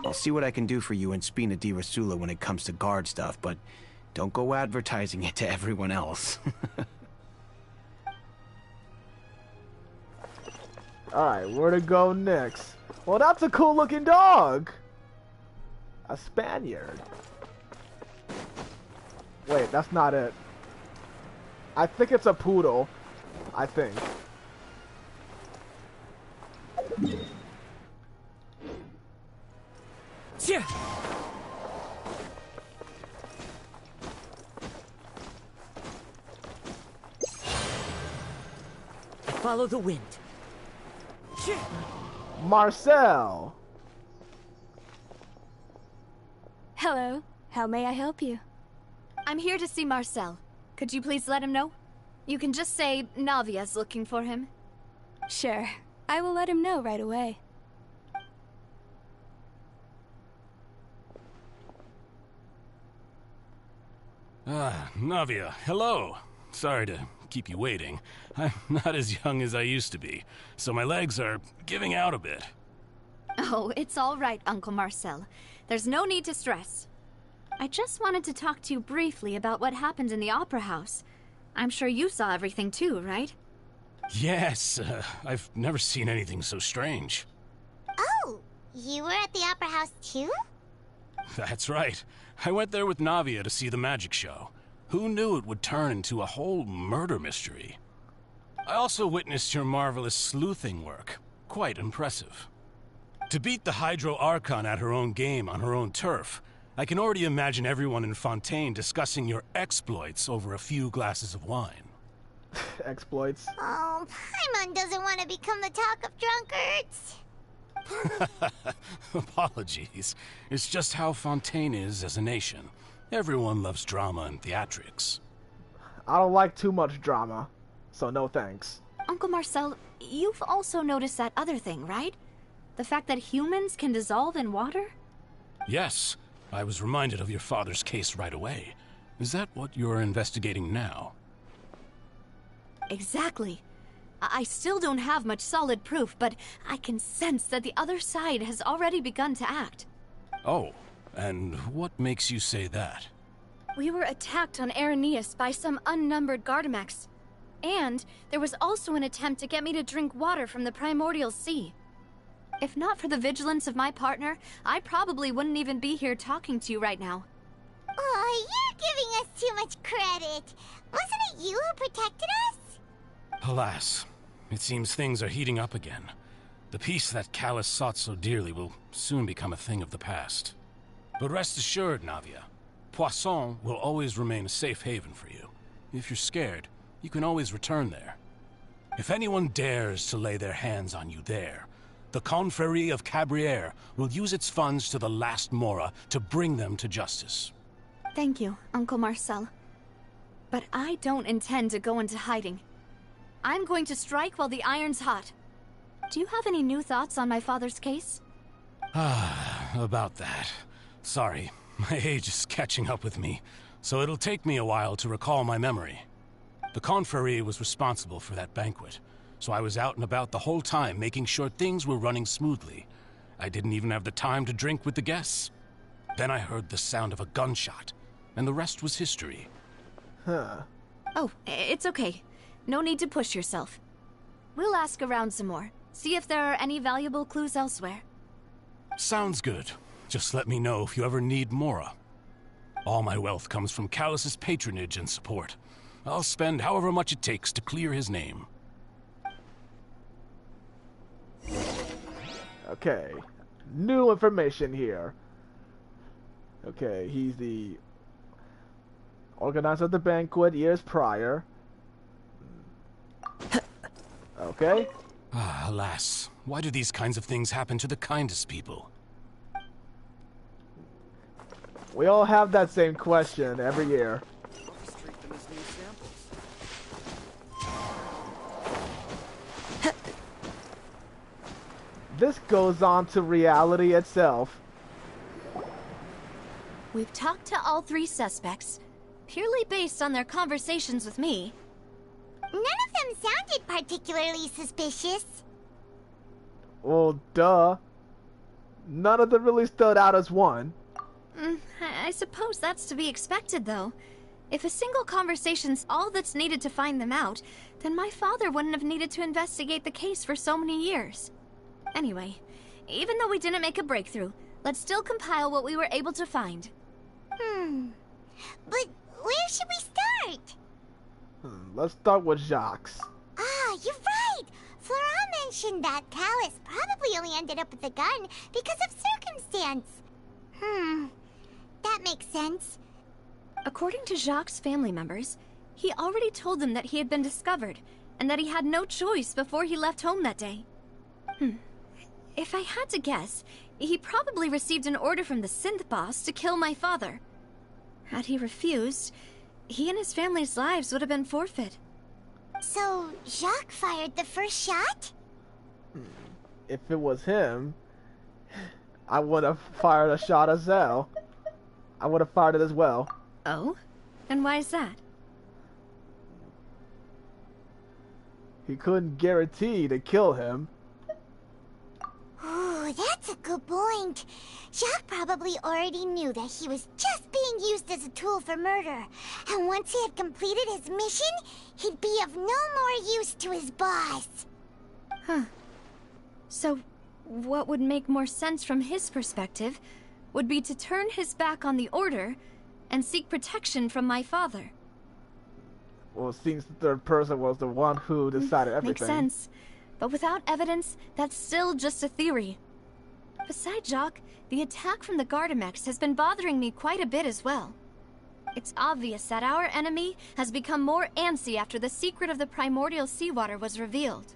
I'll see what I can do for you in Spina di Rosula when it comes to guard stuff, but don't go advertising it to everyone else. Alright, where to go next? Well, that's a cool looking dog! A Spaniard. Wait, that's not it. I think it's a poodle. I think. Yeah. Follow the wind. Marcel! Hello. How may I help you? I'm here to see Marcel. Could you please let him know? You can just say Navia's looking for him. Sure. I will let him know right away. Navia, hello. Sorry to keep you waiting. I'm not as young as I used to be, so my legs are giving out a bit. Oh, it's all right, Uncle Marcel. There's no need to stress. I just wanted to talk to you briefly about what happened in the Opera House. I'm sure you saw everything too, right? Yes, I've never seen anything so strange. Oh, you were at the Opera House too? That's right. I went there with Navia to see the magic show. Who knew it would turn into a whole murder mystery? I also witnessed your marvelous sleuthing work. Quite impressive. To beat the Hydro Archon at her own game on her own turf, I can already imagine everyone in Fontaine discussing your exploits over a few glasses of wine. Exploits? Oh, Paimon doesn't want to become the talk of drunkards. Apologies. It's just how Fontaine is as a nation. Everyone loves drama and theatrics. I don't like too much drama, so no thanks. Uncle Marcel, you've also noticed that other thing, right? The fact that humans can dissolve in water? Yes. I was reminded of your father's case right away. Is that what you're investigating now? Exactly. I still don't have much solid proof, but I can sense that the other side has already begun to act. Oh, and what makes you say that? We were attacked on Araneus by some unnumbered Gardamax. And there was also an attempt to get me to drink water from the primordial sea. If not for the vigilance of my partner, I probably wouldn't even be here talking to you right now. Oh, you're giving us too much credit. Wasn't it you who protected us? Alas, it seems things are heating up again. The peace that Callus sought so dearly will soon become a thing of the past. But rest assured, Navia, Poisson will always remain a safe haven for you. If you're scared, you can always return there. If anyone dares to lay their hands on you there, the Confrérie of Cabrières will use its funds to the last Mora to bring them to justice. Thank you, Uncle Marcel. But I don't intend to go into hiding. I'm going to strike while the iron's hot. Do you have any new thoughts on my father's case? About that. Sorry, my age is catching up with me, so it'll take me a while to recall my memory. The Confrérie was responsible for that banquet, so I was out and about the whole time making sure things were running smoothly. I didn't even have the time to drink with the guests. Then I heard the sound of a gunshot, and the rest was history. Huh. Oh, it's okay. No need to push yourself. We'll ask around some more. See if there are any valuable clues elsewhere. Sounds good. Just let me know if you ever need Mora. All my wealth comes from Callus's patronage and support. I'll spend however much it takes to clear his name. Okay. New information here. Okay, he's the organizer of the banquet years prior. Okay. Ah, alas. Why do these kinds of things happen to the kindest people? We all have that same question every year. This goes on to reality itself. We've talked to all 3 suspects, purely based on their conversations with me. None of them sounded particularly suspicious. Well, duh. None of them really stood out as one. I suppose that's to be expected, though. If a single conversation's all that's needed to find them out, then my father wouldn't have needed to investigate the case for so many years. Anyway, even though we didn't make a breakthrough, let's still compile what we were able to find. But where should we start? Let's start with Jacques. Ah, you're right! Flora mentioned that Callus probably only ended up with the gun because of circumstance. That makes sense. According to Jacques' family members, he already told them that he had been discovered, and that he had no choice before he left home that day. If I had to guess, he probably received an order from the synth boss to kill my father. Had he refused, he and his family's lives would have been forfeit. So, Jacques fired the first shot? If it was him, I would have fired a shot as well. I would have fired it as well. Oh? And why is that? He couldn't guarantee to kill him. Ooh, that's a good point. Jacques probably already knew that he was just being used as a tool for murder. And once he had completed his mission, he'd be of no more use to his boss. So, what would make more sense from his perspective would be to turn his back on the Order and seek protection from my father. Well, it seems the third person was the one who decided everything. Makes sense. But without evidence, that's still just a theory. Besides Jacques, the attack from the Gardamex has been bothering me quite a bit as well. It's obvious that our enemy has become more antsy after the secret of the primordial seawater was revealed.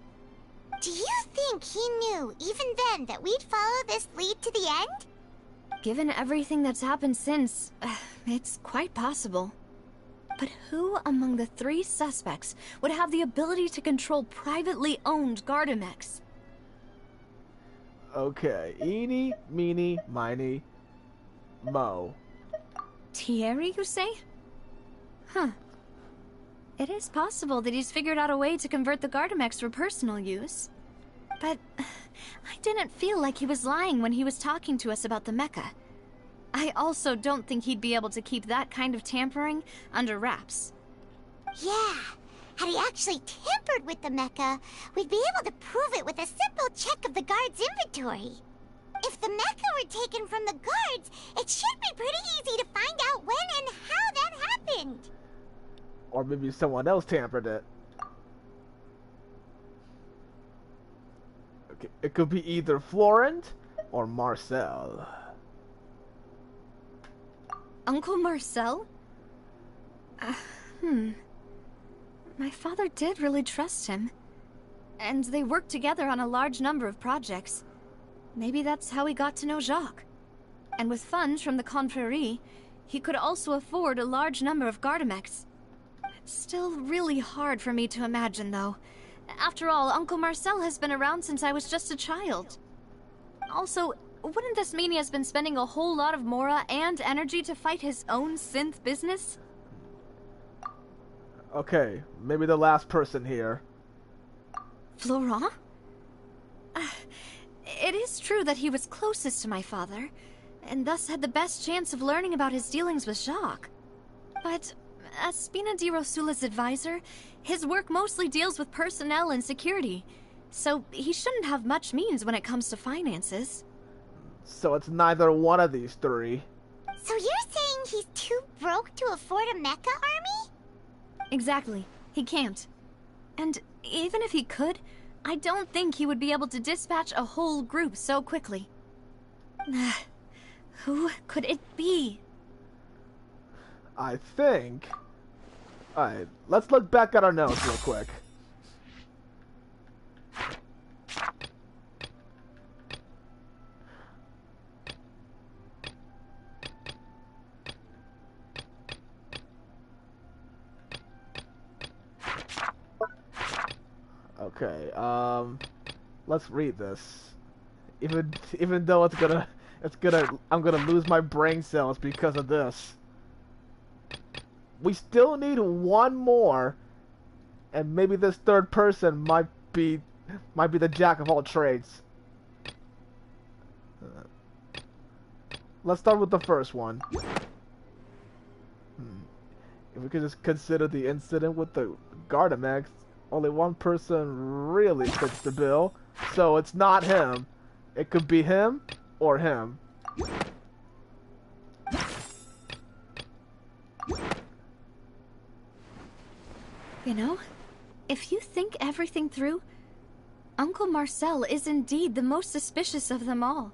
Do you think he knew, even then, that we'd follow this lead to the end? Given everything that's happened since, it's quite possible. But who among the 3 suspects would have the ability to control privately owned Gardamex? Okay, eeny, meeny, miny, mo. Thierry, you say? It is possible that he's figured out a way to convert the Gardamex for personal use. But I didn't feel like he was lying when he was talking to us about the mecha. I also don't think he'd be able to keep that kind of tampering under wraps. Yeah, had he actually tampered with the mecha, we'd be able to prove it with a simple check of the guard's inventory. If the mecha were taken from the guards, it should be pretty easy to find out when and how that happened. Or maybe someone else tampered it. Okay, it could be either Florent or Marcel. Uncle Marcel? My father did really trust him. And they worked together on a large number of projects. Maybe that's how he got to know Jacques. And with funds from the Confrérie, he could also afford a large number of Gardamex. It's still really hard for me to imagine, though. After all, Uncle Marcel has been around since I was just a child. Also, wouldn't this mean he has been spending a whole lot of mora and energy to fight his own synth business? Okay, maybe the last person here. Florent? It is true that he was closest to my father, and thus had the best chance of learning about his dealings with Jacques. But as Spina di Rosula's advisor, his work mostly deals with personnel and security, so he shouldn't have much means when it comes to finances. So it's neither one of these 3. So you're saying he's too broke to afford a mecha army? Exactly. He can't. And even if he could, I don't think he would be able to dispatch a whole group so quickly. Who could it be? I think... Alright, let's look back at our notes real quick. Okay, let's read this. Even though I'm gonna lose my brain cells because of this. We still need one more, and maybe this third person might be the jack of all trades. Let's start with the first one. If we could just consider the incident with the Gardamex, only one person really fits the bill, so it's not him. It could be him or him. You know, if you think everything through, Uncle Marcel is indeed the most suspicious of them all.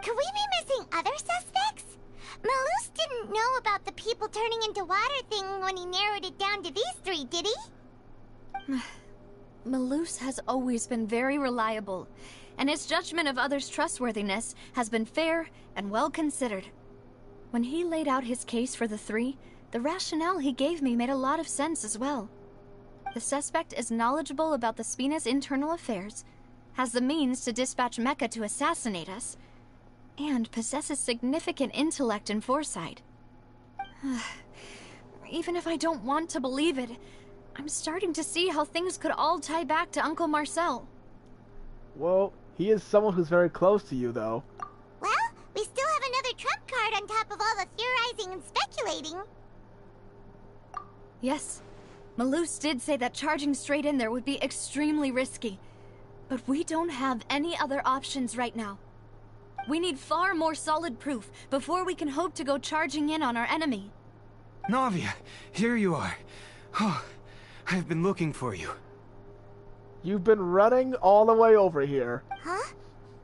Could we be missing other suspects? Malus didn't know about the people turning into water thing when he narrowed it down to these three, did he? Malus has always been very reliable, and his judgment of others' trustworthiness has been fair and well considered. When he laid out his case for the three, the rationale he gave me made a lot of sense as well. The suspect is knowledgeable about the Spina's internal affairs, has the means to dispatch Mecha to assassinate us, and possesses significant intellect and foresight. Even if I don't want to believe it, I'm starting to see how things could all tie back to Uncle Marcel. Well, he is someone who's very close to you, though. Well, we still have another trump card on top of all the theorizing and speculating. Yes, Malus did say that charging straight in there would be extremely risky, but we don't have any other options right now. We need far more solid proof before we can hope to go charging in on our enemy. Navia, here you are. Oh, I've been looking for you. You've been running all the way over here. Huh?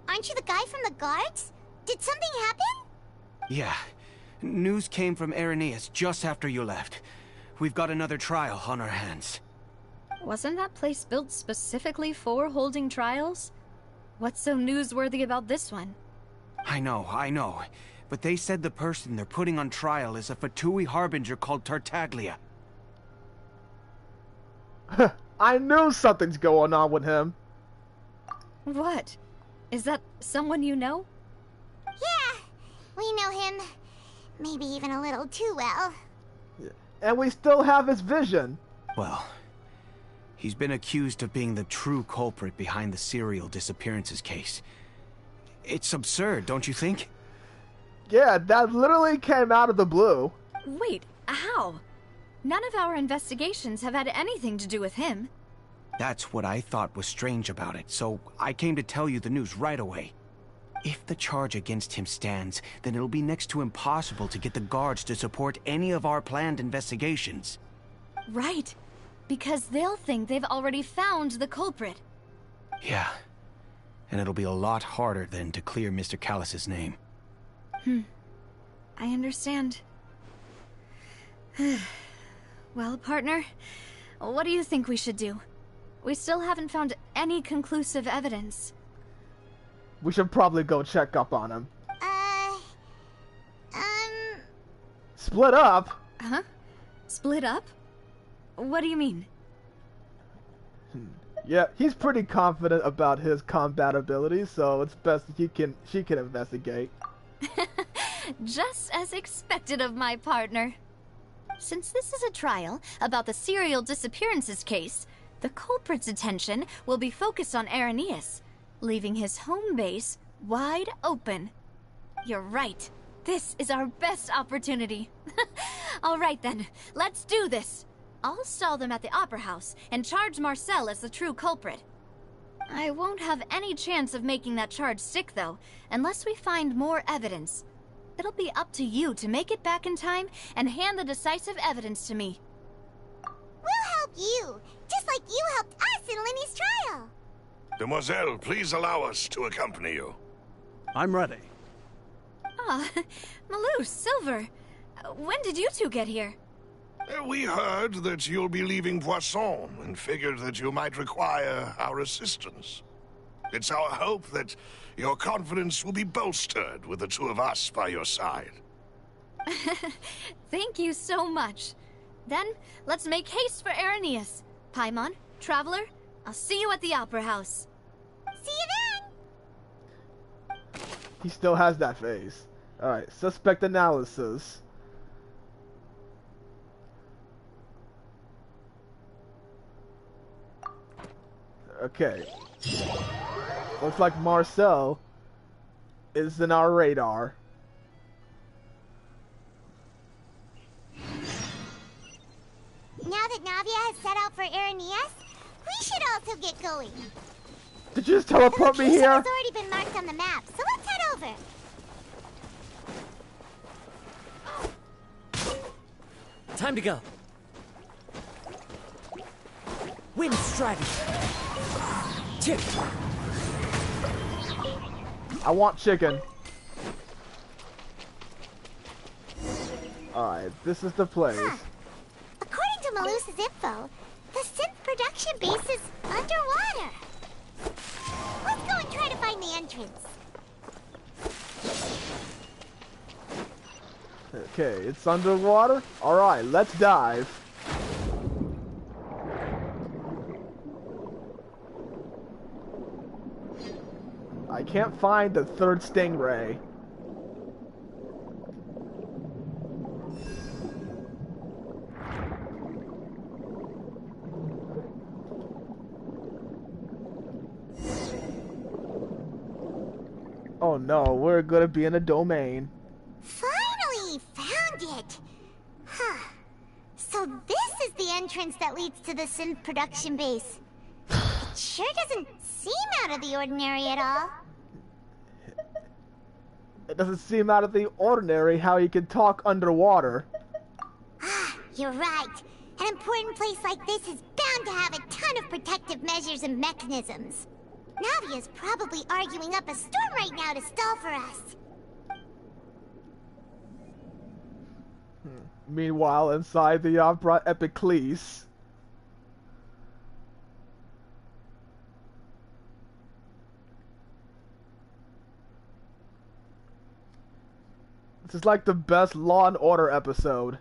Aren't you the guy from the guards? Did something happen? Yeah. News came from Irenaeus just after you left. We've got another trial on our hands. Wasn't that place built specifically for holding trials? What's so newsworthy about this one? I know. But they said the person they're putting on trial is a Fatui harbinger called Tartaglia. I knew something's going on with him. What? Is that someone you know? Yeah, we know him. Maybe even a little too well. And we still have his vision. Well, he's been accused of being the true culprit behind the serial disappearances case. It's absurd, don't you think? Yeah, that literally came out of the blue. Wait, how? None of our investigations have had anything to do with him. That's what I thought was strange about it, so I came to tell you the news right away. If the charge against him stands, then it'll be next to impossible to get the guards to support any of our planned investigations. Right, because they'll think they've already found the culprit. Yeah, and it'll be a lot harder then to clear Mr. Callus's name. I understand. Well, partner, what do you think we should do? We still haven't found any conclusive evidence. We should probably go check up on him. Split up? Huh? Split up? What do you mean? Yeah, he's pretty confident about his combat abilities, so it's best she can investigate. Just as expected of my partner. Since this is a trial about the serial disappearances case, the culprit's attention will be focused on Irenaeus, leaving his home base wide open. You're right. This is our best opportunity. All right then, let's do this. I'll stall them at the Opera House and charge Marcel as the true culprit. I won't have any chance of making that charge stick, though, unless we find more evidence. It'll be up to you to make it back in time and hand the decisive evidence to me. We'll help you, just like you helped us in Linny's trial. Demoiselle, please allow us to accompany you. I'm ready. Ah, Malus, Silver. When did you two get here? We heard that you'll be leaving Poisson and figured that you might require our assistance. It's our hope that your confidence will be bolstered with the two of us by your side. Thank you so much. Then, let's make haste for Irenaeus. Paimon, Traveler, I'll see you at the Opera House. See you then! He still has that face. Alright, suspect analysis. Okay. Looks like Marcel is in our radar. Now that Navia has set out for Aranias, we should also get going. Did you just teleport me here? The location has already been marked on the map, so let's head over. Time to go. Wind strategy. Tip. I want chicken. Alright, this is the place. According to Malus's info, the synth production base is underwater. Let's go and try to find the entrance. Okay, it's underwater? Alright, let's dive. I can't find the third stingray. Oh no, we're gonna be in a domain. Finally found it! Huh. So this is the entrance that leads to the synth production base. It sure doesn't seem out of the ordinary at all. It doesn't seem out of the ordinary how he can talk underwater. You're right. An important place like this is bound to have a ton of protective measures and mechanisms. Navia's probably arguing up a storm right now to stall for us. Meanwhile, inside the Opera Epiclese. This is like the best Law and Order episode.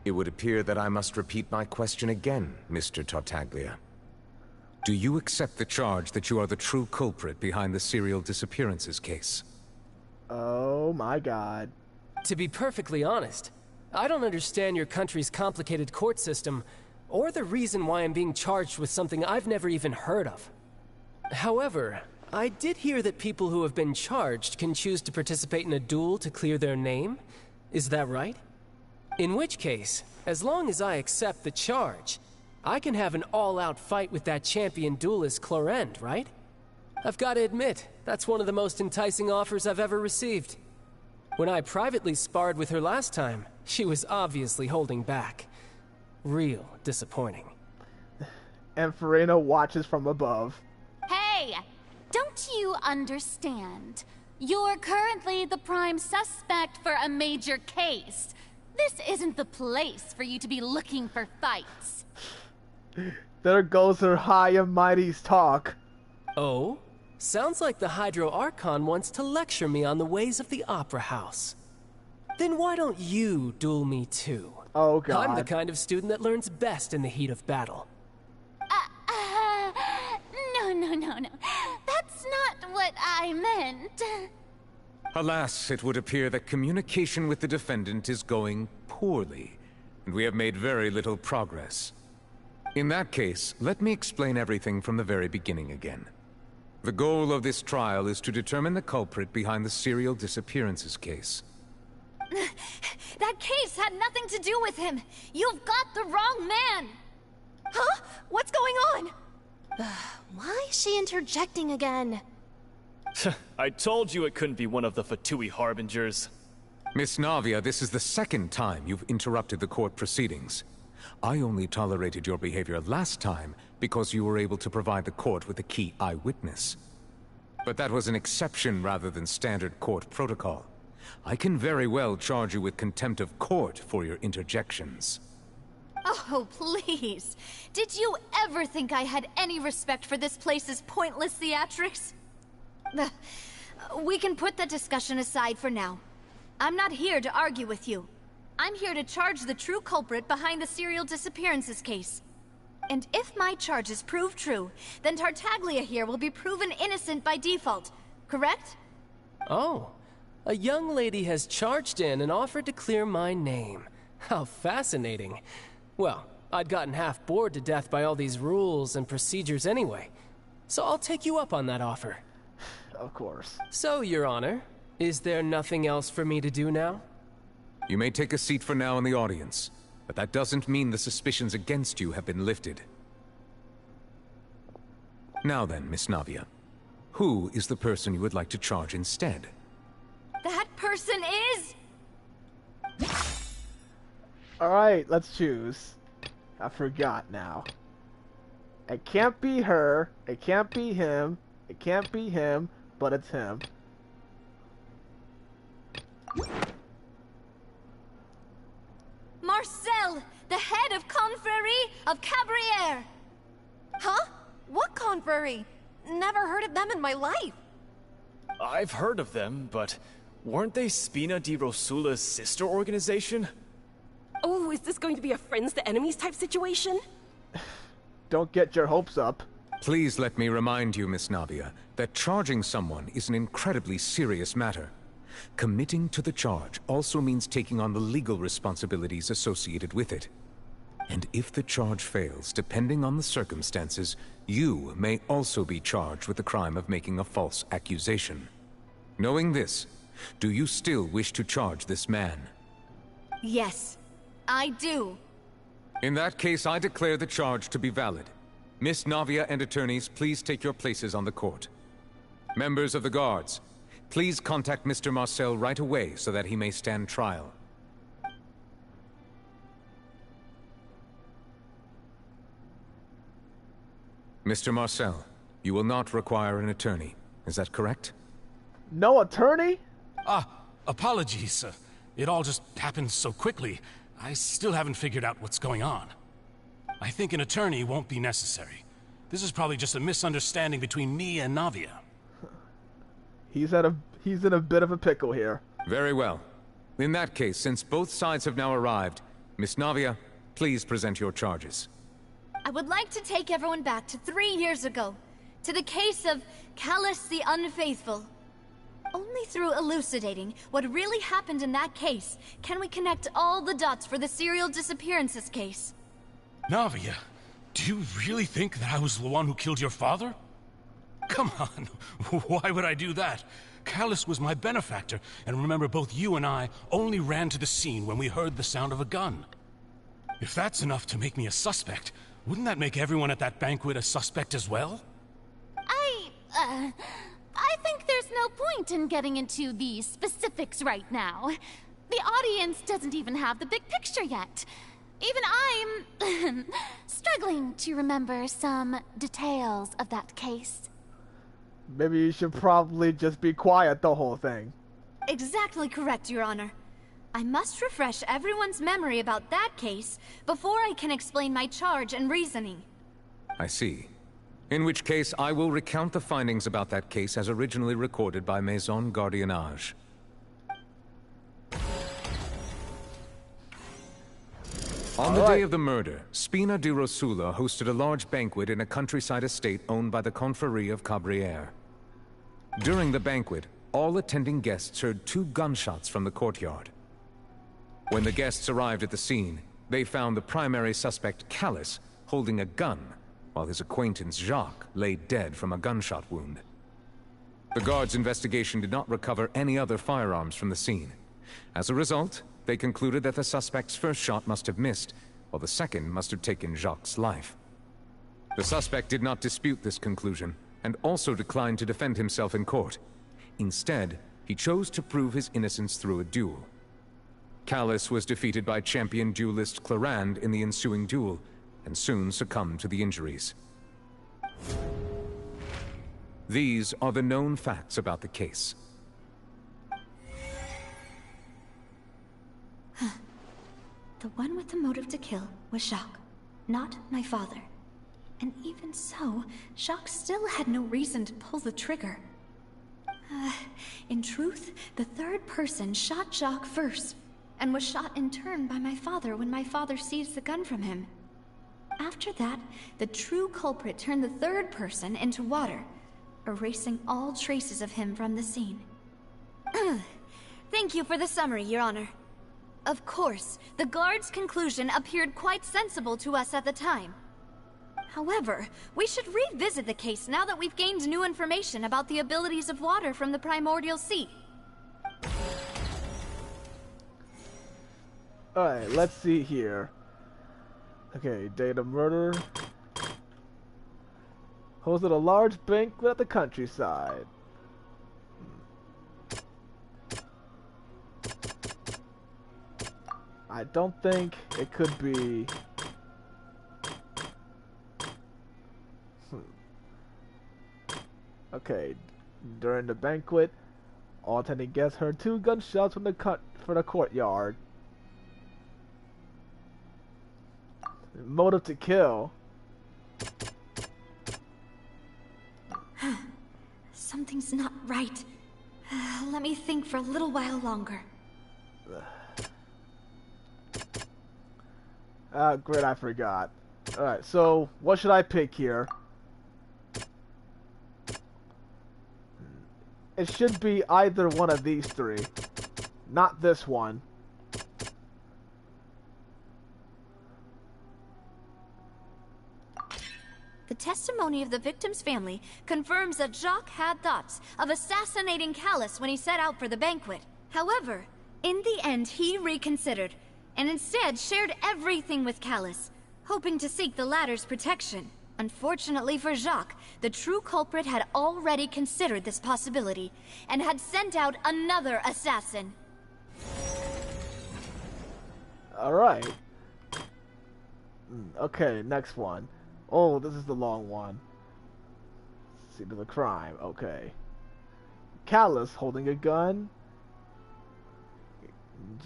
It would appear that I must repeat my question again, Mr. Tartaglia. Do you accept the charge that you are the true culprit behind the serial disappearances case? Oh my god. To be perfectly honest, I don't understand your country's complicated court system, or the reason why I'm being charged with something I've never even heard of. However, I did hear that people who have been charged can choose to participate in a duel to clear their name. Is that right? In which case, as long as I accept the charge, I can have an all-out fight with that champion duelist Clorend, right? I've got to admit, that's one of the most enticing offers I've ever received. When I privately sparred with her last time, she was obviously holding back. Real disappointing. And Farina watches from above. Hey! Don't you understand? You're currently the prime suspect for a major case. This isn't the place for you to be looking for fights. There goes her high and mighty's talk. Oh? Sounds like the Hydro Archon wants to lecture me on the ways of the Opera House. Then why don't you duel me too? Oh god. I'm the kind of student that learns best in the heat of battle. No. That's not what I meant. Alas, it would appear that communication with the defendant is going poorly, and we have made very little progress. In that case, let me explain everything from the very beginning again. The goal of this trial is to determine the culprit behind the serial disappearances case. That case had nothing to do with him. You've got the wrong man. Huh? What's going on? Why is she interjecting again? I told you it couldn't be one of the Fatui Harbingers. Miss Navia, this is the second time you've interrupted the court proceedings. I only tolerated your behavior last time because you were able to provide the court with a key eyewitness. But that was an exception rather than standard court protocol. I can very well charge you with contempt of court for your interjections. Oh, please. Did you ever think I had any respect for this place's pointless theatrics? We can put that discussion aside for now. I'm not here to argue with you. I'm here to charge the true culprit behind the serial disappearances case. And if my charges prove true, then Tartaglia here will be proven innocent by default, correct? Oh, a young lady has charged in and offered to clear my name. How fascinating. Well, I'd gotten half bored to death by all these rules and procedures anyway, so I'll take you up on that offer. Of course. So, Your Honor, is there nothing else for me to do now? You may take a seat for now in the audience, but that doesn't mean the suspicions against you have been lifted. Now then, Miss Navia, who is the person you would like to charge instead? That person is... Alright, let's choose. I forgot now. It can't be her, it can't be him, it can't be him, but it's him. Marcel, the head of Confrérie of Cabrières! Huh? What confrérie? Never heard of them in my life. I've heard of them, but weren't they Spina di Rosula's sister organization? Oh, is this going to be a friends to enemies type situation? Don't get your hopes up. Please let me remind you, Miss Navia, that charging someone is an incredibly serious matter. Committing to the charge also means taking on the legal responsibilities associated with it. And if the charge fails, depending on the circumstances, you may also be charged with the crime of making a false accusation. Knowing this, do you still wish to charge this man? Yes, I do. In that case, I declare the charge to be valid. Miss Navia and attorneys, please take your places on the court. Members of the guards, please contact Mr. Marcel right away so that he may stand trial. Mr. Marcel, you will not require an attorney. Is that correct? No attorney? Apologies. It all just happened so quickly. I still haven't figured out what's going on. I think an attorney won't be necessary. This is probably just a misunderstanding between me and Navia. He's in a bit of a pickle here. Very well. In that case, since both sides have now arrived, Miss Navia, please present your charges. I would like to take everyone back to 3 years ago, to the case of Callus the Unfaithful. Only through elucidating what really happened in that case can we connect all the dots for the serial disappearances case. Navia, do you really think that I was the one who killed your father? Come on, why would I do that? Callus was my benefactor, and remember both you and I only ran to the scene when we heard the sound of a gun. If that's enough to make me a suspect, wouldn't that make everyone at that banquet a suspect as well? I think there's no point in getting into the specifics right now. The audience doesn't even have the big picture yet. Even I'm struggling to remember some details of that case. Maybe you should probably just be quiet the whole thing. Exactly correct, Your Honor. I must refresh everyone's memory about that case before I can explain my charge and reasoning. I see. In which case, I will recount the findings about that case as originally recorded by Maison Gardiennage. On the day of the murder, Spina di Rosula hosted a large banquet in a countryside estate owned by the Confrérie of Cabrières. During the banquet, all attending guests heard 2 gunshots from the courtyard. When the guests arrived at the scene, they found the primary suspect, Callus, holding a gun, while his acquaintance, Jacques, lay dead from a gunshot wound. The guards' investigation did not recover any other firearms from the scene. As a result, they concluded that the suspect's first shot must have missed, while the second must have taken Jacques' life. The suspect did not dispute this conclusion, and also declined to defend himself in court. Instead, he chose to prove his innocence through a duel. Callus was defeated by champion duelist Clarand in the ensuing duel, and soon succumbed to the injuries. These are the known facts about the case. The one with the motive to kill was Jacques, not my father. And even so, Jacques still had no reason to pull the trigger. In truth, the third person shot Jacques first, and was shot in turn by my father when my father seized the gun from him. After that, the true culprit turned the third person into water, erasing all traces of him from the scene. Thank you for the summary, Your Honor. Of course, the guard's conclusion appeared quite sensible to us at the time. However, we should revisit the case now that we've gained new information about the abilities of water from the primordial sea. Alright, let's see here. Okay, date of murder. Hosted a large banquet at the countryside. I don't think it could be... Okay, during the banquet, all attending guests heard 2 gunshots from the courtyard. Motive to kill. Something's not right. Let me think for a little while longer. Great, I forgot. Alright, so what should I pick here? It should be either one of these 3. Not this one. The testimony of the victim's family confirms that Jacques had thoughts of assassinating Callus when he set out for the banquet. However, in the end he reconsidered, and instead shared everything with Callus, hoping to seek the latter's protection. Unfortunately for Jacques, the true culprit had already considered this possibility, and had sent out another assassin. Alright. Okay, next one. Oh, this is the long one. Scene of the crime. Okay. Callus holding a gun.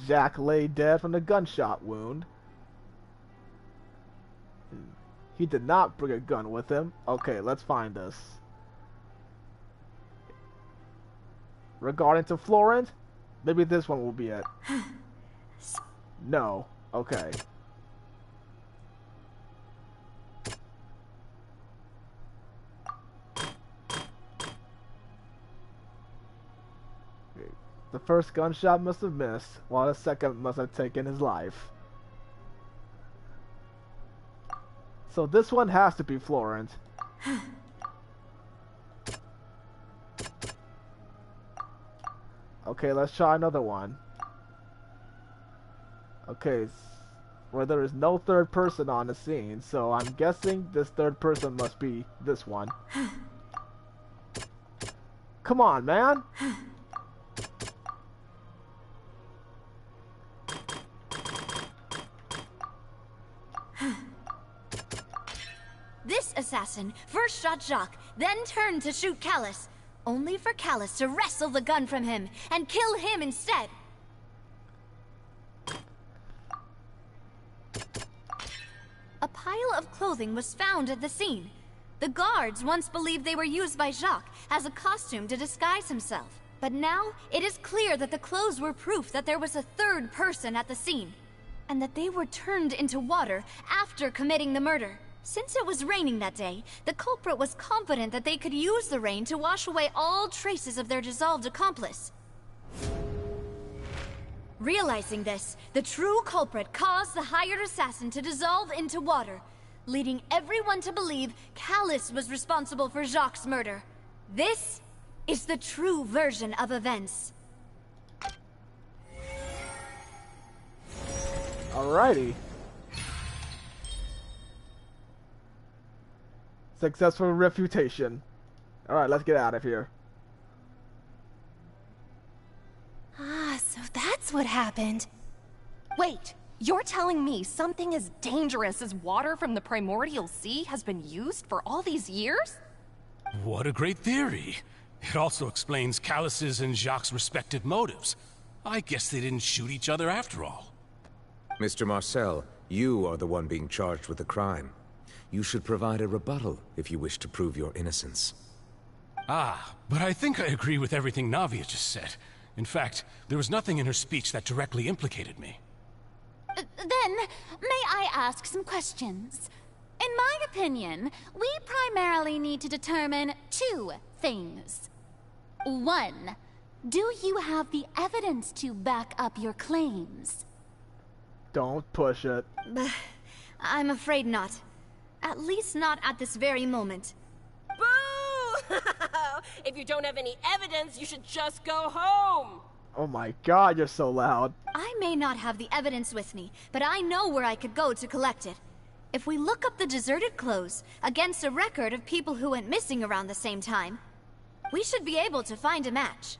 Jack lay dead from the gunshot wound. He did not bring a gun with him. Okay, let's find this. Regarding to Florent, maybe this one will be it. No. Okay. The first gunshot must have missed, while the second must have taken his life. So this one has to be Florent. Okay, let's try another one. Okay, where there is no third person on the scene, so I'm guessing this third person must be this one. Come on, man! This assassin first shot Jacques, then turned to shoot Callus, only for Callus to wrestle the gun from him and kill him instead. A pile of clothing was found at the scene. The guards once believed they were used by Jacques as a costume to disguise himself. But now, it is clear that the clothes were proof that there was a third person at the scene, and that they were turned into water after committing the murder. Since it was raining that day, the culprit was confident that they could use the rain to wash away all traces of their dissolved accomplice. Realizing this, the true culprit caused the hired assassin to dissolve into water, leading everyone to believe Callus was responsible for Jacques' murder. This is the true version of events. Alrighty. Successful refutation. Alright, let's get out of here. Ah, so that's what happened. Wait, you're telling me something as dangerous as water from the primordial sea has been used for all these years? What a great theory. It also explains Callus's and Jacques' respective motives. I guess they didn't shoot each other after all. Mr. Marcel, you are the one being charged with the crime. You should provide a rebuttal if you wish to prove your innocence. Ah, but I think I agree with everything Navia just said. In fact, there was nothing in her speech that directly implicated me. Then, may I ask some questions? In my opinion, we primarily need to determine two things. One, do you have the evidence to back up your claims? Don't push it. I'm afraid not. At least not at this very moment. Boo! If you don't have any evidence, you should just go home! Oh my god, you're so loud. I may not have the evidence with me, but I know where I could go to collect it. If we look up the deserted clothes against a record of people who went missing around the same time, we should be able to find a match.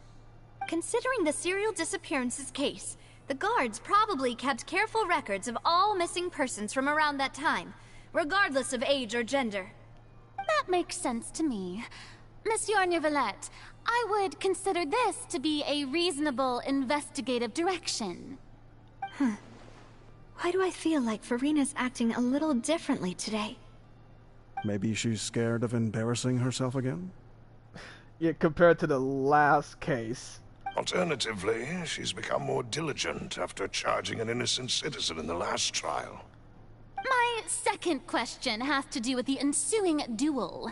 Considering the serial disappearances case, the guards probably kept careful records of all missing persons from around that time, regardless of age or gender. That makes sense to me. Monsieur Neuvillette, I would consider this to be a reasonable investigative direction. Why do I feel like Farina's acting a little differently today? Maybe she's scared of embarrassing herself again? Yeah, compared to the last case. Alternatively, she's become more diligent after charging an innocent citizen in the last trial. My second question has to do with the ensuing duel.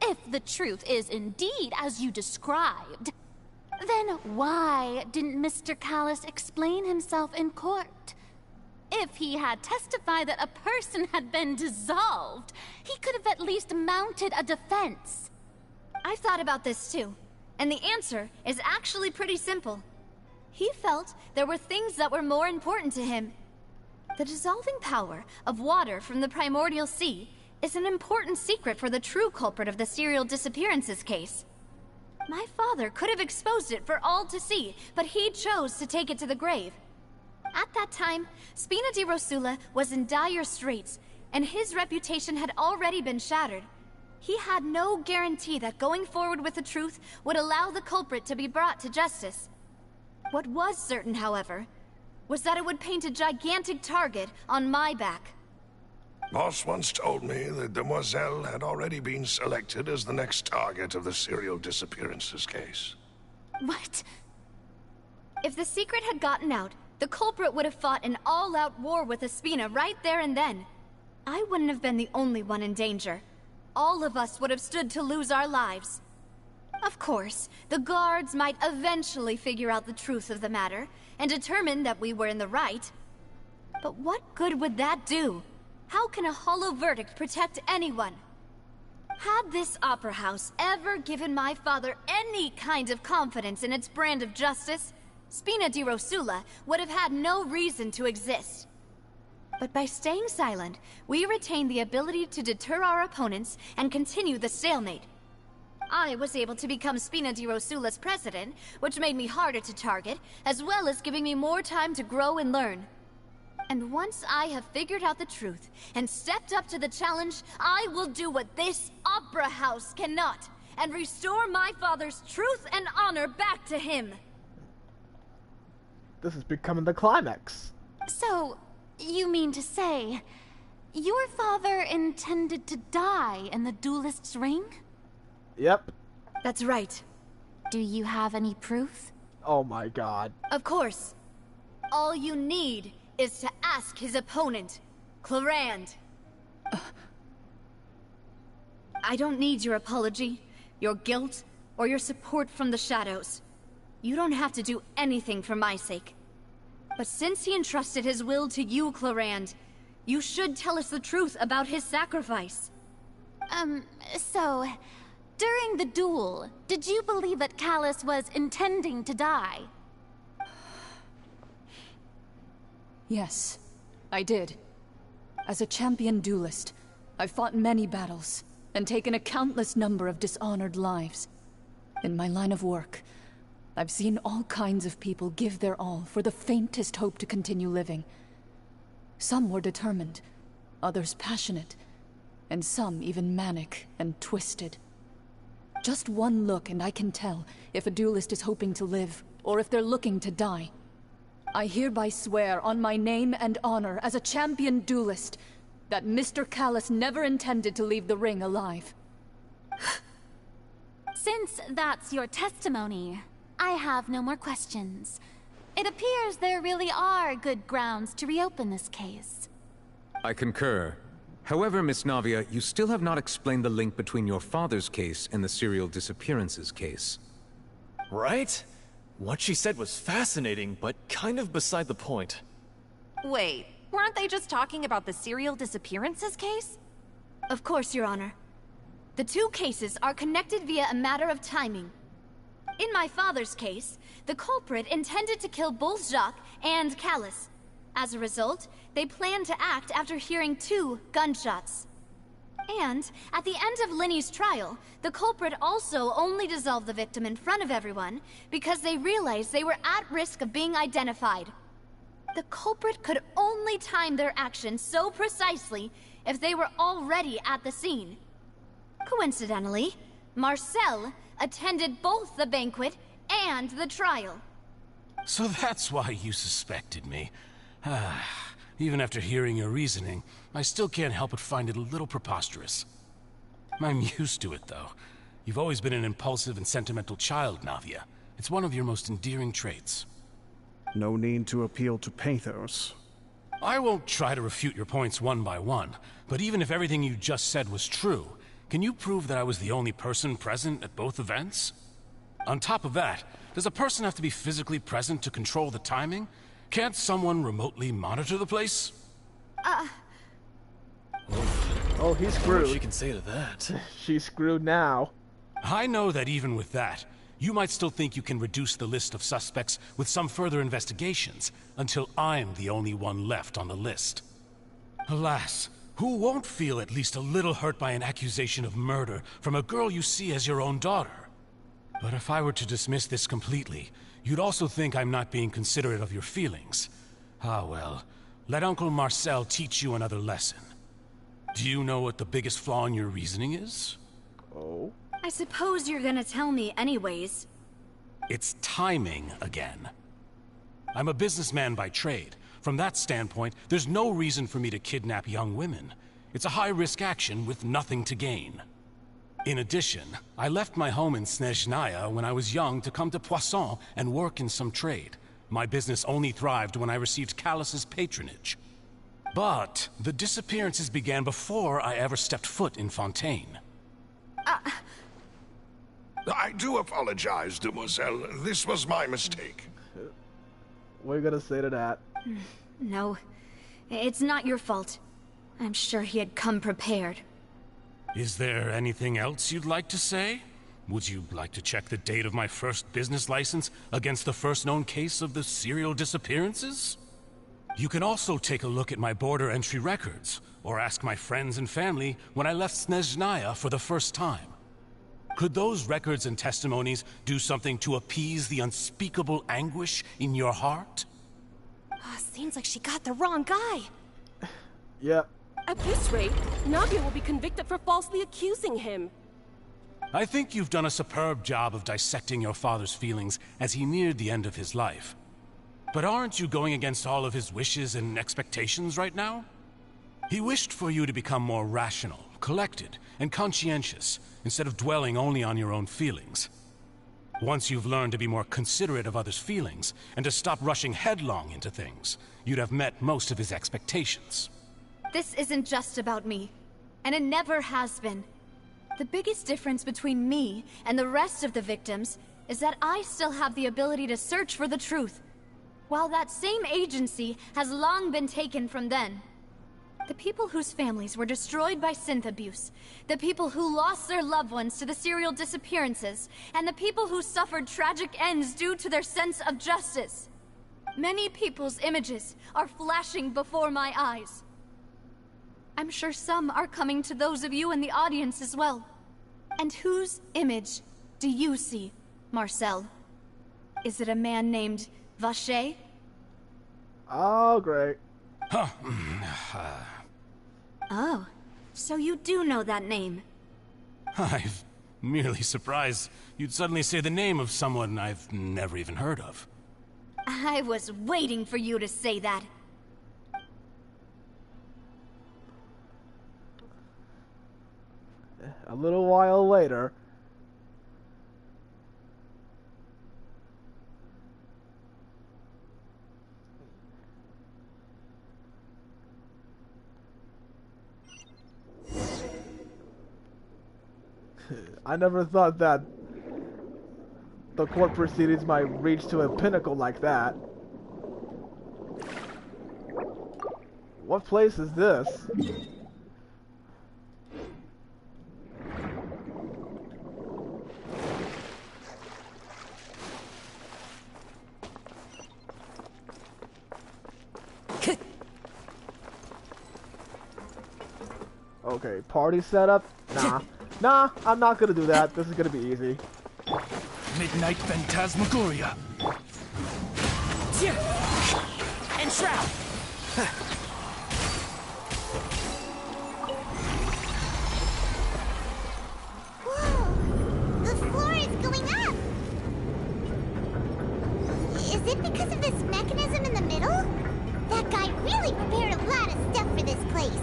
If the truth is indeed as you described, then why didn't Mr. Callis explain himself in court? If he had testified that a person had been dissolved, he could have at least mounted a defense. I've thought about this too, and the answer is actually pretty simple. He felt there were things that were more important to him. The dissolving power of water from the primordial sea is an important secret for the true culprit of the serial disappearances case. My father could have exposed it for all to see, but he chose to take it to the grave. At that time, Spina di Rosula was in dire straits, and his reputation had already been shattered. He had no guarantee that going forward with the truth would allow the culprit to be brought to justice. What was certain, however, was that it would paint a gigantic target on my back. Boss once told me that Demoiselle had already been selected as the next target of the serial disappearances case. What? If the secret had gotten out, the culprit would have fought an all-out war with Espina right there and then. I wouldn't have been the only one in danger. All of us would have stood to lose our lives. Of course, the guards might eventually figure out the truth of the matter and determine that we were in the right. But what good would that do? How can a hollow verdict protect anyone? Had this opera house ever given my father any kind of confidence in its brand of justice, Spina di Rosula would have had no reason to exist. But by staying silent, we retain the ability to deter our opponents and continue the stalemate. I was able to become Spina di Rosula's president, which made me harder to target, as well as giving me more time to grow and learn. And once I have figured out the truth and stepped up to the challenge, I will do what this opera house cannot, and restore my father's truth and honor back to him. This is becoming the climax. So, you mean to say, your father intended to die in the duelist's ring? Yep. That's right. Do you have any proof? Oh my god. Of course. All you need is to ask his opponent, Clarand. I don't need your apology, your guilt, or your support from the shadows. You don't have to do anything for my sake. But since he entrusted his will to you, Clarand, you should tell us the truth about his sacrifice. So, during the duel, did you believe that Callis was intending to die? Yes, I did. As a champion duelist, I've fought many battles and taken a countless number of dishonored lives. In my line of work, I've seen all kinds of people give their all for the faintest hope to continue living. Some were determined, others passionate, and some even manic and twisted. Just one look and I can tell if a duelist is hoping to live or if they're looking to die. I hereby swear on my name and honor as a champion duelist that Mr. Callis never intended to leave the ring alive. Since that's your testimony, I have no more questions. It appears there really are good grounds to reopen this case. I concur. However, Miss Navia, you still have not explained the link between your father's case and the serial disappearances case. Right? What she said was fascinating, but kind of beside the point. Wait, weren't they just talking about the serial disappearances case? Of course, Your Honor. The two cases are connected via a matter of timing. In my father's case, the culprit intended to kill both Jacques and Callus. As a result, they planned to act after hearing 2 gunshots. And, at the end of Linny's trial, the culprit also only dissolved the victim in front of everyone because they realized they were at risk of being identified. The culprit could only time their actions so precisely if they were already at the scene. Coincidentally, Marcel attended both the banquet and the trial. So that's why you suspected me. Even after hearing your reasoning, I still can't help but find it a little preposterous. I'm used to it, though. You've always been an impulsive and sentimental child, Navia. It's one of your most endearing traits. No need to appeal to pathos. I won't try to refute your points one by one, but even if everything you just said was true, can you prove that I was the only person present at both events? On top of that, does a person have to be physically present to control the timing? Can't someone remotely monitor the place? Oh, he's screwed. What she can say to that? She's screwed now. I know that even with that, you might still think you can reduce the list of suspects with some further investigations, until I'm the only one left on the list. Alas, who won't feel at least a little hurt by an accusation of murder from a girl you see as your own daughter? But if I were to dismiss this completely, you'd also think I'm not being considerate of your feelings. Ah well, let Uncle Marcel teach you another lesson. Do you know what the biggest flaw in your reasoning is? Oh? I suppose you're gonna tell me anyways. It's timing again. I'm a businessman by trade. From that standpoint, there's no reason for me to kidnap young women. It's a high-risk action with nothing to gain. In addition, I left my home in Snezhnaya when I was young to come to Poisson and work in some trade. My business only thrived when I received Callus's patronage. But the disappearances began before I ever stepped foot in Fontaine. I do apologize, demoiselle. This was my mistake. What are you gonna say to that? No, it's not your fault. I'm sure he had come prepared. Is there anything else you'd like to say? Would you like to check the date of my first business license against the first known case of the serial disappearances? You can also take a look at my border entry records, or ask my friends and family when I left Snezhnaya for the first time. Could those records and testimonies do something to appease the unspeakable anguish in your heart? Seems like she got the wrong guy. Yep. At this rate, Navia will be convicted for falsely accusing him. I think you've done a superb job of dissecting your father's feelings as he neared the end of his life. But aren't you going against all of his wishes and expectations right now? He wished for you to become more rational, collected, and conscientious, instead of dwelling only on your own feelings. Once you've learned to be more considerate of others' feelings, and to stop rushing headlong into things, you'd have met most of his expectations. This isn't just about me, and it never has been. The biggest difference between me and the rest of the victims is that I still have the ability to search for the truth, while that same agency has long been taken from them. The people whose families were destroyed by synth abuse, the people who lost their loved ones to the serial disappearances, and the people who suffered tragic ends due to their sense of justice. Many people's images are flashing before my eyes. I'm sure some are coming to those of you in the audience as well. And whose image do you see, Marcel? Is it a man named Vacher? Oh, great. Oh, so you do know that name. I'm merely surprised you'd suddenly say the name of someone I've never even heard of. I was waiting for you to say that. A little while later. I never thought that the court proceedings might reach to a pinnacle like that. What place is this? Okay, party setup? Nah. Nah, I'm not gonna do that. This is gonna be easy. Midnight Phantasmagoria. And Shroud. Whoa! The floor is going up! Is it because of this mechanism in the middle? That guy really prepared a lot of stuff for this place.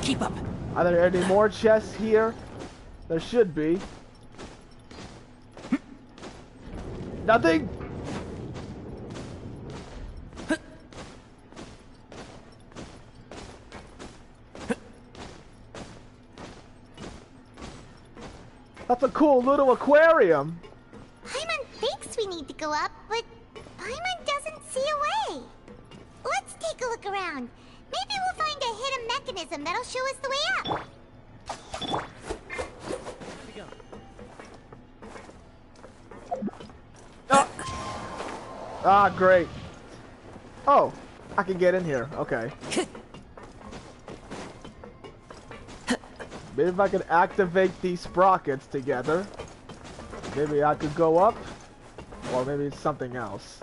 Keep up. Are there any more chests here? There should be. Nothing! That's a cool little aquarium. Paimon thinks we need to go up, but Paimon doesn't see a way. Let's take a look around. Maybe we'll find a hidden mechanism that'll show us the way up. Ah, great. Oh, I can get in here. Okay. Maybe if I could activate these sprockets together, maybe I could go up, or maybe it's something else.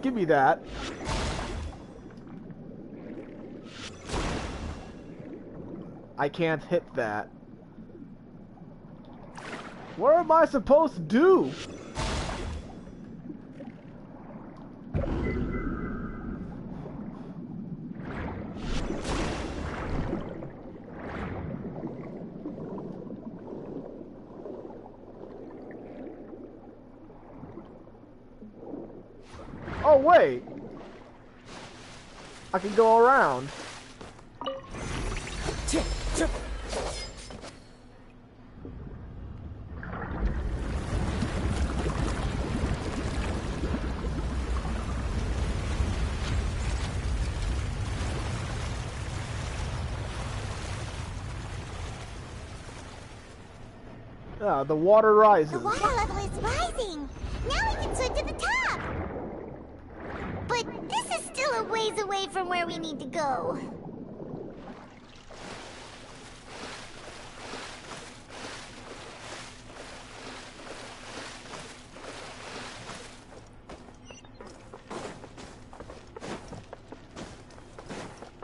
Give me that. I can't hit that. What am I supposed to do? Oh, wait. I can go around. Ah, the water rises. The water level is rising. Now we can swim to the top. But this is still a ways away from where we need to go.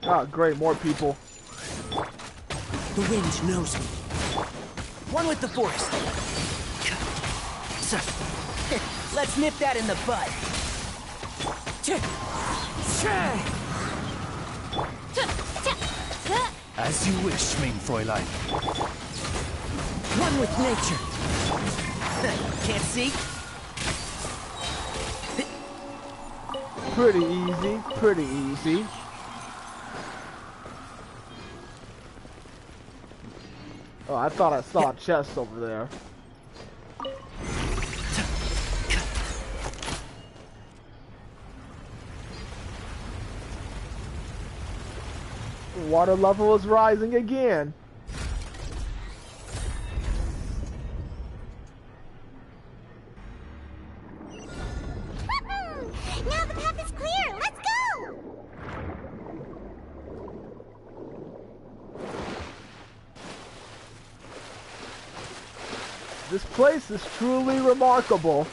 Ah, great, more people. The wind knows me. One with the forest. Let's nip that in the bud. As you wish, mein Fräulein. One with nature. Can't see? Pretty easy, pretty easy. Oh, I thought I saw a chest over there. Water level is rising again. Now the path is clear. Let's go. This place is truly remarkable.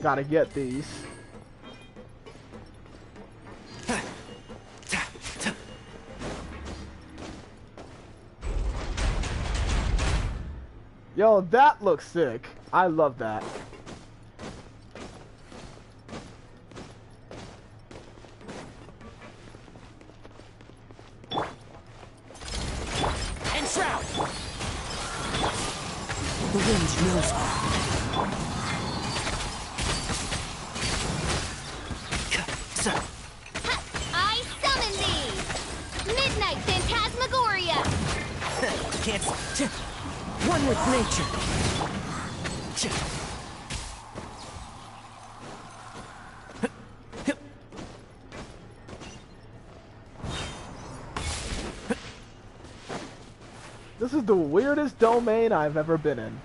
Gotta get these. Yo, that looks sick. I love that. Enshroud! The wind knows me. I summon thee! Midnight Phantasmagoria! Can't... One with nature. This is the weirdest domain I've ever been in.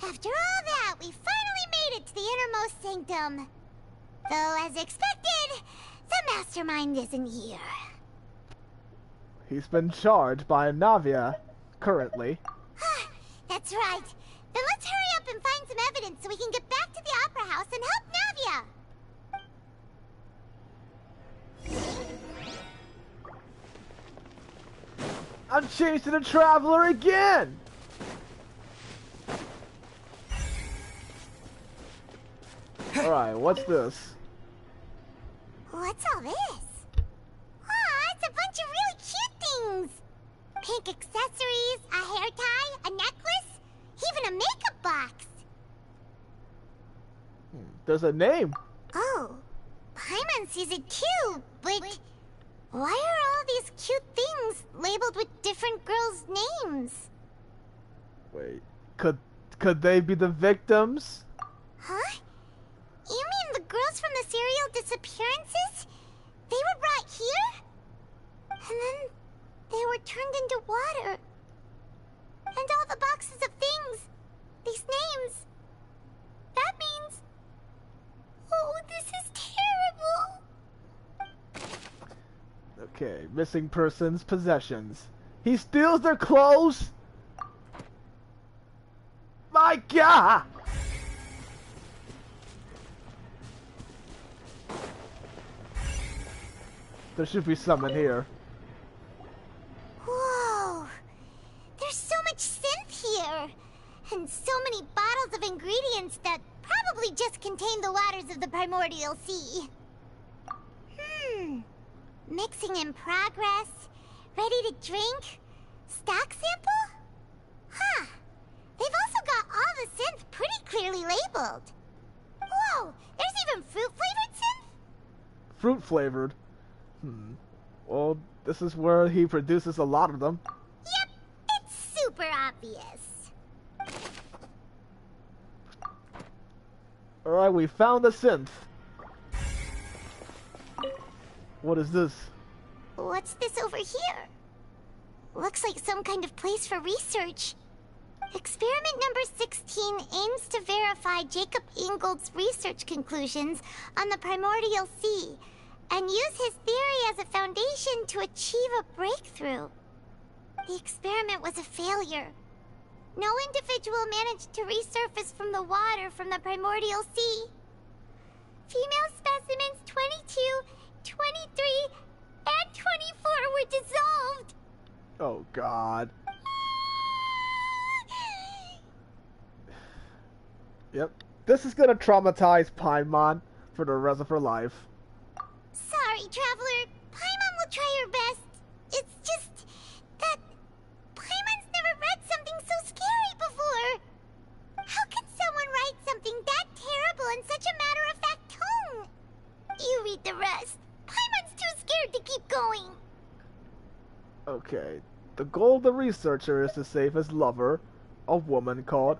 After all that, we finally made it to the innermost sanctum. Though, as expected, the mastermind isn't here. He's been charged by Navia, currently. That's right. Then let's hurry up and find some evidence so we can get back to the Opera House and help Navia. I'm changed to the Traveler again! Alright, what's this? What's all this? Aw, it's a bunch of really cute things. Pink accessories, a hair tie, a necklace, even a makeup box. There's a name. Oh, Paimon sees it too, but why are all these cute things labeled with different girls' names? Wait, could they be the victims? Huh? You mean the girls from the serial disappearances? They were brought here? And then they were turned into water. And all the boxes of things, these names. That means... Oh, this is terrible. Okay, missing persons, possessions. He steals their clothes? My God! There should be some in here. Whoa! There's so much synth here! And so many bottles of ingredients that probably just contain the waters of the primordial sea. Mixing in progress, ready to drink, stock sample? Huh. They've also got all the synth pretty clearly labeled. Whoa, there's even fruit-flavored synth? Fruit-flavored? Well, this is where he produces a lot of them. Yep, it's super obvious. Alright, we found the synth. What is this? What's this over here? Looks like some kind of place for research. Experiment number 16 aims to verify Jacob Ingold's research conclusions on the primordial sea and use his theory as a foundation to achieve a breakthrough. The experiment was a failure. No individual managed to resurface from the water from the primordial sea. Female specimens 22, 23, and 24 were dissolved. Oh, God. Yep. This is gonna traumatize Paimon for the rest of her life. Sorry, Traveler. Paimon will try her best. It's just that Paimon's never read something so scary before. How could someone write something that terrible in such a matter-of-fact tone? You read the rest. Paimon's too scared to keep going. Okay. The goal of the researcher is to save his lover, a woman called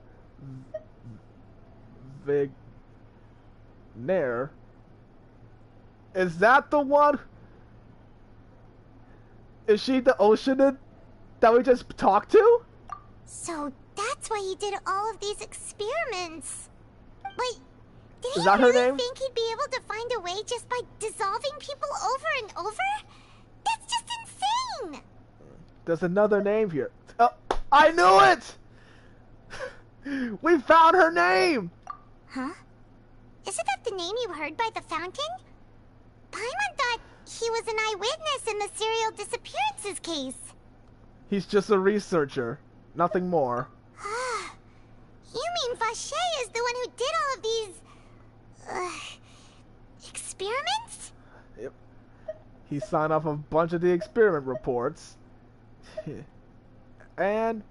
Nair. Is that the one? Is she the Oceanid that we just talked to? So that's why he did all of these experiments. But did Is he that her really name? think he'd be able to find a way just by dissolving people over and over? That's just insane! There's another name here. Oh, I knew it! We found her name! Huh? Isn't that the name you heard by the fountain? Paimon thought he was an eyewitness in the serial disappearances case. He's just a researcher. Nothing more. You mean Vache is the one who did all of these... experiments? Yep. He signed off a bunch of the experiment reports. And...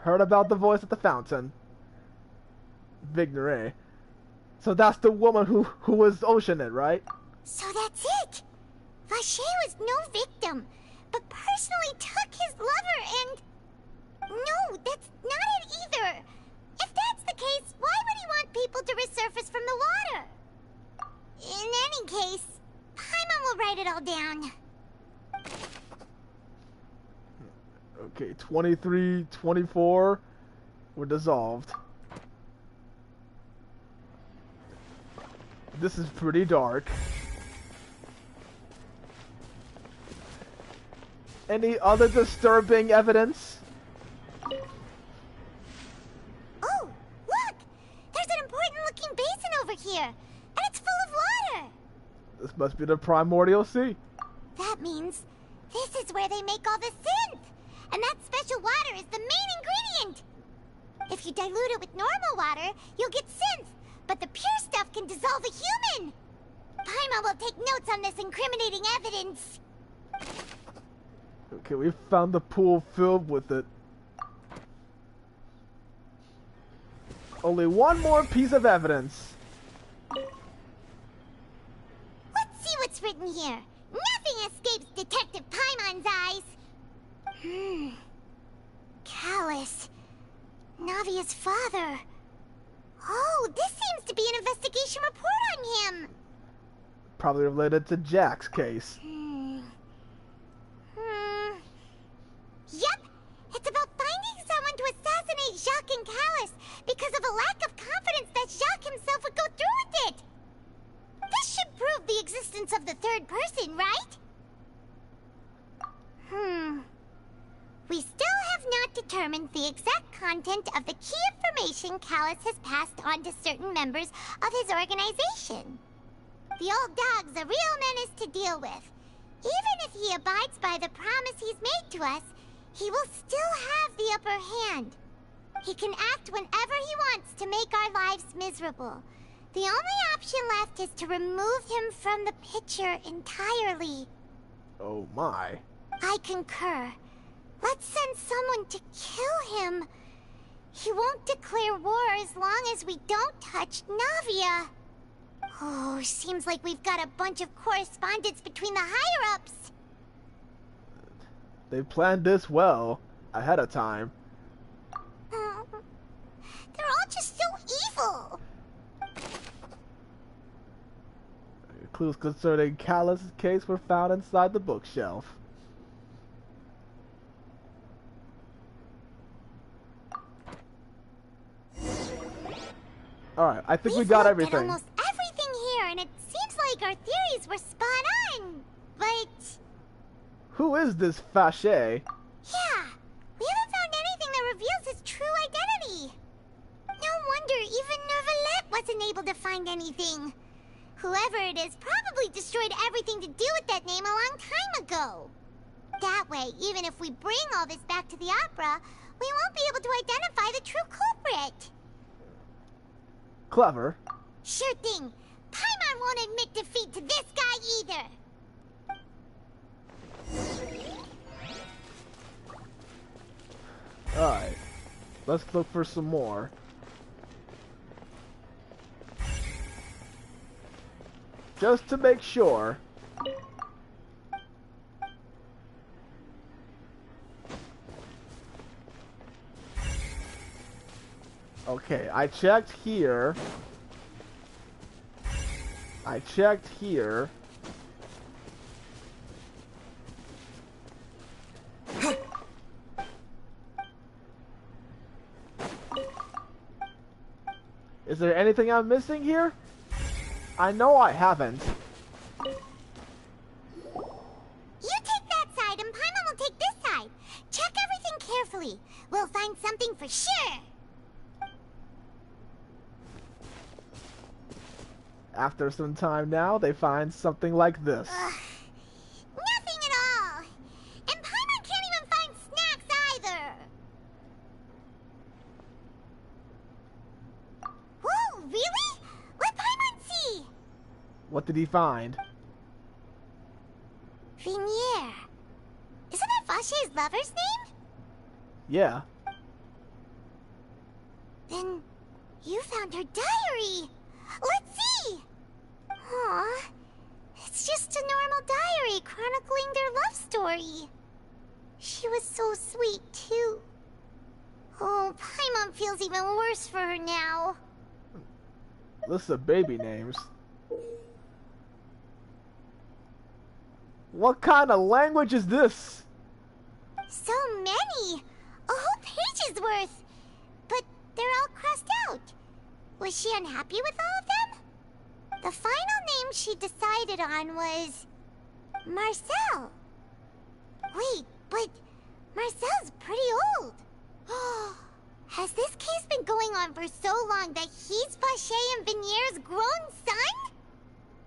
heard about the voice at the fountain. Vigneray. So that's the woman who was oceaning, right? So that's it! Vache was no victim, but personally took his lover and... No, that's not it either! If that's the case, why would he want people to resurface from the water? In any case, Paimon will write it all down. Okay, 23, 24 were dissolved. This is pretty dark. Any other disturbing evidence? Oh, look! There's an important looking basin over here, and it's full of water! This must be the primordial sea. That means this is where they make all the synth! And that special water is the main ingredient! If you dilute it with normal water, you'll get synth, but the pure stuff can dissolve a human! Paimon will take notes on this incriminating evidence. Okay, we found the pool filled with it. Only one more piece of evidence. Let's see what's written here. Nothing escapes Detective Paimon's eyes. Callus. Navia's father. Oh, this seems to be an investigation report on him. Probably related to Jack's case. Yep, it's about finding someone to assassinate Jacques and Callus because of a lack of confidence that Jacques himself would go through with it. This should prove the existence of the third person, right? We still have not determined the exact content of the key information Callus has passed on to certain members of his organization. The old dog's a real menace to deal with. Even if he abides by the promise he's made to us, he will still have the upper hand. He can act whenever he wants to make our lives miserable. The only option left is to remove him from the picture entirely. Oh my. I concur. Let's send someone to kill him. He won't declare war as long as we don't touch Navia. Oh, seems like we've got a bunch of correspondence between the higher-ups. They planned this well, ahead of time. They're all just so evil. Clues concerning Callus' case were found inside the bookshelf. Alright, I think we got everything. Almost everything here, and it seems like our theories were spot on. But... who is this Vache? Yeah, we haven't found anything that reveals his true identity. No wonder even Neuvillette wasn't able to find anything. Whoever it is probably destroyed everything to do with that name a long time ago. That way, even if we bring all this back to the opera, we won't be able to identify the true culprit. Clever. Sure thing. Paimon won't admit defeat to this guy either. Alright. Let's look for some more. Just to make sure. Okay, I checked here. I checked here. Is there anything I'm missing here? I know I haven't. You take that side and Paimon will take this side. Check everything carefully. We'll find find something for sure. After some time now, they find something like this. Nothing at all. And Paimon can't even find snacks either. Whoa, really? Let Paimon see. What did he find? Vinier. Isn't that Vache's lover's name? Yeah. Then you found her diary. Let's see. Aw, it's just a normal diary chronicling their love story. She was so sweet, too. Oh, Paimon feels even worse for her now. List of baby names. What kind of language is this? So many! A whole page's worth! But they're all crossed out. Was she unhappy with all of them? The final name she decided on was... Marcel. Wait, but Marcel's pretty old. Has this case been going on for so long that he's Vache and Vinier's grown son?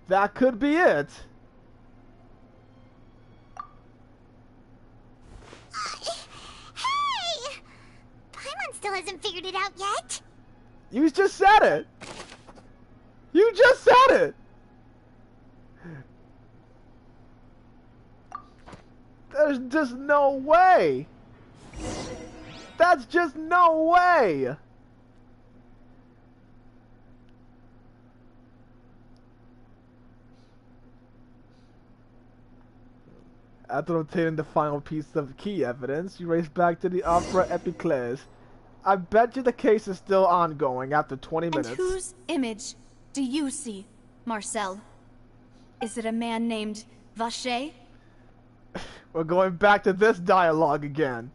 That could be it. Hey! Paimon still hasn't figured it out yet. You just said it. You just said it. There's just no way. That's just no way. After obtaining the final piece of key evidence, you race back to the Opera Epiclese. I bet you the case is still ongoing after 20 minutes. And whose image do you see, Marcel? Is it a man named Vache? We're going back to this dialogue again.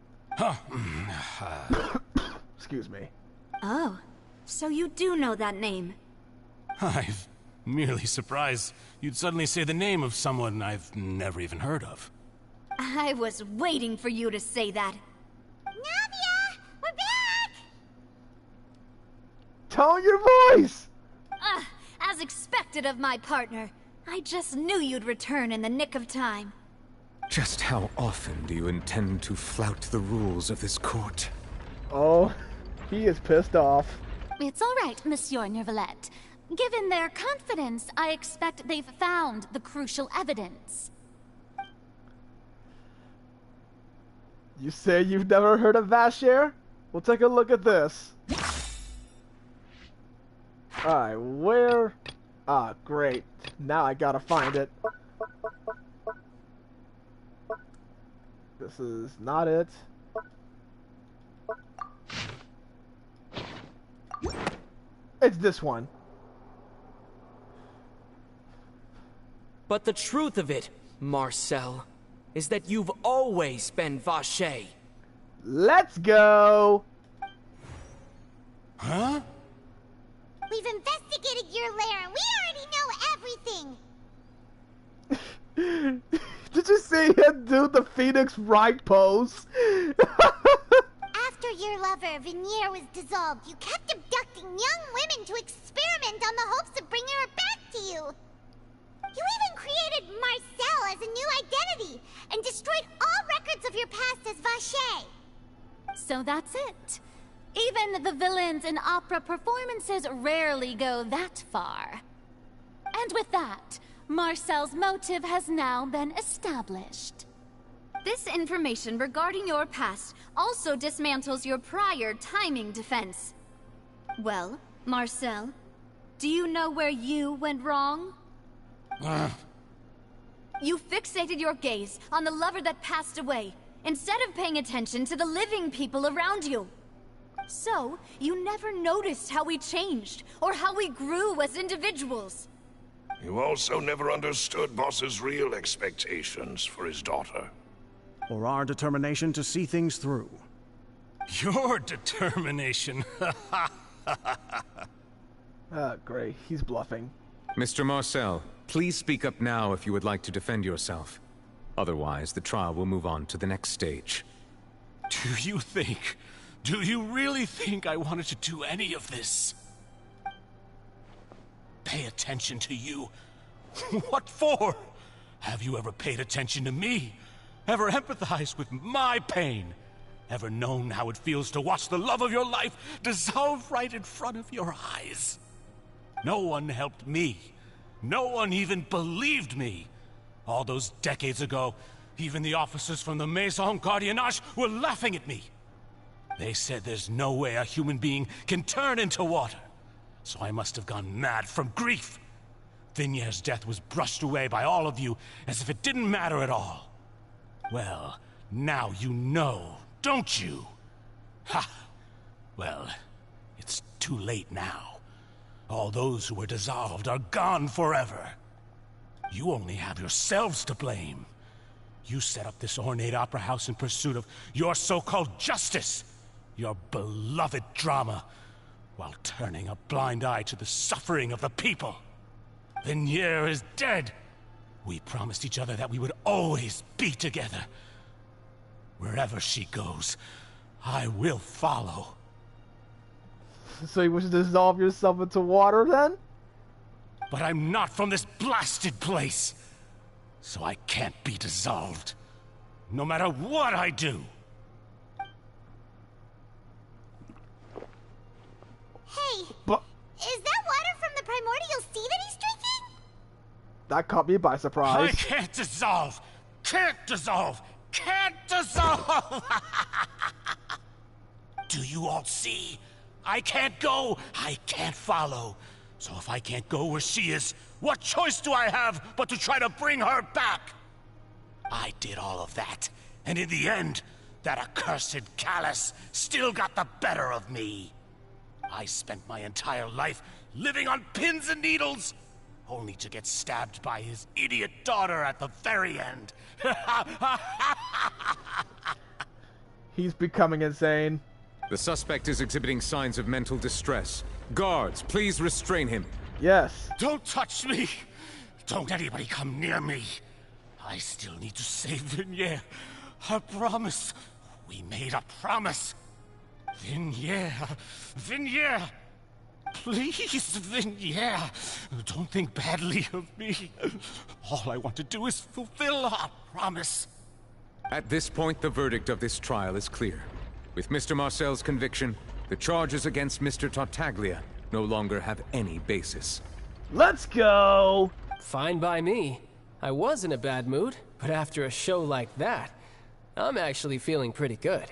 Excuse me. Oh, so you do know that name. I'm merely surprised you'd suddenly say the name of someone I've never even heard of. I was waiting for you to say that. Navia! We're back! Tone your voice! As expected of my partner. I just knew you'd return in the nick of time. Just how often do you intend to flout the rules of this court? Oh, he is pissed off. It's all right, Monsieur Nervalette. Given their confidence, I expect they've found the crucial evidence. You say you've never heard of Vacher? We'll take a look at this. Alright, where... Ah, great. Now I gotta find it. This is not it. It's this one. But the truth of it, Marcel, is that you've always been Vache. Let's go! Huh? We've investigated your lair and we already know everything! Did you see him do the Phoenix Wright pose? After your lover, Vinier, was dissolved, you kept abducting young women to experiment on the hopes of bringing her back to you. You even created Marcel as a new identity and destroyed all records of your past as Vache. So that's it. Even the villains in opera performances rarely go that far. And with that, Marcel's motive has now been established. This information regarding your past also dismantles your prior timing defense. Well, Marcel, do you know where you went wrong? You fixated your gaze on the lover that passed away, instead of paying attention to the living people around you. So, you never noticed how we changed, or how we grew as individuals. You also never understood Boss's real expectations for his daughter. Or our determination to see things through. Your determination. Great. He's bluffing. Mr. Marcel, please speak up now if you would like to defend yourself. Otherwise, the trial will move on to the next stage. Do you think Do you really think I wanted to do any of this? Pay attention to you? What for? Have you ever paid attention to me? Ever empathized with my pain? Ever known how it feels to watch the love of your life dissolve right in front of your eyes? No one helped me. No one even believed me. All those decades ago, even the officers from the Maison Gardiennage were laughing at me. They said there's no way a human being can turn into water. So I must have gone mad from grief. Vignère's death was brushed away by all of you as if it didn't matter at all. Well, now you know, don't you? Ha! Well, it's too late now. All those who were dissolved are gone forever. You only have yourselves to blame. You set up this ornate opera house in pursuit of your so-called justice, your beloved drama, while turning a blind eye to the suffering of the people. Vignère is dead. We promised each other that we would always be together. Wherever she goes, I will follow. So you wish to dissolve yourself into water then? But I'm not from this blasted place, so I can't be dissolved. No matter what I do. Hey, but is that water from the primordial sea that he's drinking? That caught me by surprise. I can't dissolve! Can't dissolve! Can't dissolve! Do you all see? I can't go, I can't follow. So if I can't go where she is, what choice do I have but to try to bring her back? I did all of that, and in the end, that accursed Callus still got the better of me. I spent my entire life living on pins and needles, only to get stabbed by his idiot daughter at the very end. He's becoming insane. The suspect is exhibiting signs of mental distress. Guards, please restrain him. Yes. Don't touch me! Don't anybody come near me. I still need to save Vignère. I promise. We made a promise. Vignère. Vignère. Please, Vignère. Don't think badly of me. All I want to do is fulfill our promise. At this point, the verdict of this trial is clear. With Mr. Marcel's conviction, the charges against Mr. Tartaglia no longer have any basis. Let's go! Fine by me. I was in a bad mood, but after a show like that, I'm actually feeling pretty good.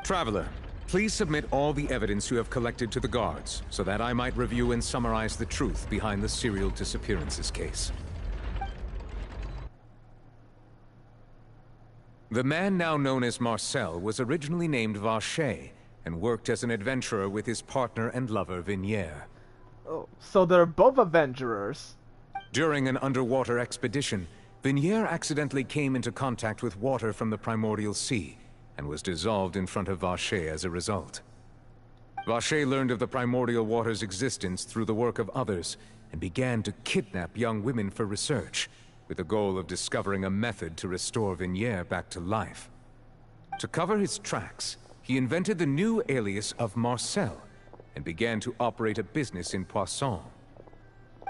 Traveler, please submit all the evidence you have collected to the guards, so that I might review and summarize the truth behind the serial disappearances case. The man now known as Marcel was originally named Vacher, and worked as an adventurer with his partner and lover Vignère. Oh, so they're both adventurers. During an underwater expedition, Vignère accidentally came into contact with water from the primordial sea, and was dissolved in front of Vacher as a result. Vacher learned of the primordial water's existence through the work of others, and began to kidnap young women for research, with the goal of discovering a method to restore Vignère back to life. To cover his tracks, he invented the new alias of Marcel, and began to operate a business in Poisson.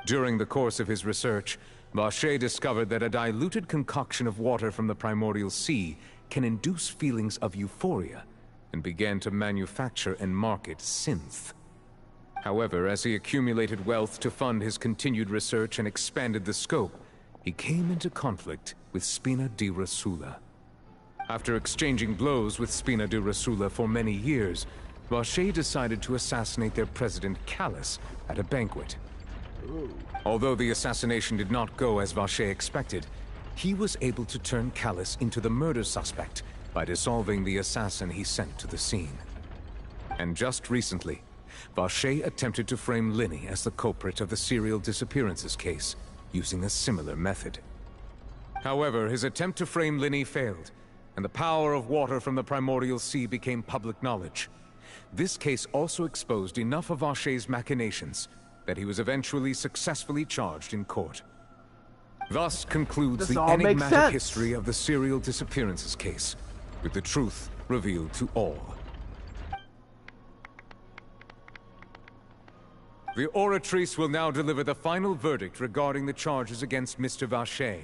During the course of his research, Vacher discovered that a diluted concoction of water from the primordial sea can induce feelings of euphoria, and began to manufacture and market synth. However, as he accumulated wealth to fund his continued research and expanded the scope, he came into conflict with Spina di Rosula. After exchanging blows with Spina di Rosula for many years, Vacher decided to assassinate their president Callus at a banquet. Although the assassination did not go as Vacher expected, he was able to turn Callus into the murder suspect by dissolving the assassin he sent to the scene. And just recently, Vacher attempted to frame Linny as the culprit of the serial disappearances case, using a similar method. However, his attempt to frame Linny failed, and the power of water from the primordial sea became public knowledge. This case also exposed enough of Vacher's machinations that he was eventually successfully charged in court. Thus concludes the enigmatic history of the serial disappearances case, with the truth revealed to all. The Oratrice will now deliver the final verdict regarding the charges against Mr. Vacher.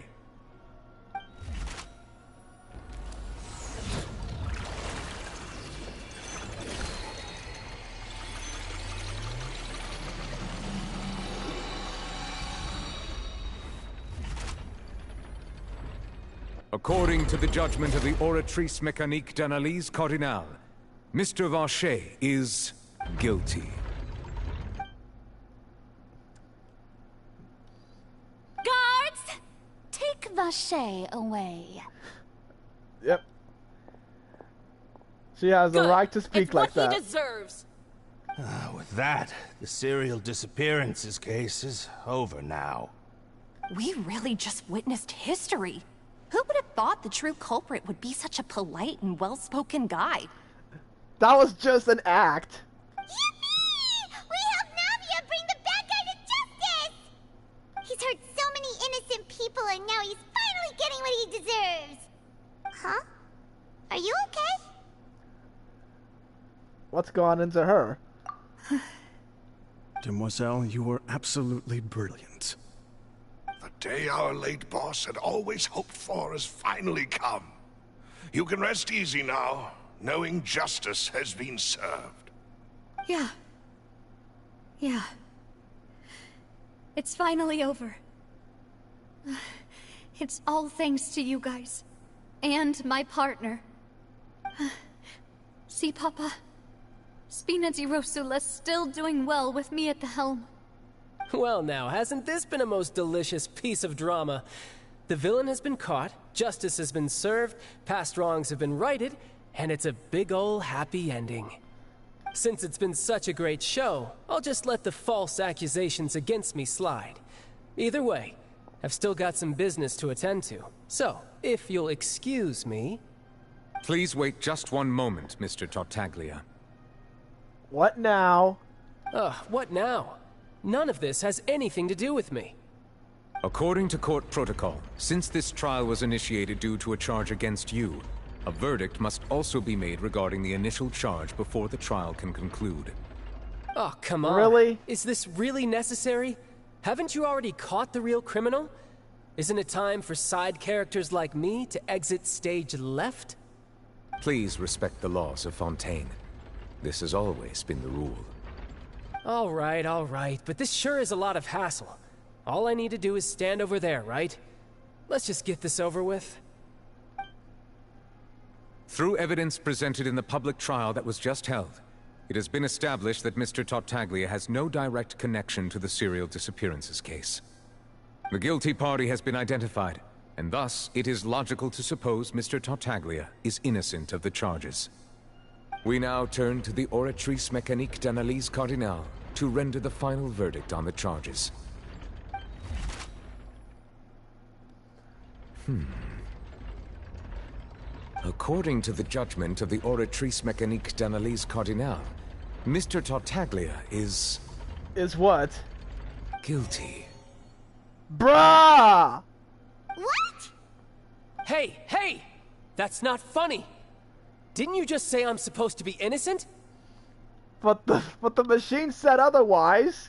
According to the judgment of the Oratrice Mécanique d'Analyse Cardinale, Mr. Vacher is guilty. Guards! Take Vacher away. Yep. She has the right to speak It's like what that. he deserves. With that, the serial disappearances case is over now. We really just witnessed history. Who would have thought the true culprit would be such a polite and well-spoken guy? That was just an act. Yippee! We helped Navia bring the bad guy to justice! He's hurt so many innocent people and now he's finally getting what he deserves. Huh? Are you okay? What's gone into her? Demoiselle, you were absolutely brilliant. The day our late boss had always hoped for has finally come. You can rest easy now, knowing justice has been served. Yeah. Yeah. It's finally over. It's all thanks to you guys. And my partner. See, Papa? Spina di Rosula's still doing well with me at the helm. Well now, hasn't this been a most delicious piece of drama? The villain has been caught, justice has been served, past wrongs have been righted, and it's a big ol' happy ending. Since it's been such a great show, I'll just let the false accusations against me slide. Either way, I've still got some business to attend to. So, if you'll excuse me... Please wait just one moment, Mr. Tartaglia. What now? What now? None of this has anything to do with me. According to court protocol, since this trial was initiated due to a charge against you, a verdict must also be made regarding the initial charge before the trial can conclude. Oh, come on. Really? Is this really necessary? Haven't you already caught the real criminal? Isn't it time for side characters like me to exit stage left? Please respect the laws of Fontaine. This has always been the rule. All right, but this sure is a lot of hassle. All I need to do is stand over there, right? Let's just get this over with. Through evidence presented in the public trial that was just held, it has been established that Mr. Tartaglia has no direct connection to the serial disappearances case. The guilty party has been identified, and thus it is logical to suppose Mr. Tartaglia is innocent of the charges. We now turn to the Oratrice Mécanique d'Analyse Cardinale to render the final verdict on the charges. According to the judgment of the Oratrice Mécanique d'Analyse Cardinale, Mr. Tartaglia is... Is what? Guilty. Bruh! What? Hey! That's not funny! Didn't you just say I'm supposed to be innocent? But the machine said otherwise.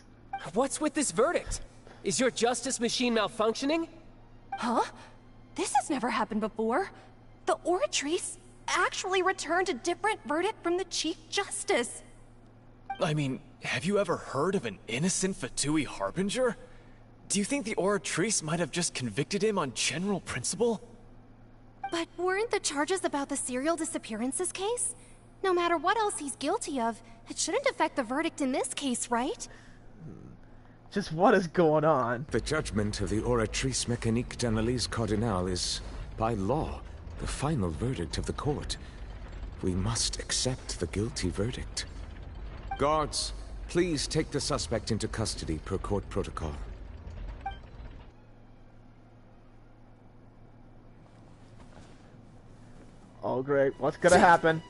What's with this verdict? Is your justice machine malfunctioning? Huh? This has never happened before. The Oratrice actually returned a different verdict from the Chief Justice. I mean, have you ever heard of an innocent Fatui Harbinger? Do you think the Oratrice might have just convicted him on general principle? But weren't the charges about the serial disappearances case? No matter what else he's guilty of, it shouldn't affect the verdict in this case, right? Just what is going on? The judgment of the Oratrice Mécanique d'Analyse Cardinale is, by law, the final verdict of the court. We must accept the guilty verdict. Guards, please take the suspect into custody per court protocol. Oh great, what's gonna happen?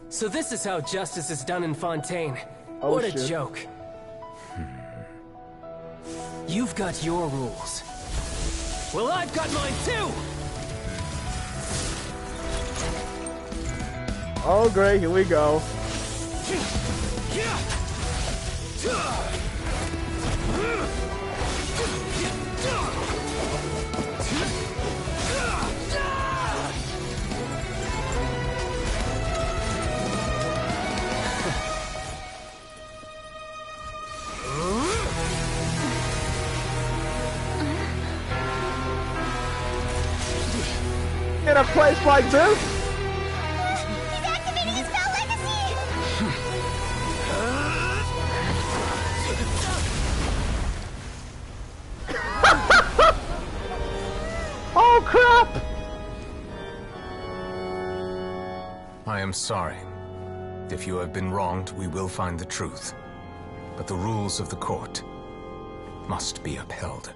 So this is how justice is done in Fontaine. Oh, what a shit. joke. You've got your rules. Well, I've got mine too! Oh great, here we go. In a place like this? He's activating his spell legacy! Oh crap! I am sorry. If you have been wronged, we will find the truth. But the rules of the court must be upheld.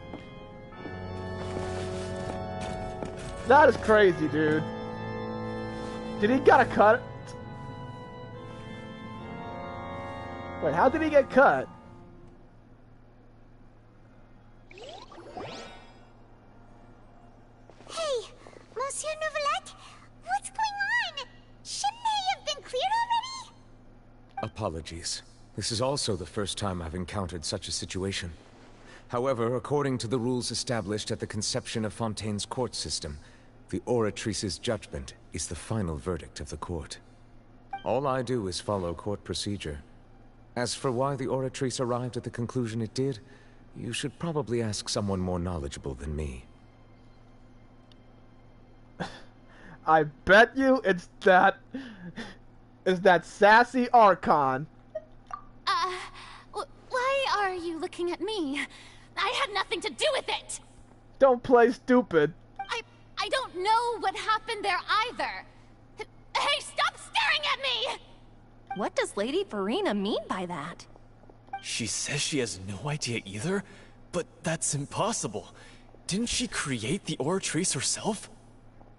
That is crazy, dude. Did he get a cut? Wait, how did he get cut? Hey, Monsieur Novelette, what's going on? Shouldn't they have been cleared already? Apologies. This is also the first time I've encountered such a situation. However, according to the rules established at the conception of Fontaine's court system, the Oratrice's judgment is the final verdict of the court. All I do is follow court procedure. As for why the Oratrice arrived at the conclusion it did, you should probably ask someone more knowledgeable than me. I bet you it's that sassy Archon. Why are you looking at me? I had nothing to do with it! Don't play stupid. I don't know what happened there either. Hey, stop staring at me! What does Lady Farina mean by that? She says she has no idea either, but that's impossible. Didn't she create the Oratrice herself?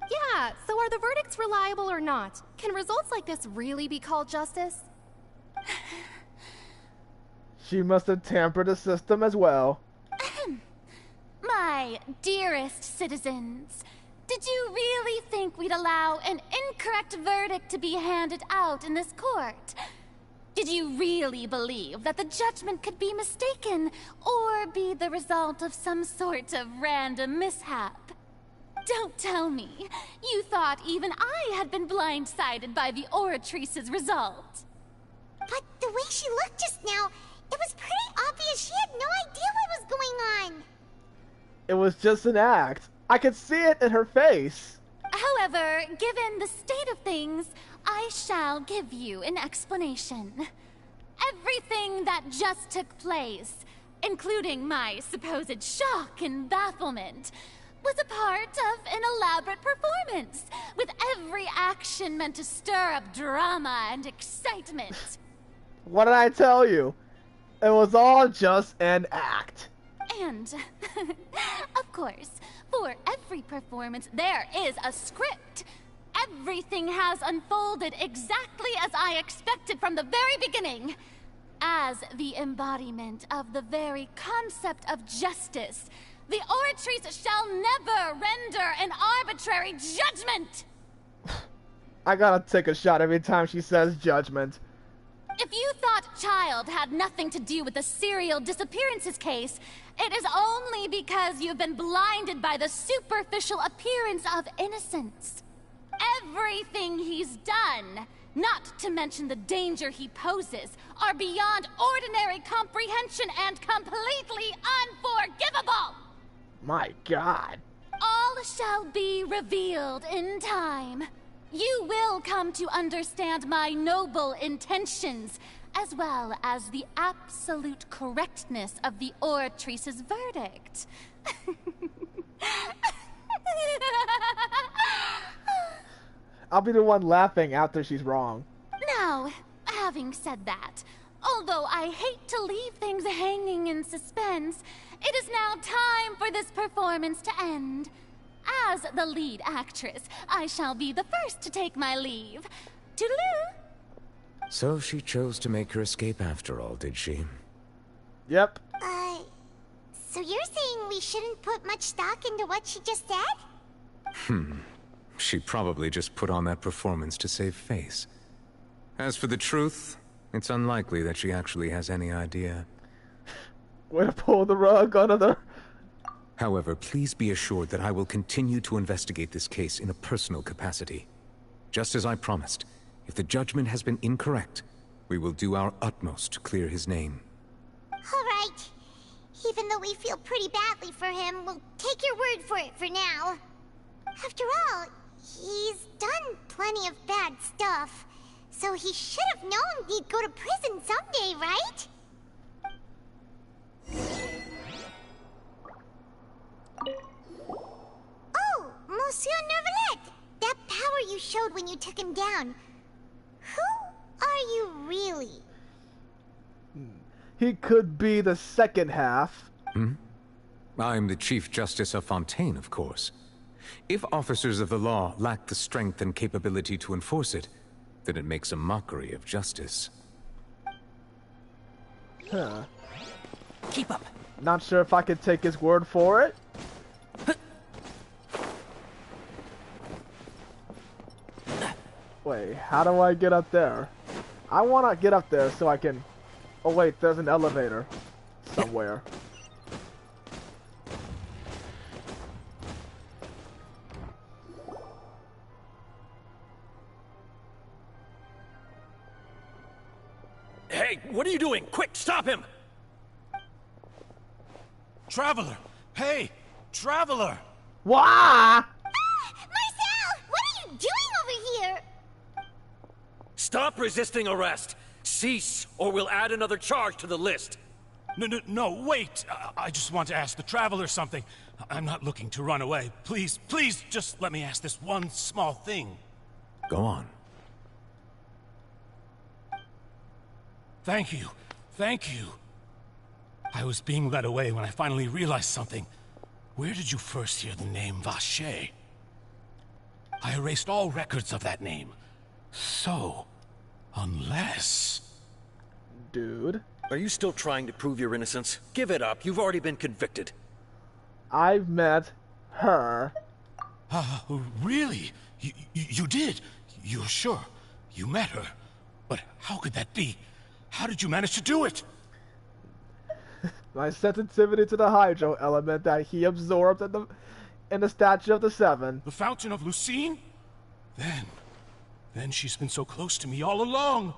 Yeah, so are the verdicts reliable or not? Can results like this really be called justice? She must have tampered the system as well. My dearest citizens, did you really think we'd allow an incorrect verdict to be handed out in this court? Did you really believe that the judgment could be mistaken or be the result of some sort of random mishap? Don't tell me you thought even I had been blindsided by the Oratrice's result. But the way she looked just now, it was pretty obvious she had no idea what was going on. It was just an act. I could see it in her face. However, given the state of things, I shall give you an explanation. Everything that just took place, including my supposed shock and bafflement, was a part of an elaborate performance, with every action meant to stir up drama and excitement. What did I tell you? It was all just an act. And, of course, for every performance, there is a script. Everything has unfolded exactly as I expected from the very beginning. As the embodiment of the very concept of justice, the Oratrice shall never render an arbitrary judgment! I gotta take a shot every time she says judgment. If you thought Child had nothing to do with the serial disappearances case, it is only because you've been blinded by the superficial appearance of innocence. Everything he's done, not to mention the danger he poses, are beyond ordinary comprehension and completely unforgivable! My God. All shall be revealed in time. You will come to understand my noble intentions, as well as the absolute correctness of the Oratrice's verdict. I'll be the one laughing after she's wrong. Now, having said that, although I hate to leave things hanging in suspense, it is now time for this performance to end. As the lead actress, I shall be the first to take my leave. Toodaloo! So she chose to make her escape after all, did she? Yep. So you're saying we shouldn't put much stock into what she just said? She probably just put on that performance to save face. As for the truth, It's unlikely that she actually has any idea. Way to pull the rug under the... However, please be assured that I will continue to investigate this case in a personal capacity. Just as I promised, if the judgment has been incorrect, we will do our utmost to clear his name. All right. Even though we feel pretty badly for him, we'll take your word for it for now. After all, he's done plenty of bad stuff, so he should have known he'd go to prison someday, right? Oh, Monsieur Neuvillette! That power you showed when you took him down. Who are you really? He could be the second half. I'm the Chief Justice of Fontaine, of course. If officers of the law lack the strength and capability to enforce it, then it makes a mockery of justice. Huh. Keep up. Not sure if I could take his word for it. Wait, how do I get up there? I want to get up there so I can... Oh wait, there's an elevator somewhere. Hey, what are you doing? Quick, stop him! Traveler! Hey! Traveler! Wah! Marcel! What are you doing over here? Stop resisting arrest! Cease, or we'll add another charge to the list! No, wait! I just want to ask the Traveler something. I'm not looking to run away. Please, just let me ask this one small thing. Go on. Thank you. I was being led away when I finally realized something. Where did you first hear the name Vacher? I erased all records of that name. So, unless... Dude. Are you still trying to prove your innocence? Give it up. You've already been convicted. I've met her. Really? You did? You're sure? You met her? But how could that be? How did you manage to do it? My sensitivity to the hydro element that he absorbed in the Statue of the Seven. The Fountain of Lucine? Then she's been so close to me all along.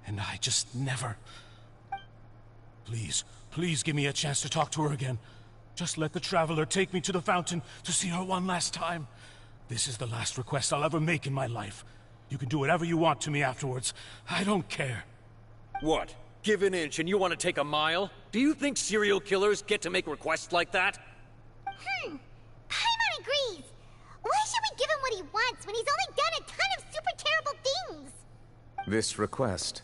And I just never... Please give me a chance to talk to her again. Just let the Traveler take me to the fountain to see her one last time. This is the last request I'll ever make in my life. You can do whatever you want to me afterwards. I don't care. What? Give an inch and you want to take a mile? Do you think serial killers get to make requests like that? Paimon agrees. Why should we give him what he wants when he's only done a ton of super terrible things? This request,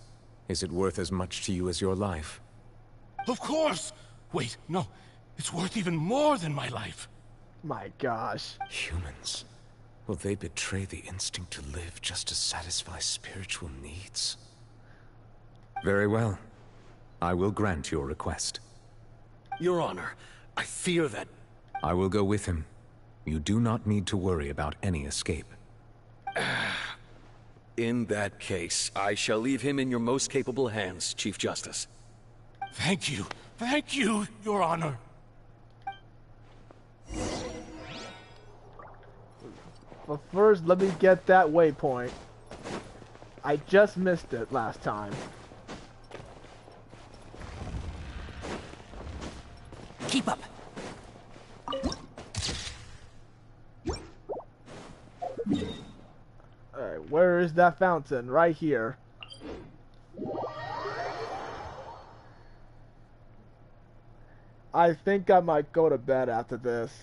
is it worth as much to you as your life? Of course! Wait, no. It's worth even more than my life. My gosh. Humans. Will they betray the instinct to live just to satisfy spiritual needs? Very well. I will grant your request. Your Honor, I fear that... I will go with him. You do not need to worry about any escape. In that case, I shall leave him in your most capable hands, Chief Justice. Thank you, Your Honor. But first, let me get that waypoint. I just missed it last time. Keep up. Alright, where is that fountain? Right here. I think I might go to bed after this.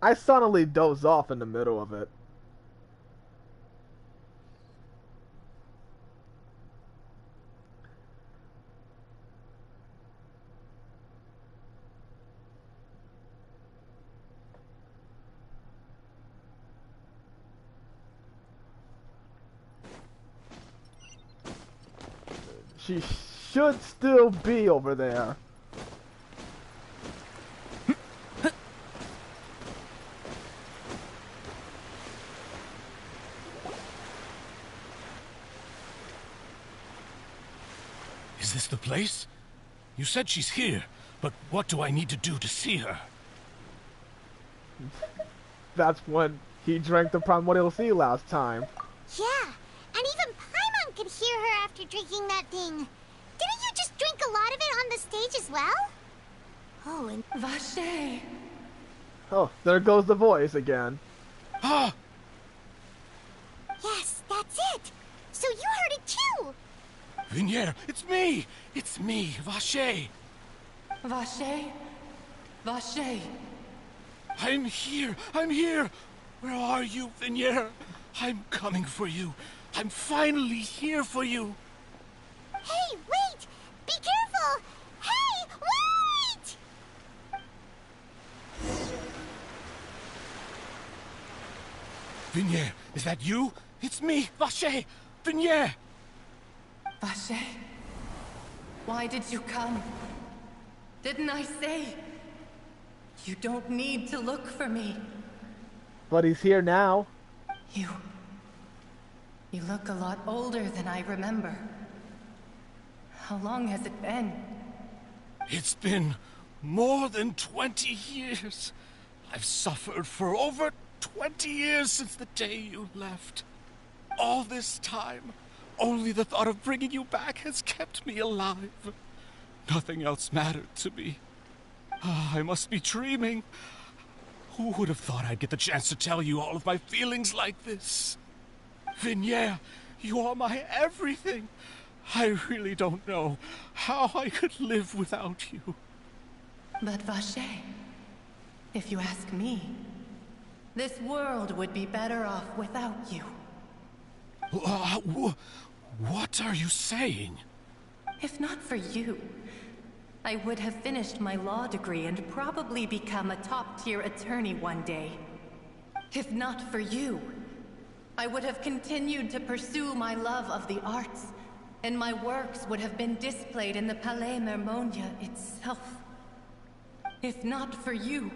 I suddenly doze off in the middle of it. She should still be over there. place? You said she's here, but what do I need to do to see her? That's when he drank the primordial sea last time. Yeah, and even Paimon could hear her after drinking that thing. Didn't you just drink a lot of it on the stage as well? Oh, and Vache. Oh, there goes the voice again. Ah! Yes, that's it. So you heard it too. Vinier, it's me! It's me, Vache! Vache? Vache? I'm here! I'm here! Where are you, Vinier? I'm coming for you. I'm finally here for you. Hey, wait! Be careful! Hey, wait! Vinier, is that you? It's me, Vache! Vinier! Vache? Why did you come? Didn't I say? You don't need to look for me. But he's here now. You look a lot older than I remember. How long has it been? It's been more than 20 years. I've suffered for over 20 years since the day you left. All this time, only the thought of bringing you back has kept me alive. Nothing else mattered to me. I must be dreaming. Who would have thought I'd get the chance to tell you all of my feelings like this? Vinier, you are my everything. I really don't know how I could live without you. But Vache, if you ask me, this world would be better off without you. What are you saying? If not for you, I would have finished my law degree and probably become a top-tier attorney one day. If not for you, I would have continued to pursue my love of the arts, and my works would have been displayed in the Palais Mermonia itself. If not for you,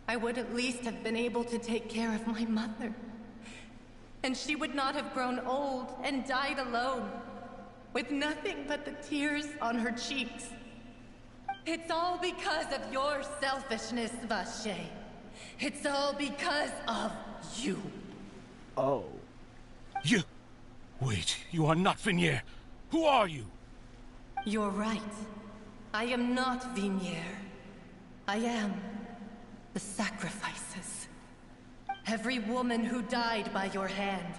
I would at least have been able to take care of my mother. And she would not have grown old and died alone, with nothing but the tears on her cheeks. It's all because of your selfishness, Vache. It's all because of you. Oh. You... Wait, you are not Vinier. Who are you? You're right. I am not Vinier. I am the sacrifices. Every woman who died by your hand,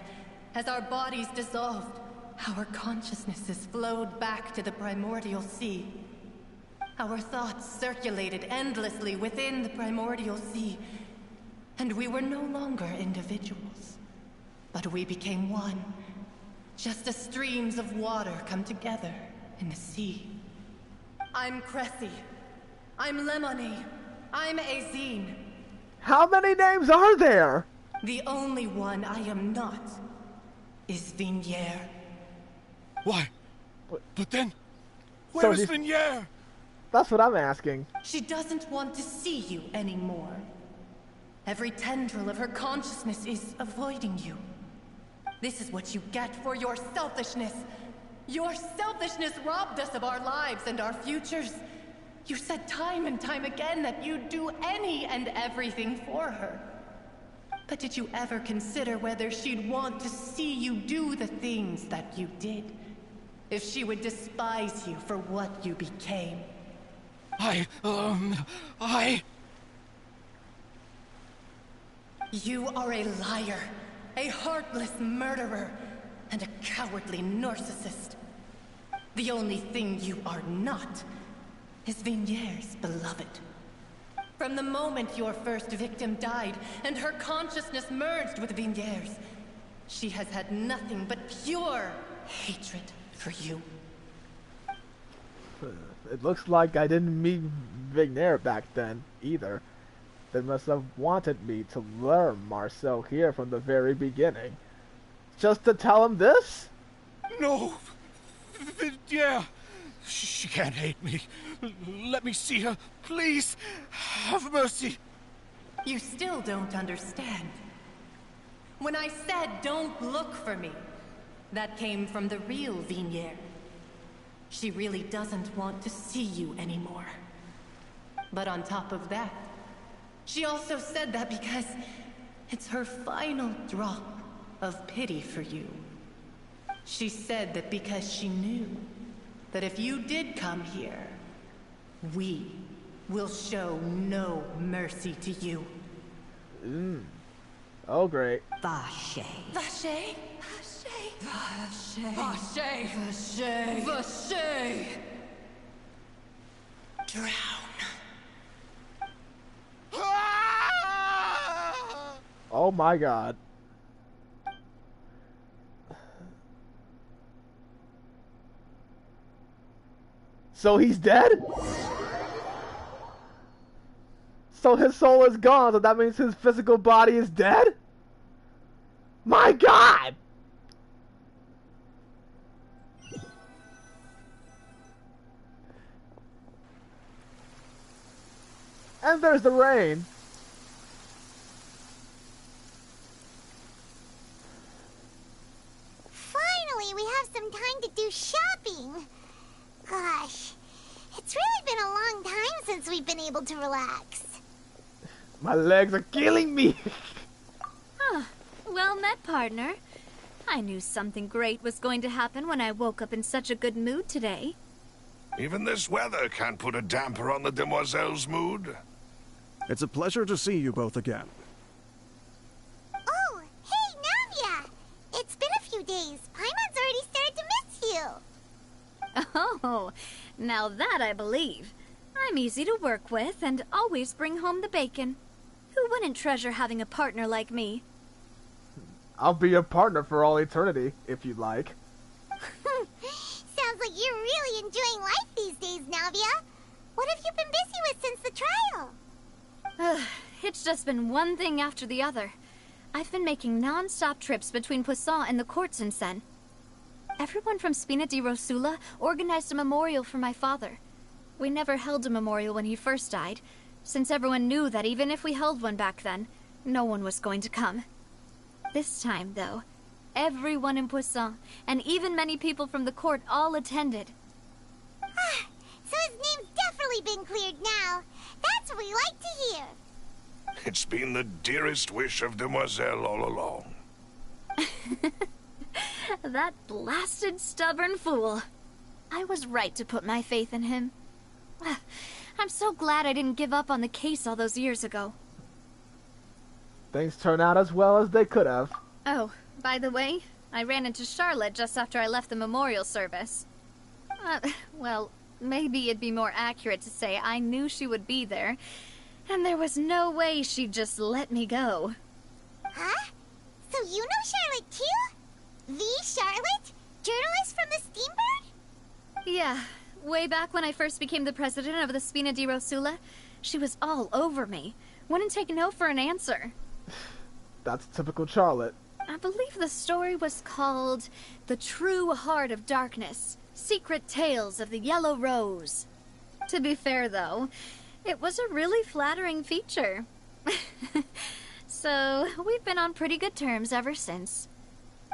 as our bodies dissolved, our consciousnesses flowed back to the primordial sea. Our thoughts circulated endlessly within the primordial sea, and we were no longer individuals. But we became one, just as streams of water come together in the sea. I'm Cressy. I'm Lemony. I'm Azine. How many names are there? The only one I am not is Vinier. Why? But then, where is Vinier? That's what I'm asking. She doesn't want to see you anymore. Every tendril of her consciousness is avoiding you. This is what you get for your selfishness. Your selfishness robbed us of our lives and our futures. You said time and time again that you'd do any and everything for her. But did you ever consider whether she'd want to see you do the things that you did? If she would despise you for what you became? You are a liar, a heartless murderer, and a cowardly narcissist. The only thing you are not is Vinier's beloved. From the moment your first victim died and her consciousness merged with Vinier's, she has had nothing but pure hatred for you. It looks like I didn't meet Vinier back then, either. They must have wanted me to learn Marcel here from the very beginning. Just to tell him this? No! Yeah! She can't hate me. Let me see her, please! Have mercy! You still don't understand. When I said don't look for me, that came from the real Vinier. she really doesn't want to see you anymore. But on top of that, she also said that because it's her final drop of pity for you. She said that because she knew that if you did come here, we will show no mercy to you. Oh, great. Vache. Vache? Vache. Vache. Vache. Vache. Drown. Oh my god. So he's dead? So his soul is gone, so that means his physical body is dead? My god! And there's the rain. Finally, we have some time to do shopping. Gosh, it's really been a long time since we've been able to relax. My legs are killing me. Huh. Well met, partner. I knew something great was going to happen when I woke up in such a good mood today. Even this weather can't put a damper on the demoiselle's mood. It's a pleasure to see you both again. Oh, hey, Navia! It's been a few days. Paimon's already started to miss you. Oh, now that I believe. I'm easy to work with and always bring home the bacon. Who wouldn't treasure having a partner like me? I'll be your partner for all eternity, if you'd like. Sounds like you're really enjoying life these days, Navia. What have you been busy with since the trial? It's just been one thing after the other. I've been making non-stop trips between Poisson and the courts in Sen. Everyone from Spina di Rosula organized a memorial for my father. We never held a memorial when he first died, since everyone knew that even if we held one back then, no one was going to come. This time, though, everyone in Poisson, and even many people from the court, all attended. So his name's definitely been cleared now. That's what we like to hear. It's been the dearest wish of Demoiselle all along. That blasted stubborn fool. I was right to put my faith in him. I'm so glad I didn't give up on the case all those years ago. Things turn out as well as they could have. Oh, by the way, I ran into Charlotte just after I left the memorial service. Well, maybe it'd be more accurate to say I knew she would be there, and there was no way she'd just let me go. Huh? So you know Charlotte too? The Charlotte? Journalist from the Steambird? Yeah, way back when I first became the president of the Spina di Rosula, she was all over me. Wouldn't take no for an answer. That's typical Charlotte. I believe the story was called The True Heart of Darkness, Secret Tales of the Yellow Rose. To be fair, though, it was a really flattering feature. So, we've been on pretty good terms ever since.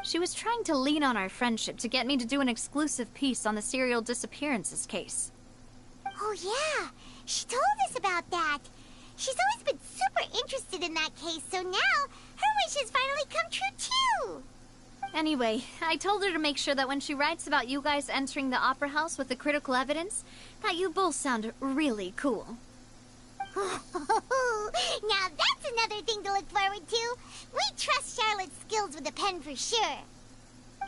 She was trying to lean on our friendship to get me to do an exclusive piece on the serial disappearances case. Oh yeah, she told us about that. She's always been super interested in that case, so now her wish has finally come true too. Anyway, I told her to make sure that when she writes about you guys entering the opera house with the critical evidence, that you both sound really cool. Now that's another thing to look forward to. We trust Charlotte's skills with a pen for sure.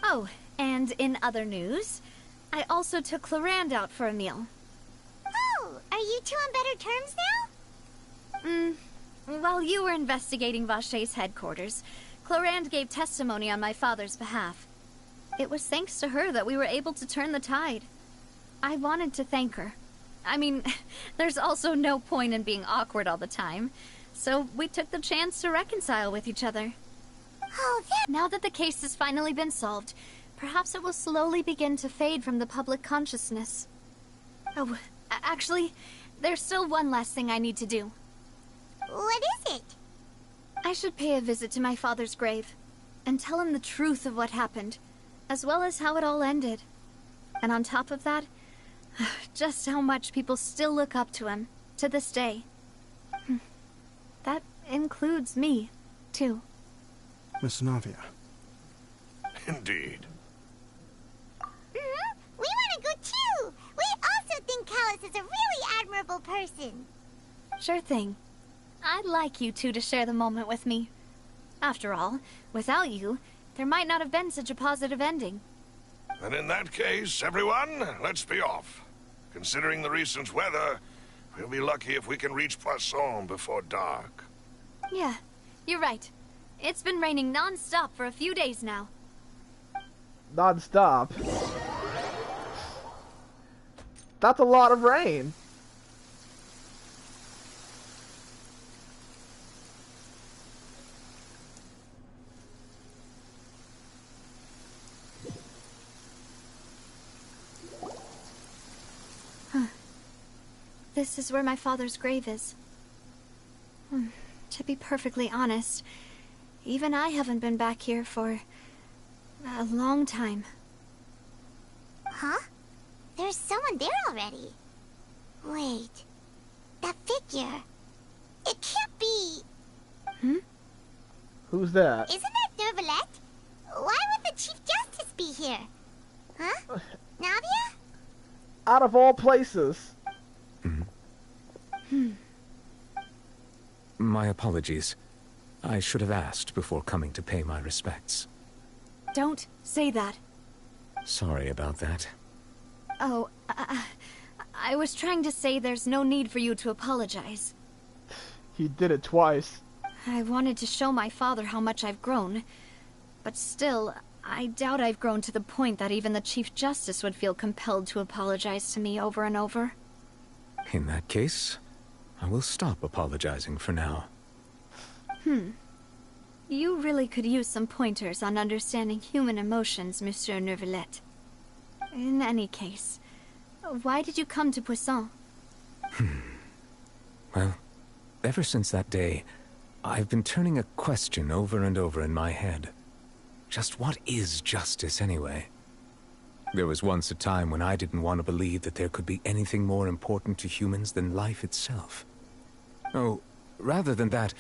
Oh, and in other news, I also took Clarand out for a meal. Oh, are you two on better terms now? While you were investigating Vache's headquarters, Clarand gave testimony on my father's behalf. It was thanks to her that we were able to turn the tide. I wanted to thank her. I mean, there's also no point in being awkward all the time, so we took the chance to reconcile with each other. Oh, now that the case has finally been solved, perhaps it will slowly begin to fade from the public consciousness. Oh, actually, there's still one last thing I need to do. What is it? I should pay a visit to my father's grave, and tell him the truth of what happened, as well as how it all ended. And on top of that, Just how much people still look up to him, to this day. That includes me, too. Miss Navia. Indeed. We want to go too! We also think Callus is a really admirable person. Sure thing. I'd like you two to share the moment with me. After all, without you, there might not have been such a positive ending. And in that case, everyone, let's be off. Considering the recent weather, we'll be lucky if we can reach Poisson before dark. Yeah, you're right. It's been raining non-stop for a few days now. Non-stop? That's a lot of rain. This is where my father's grave is. To be perfectly honest, even I haven't been back here for a long time. Huh? There's someone there already. Wait. That figure. It can't be... Who's that? Isn't that Neuvillette? Why would the Chief Justice be here? Huh? Navia? Out of all places. My apologies. I should have asked before coming to pay my respects. Don't say that. Sorry about that. Oh, I was trying to say there's no need for you to apologize. He did it twice. I wanted to show my father how much I've grown, but still, I doubt I've grown to the point that even the Chief Justice would feel compelled to apologize to me over and over. In that case, I will stop apologizing for now. You really could use some pointers on understanding human emotions, Monsieur Neuvillette. In any case, why did you come to Poisson? Well, ever since that day, I've been turning a question over and over in my head. Just what is justice, anyway? There was once a time when I didn't want to believe that there could be anything more important to humans than life itself. Oh, rather than that,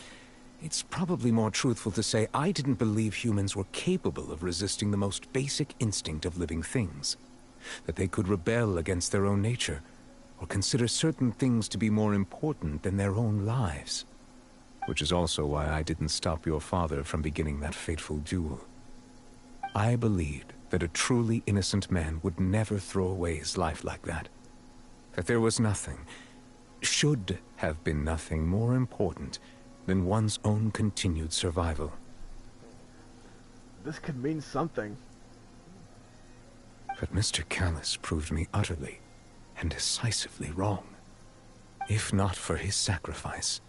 it's probably more truthful to say I didn't believe humans were capable of resisting the most basic instinct of living things. That they could rebel against their own nature, or consider certain things to be more important than their own lives. Which is also why I didn't stop your father from beginning that fateful duel. I believed that a truly innocent man would never throw away his life like that. That there was nothing, should have been nothing more important than one's own continued survival. This could mean something. But Mr. Callus proved me utterly and decisively wrong. If not for his sacrifice,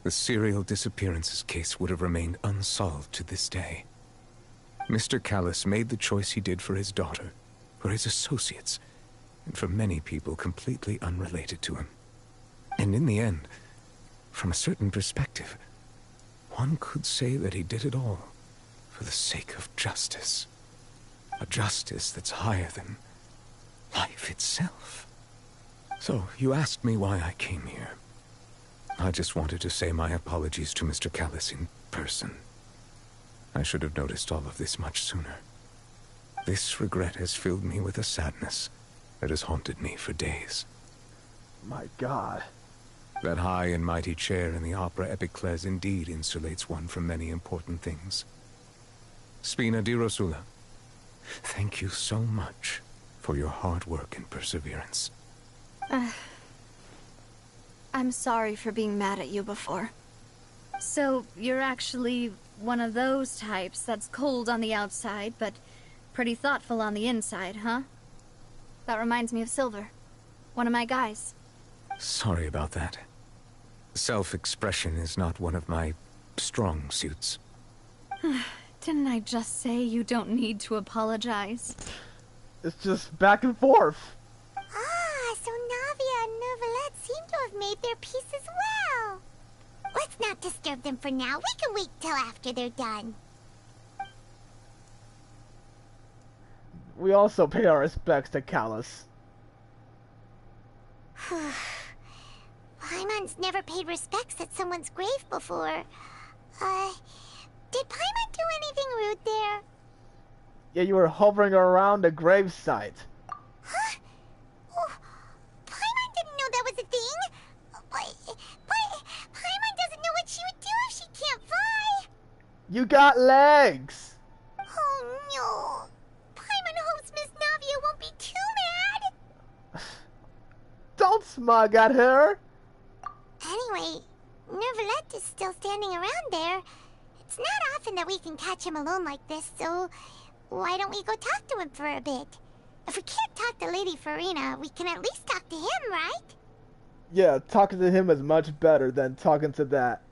the serial disappearances case would have remained unsolved to this day. Mr. Callus made the choice he did for his daughter, for his associates, and for many people completely unrelated to him. And in the end, from a certain perspective, one could say that he did it all for the sake of justice. A justice that's higher than life itself. So, you asked me why I came here. I just wanted to say my apologies to Mr. Callus in person. I should have noticed all of this much sooner. This regret has filled me with a sadness that has haunted me for days. My God. That high and mighty chair in the Opera Epiclese indeed insulates one from many important things. Spina di Rosula, thank you so much for your hard work and perseverance. I'm sorry for being mad at you before. So, you're actually one of those types that's cold on the outside, but pretty thoughtful on the inside, huh? That reminds me of Silver, one of my guys. Sorry about that. Self-expression is not one of my strong suits. Didn't I just say you don't need to apologize? It's just back and forth. Ah, so Navia and Neuvillette seem to have made their peace as well. Let's not disturb them for now. We can wait till after they're done. We also pay our respects to Callus. Paimon's never paid respects at someone's grave before. Did Paimon do anything rude there? Yeah, you were hovering around the gravesite. Huh? Oh, Paimon didn't know that was a thing. But Paimon doesn't know what she would do if she can't fly. You got legs. Oh no. Paimon hopes Miss Navia won't be too mad. Don't smug at her. Anyway, Nervalette is still standing around there. It's not often that we can catch him alone like this, so why don't we go talk to him for a bit? If we can't talk to Lady Farina, we can at least talk to him, right? Yeah, talking to him is much better than talking to that